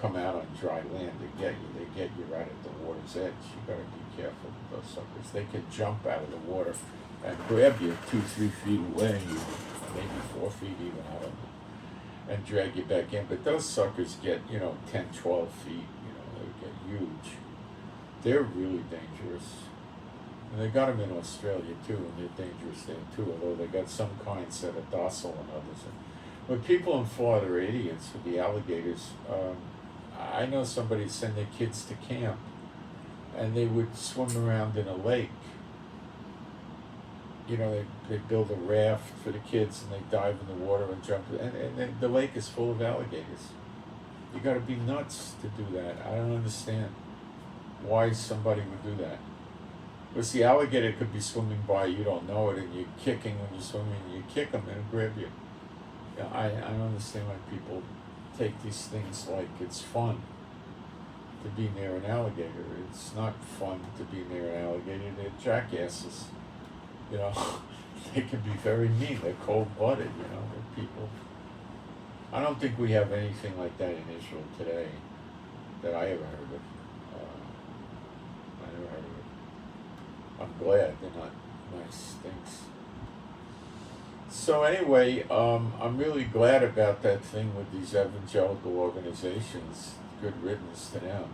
come out on dry land to get you. They get you right at the water's edge. You got to be careful with those suckers. They can jump out of the water and grab you 2-3 feet away, maybe 4 feet even, I don't know, and drag you back in. But those suckers get, 10, 12 feet, they get huge. They're really dangerous. And they got them in Australia too, and they're dangerous there too, although they got some kinds that are docile and others. But people in Florida are idiots with the alligators. I know somebody send their kids to camp, and they would swim around in a lake, they build a raft for the kids and they dive in the water and jump, and the lake is full of alligators. You got to be nuts to do that. I don't understand why somebody would do that. Because the alligator could be swimming by, you don't know it, and you're kicking when you're swimming, and you kick them and it'll grab you. Yeah, I don't understand why people take these things like it's fun to be near an alligator. It's not fun to be near an alligator. They're jackasses. They can be very mean. They're cold-blooded, They're people. I don't think we have anything like that in Israel today that I ever heard of. I never heard of it. I'm glad they're not nice things. So anyway, I'm really glad about that thing with these evangelical organizations. Good riddance to them.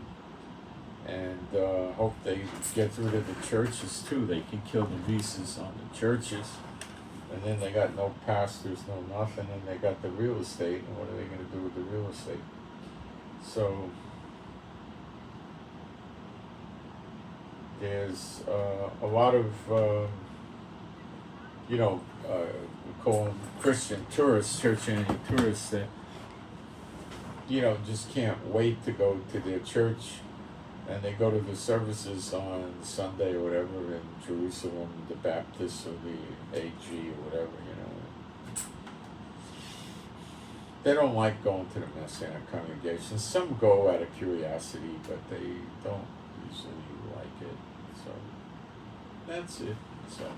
And hope they get rid of the churches too. They can kill the visas on the churches. And then they got no pastors, no nothing, and they got the real estate, and what are they going to do with the real estate? So there's a lot of, we call them Christian tourists, Churchianity tourists, that, just can't wait to go to their church, and they go to the services on Sunday or whatever in Jerusalem, the Baptist or the AG or whatever, They don't like going to the Messianic congregations. Some go out of curiosity, but they don't usually like it. So that's it. So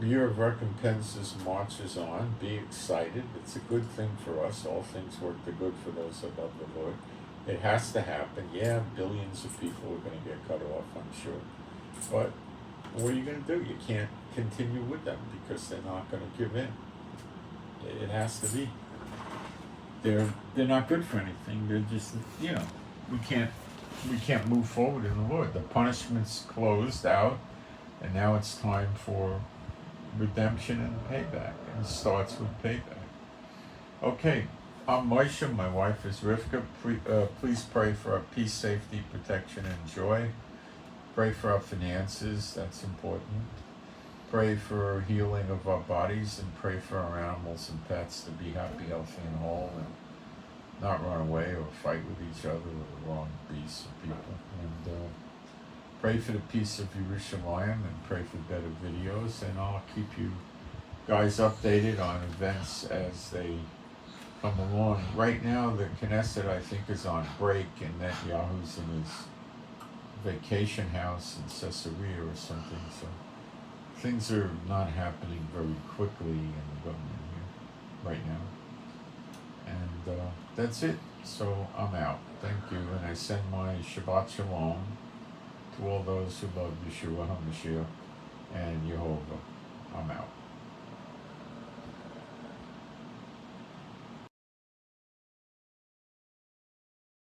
Year of Recompenses marches on. Be excited. It's a good thing for us. All things work to good for those that love the Lord. It has to happen. Yeah, billions of people are going to get cut off, I'm sure. But what are you going to do? You can't continue with them because they're not going to give in. It has to be. They're not good for anything. They're just, we can't move forward in the Lord. The punishment's closed out, and now it's time for redemption and payback. And it starts with payback. Okay. I'm Moshe, my wife is Rivka. Please pray for our peace, safety, protection, and joy. Pray for our finances, that's important. Pray for healing of our bodies, and pray for our animals and pets to be happy, healthy, and whole, and not run away or fight with each other or the wrong beasts of people. And pray for the peace of Yerushalayim, and pray for better videos, and I'll keep you guys updated on events as they come along. Right now, the Knesset, I think, is on break, and Netanyahu's in his vacation house in Caesarea or something, so things are not happening very quickly in the government here right now. And that's it. So I'm out. Thank you. And I send my Shabbat Shalom to all those who love Yeshua HaMashiach and Jehovah. I'm out.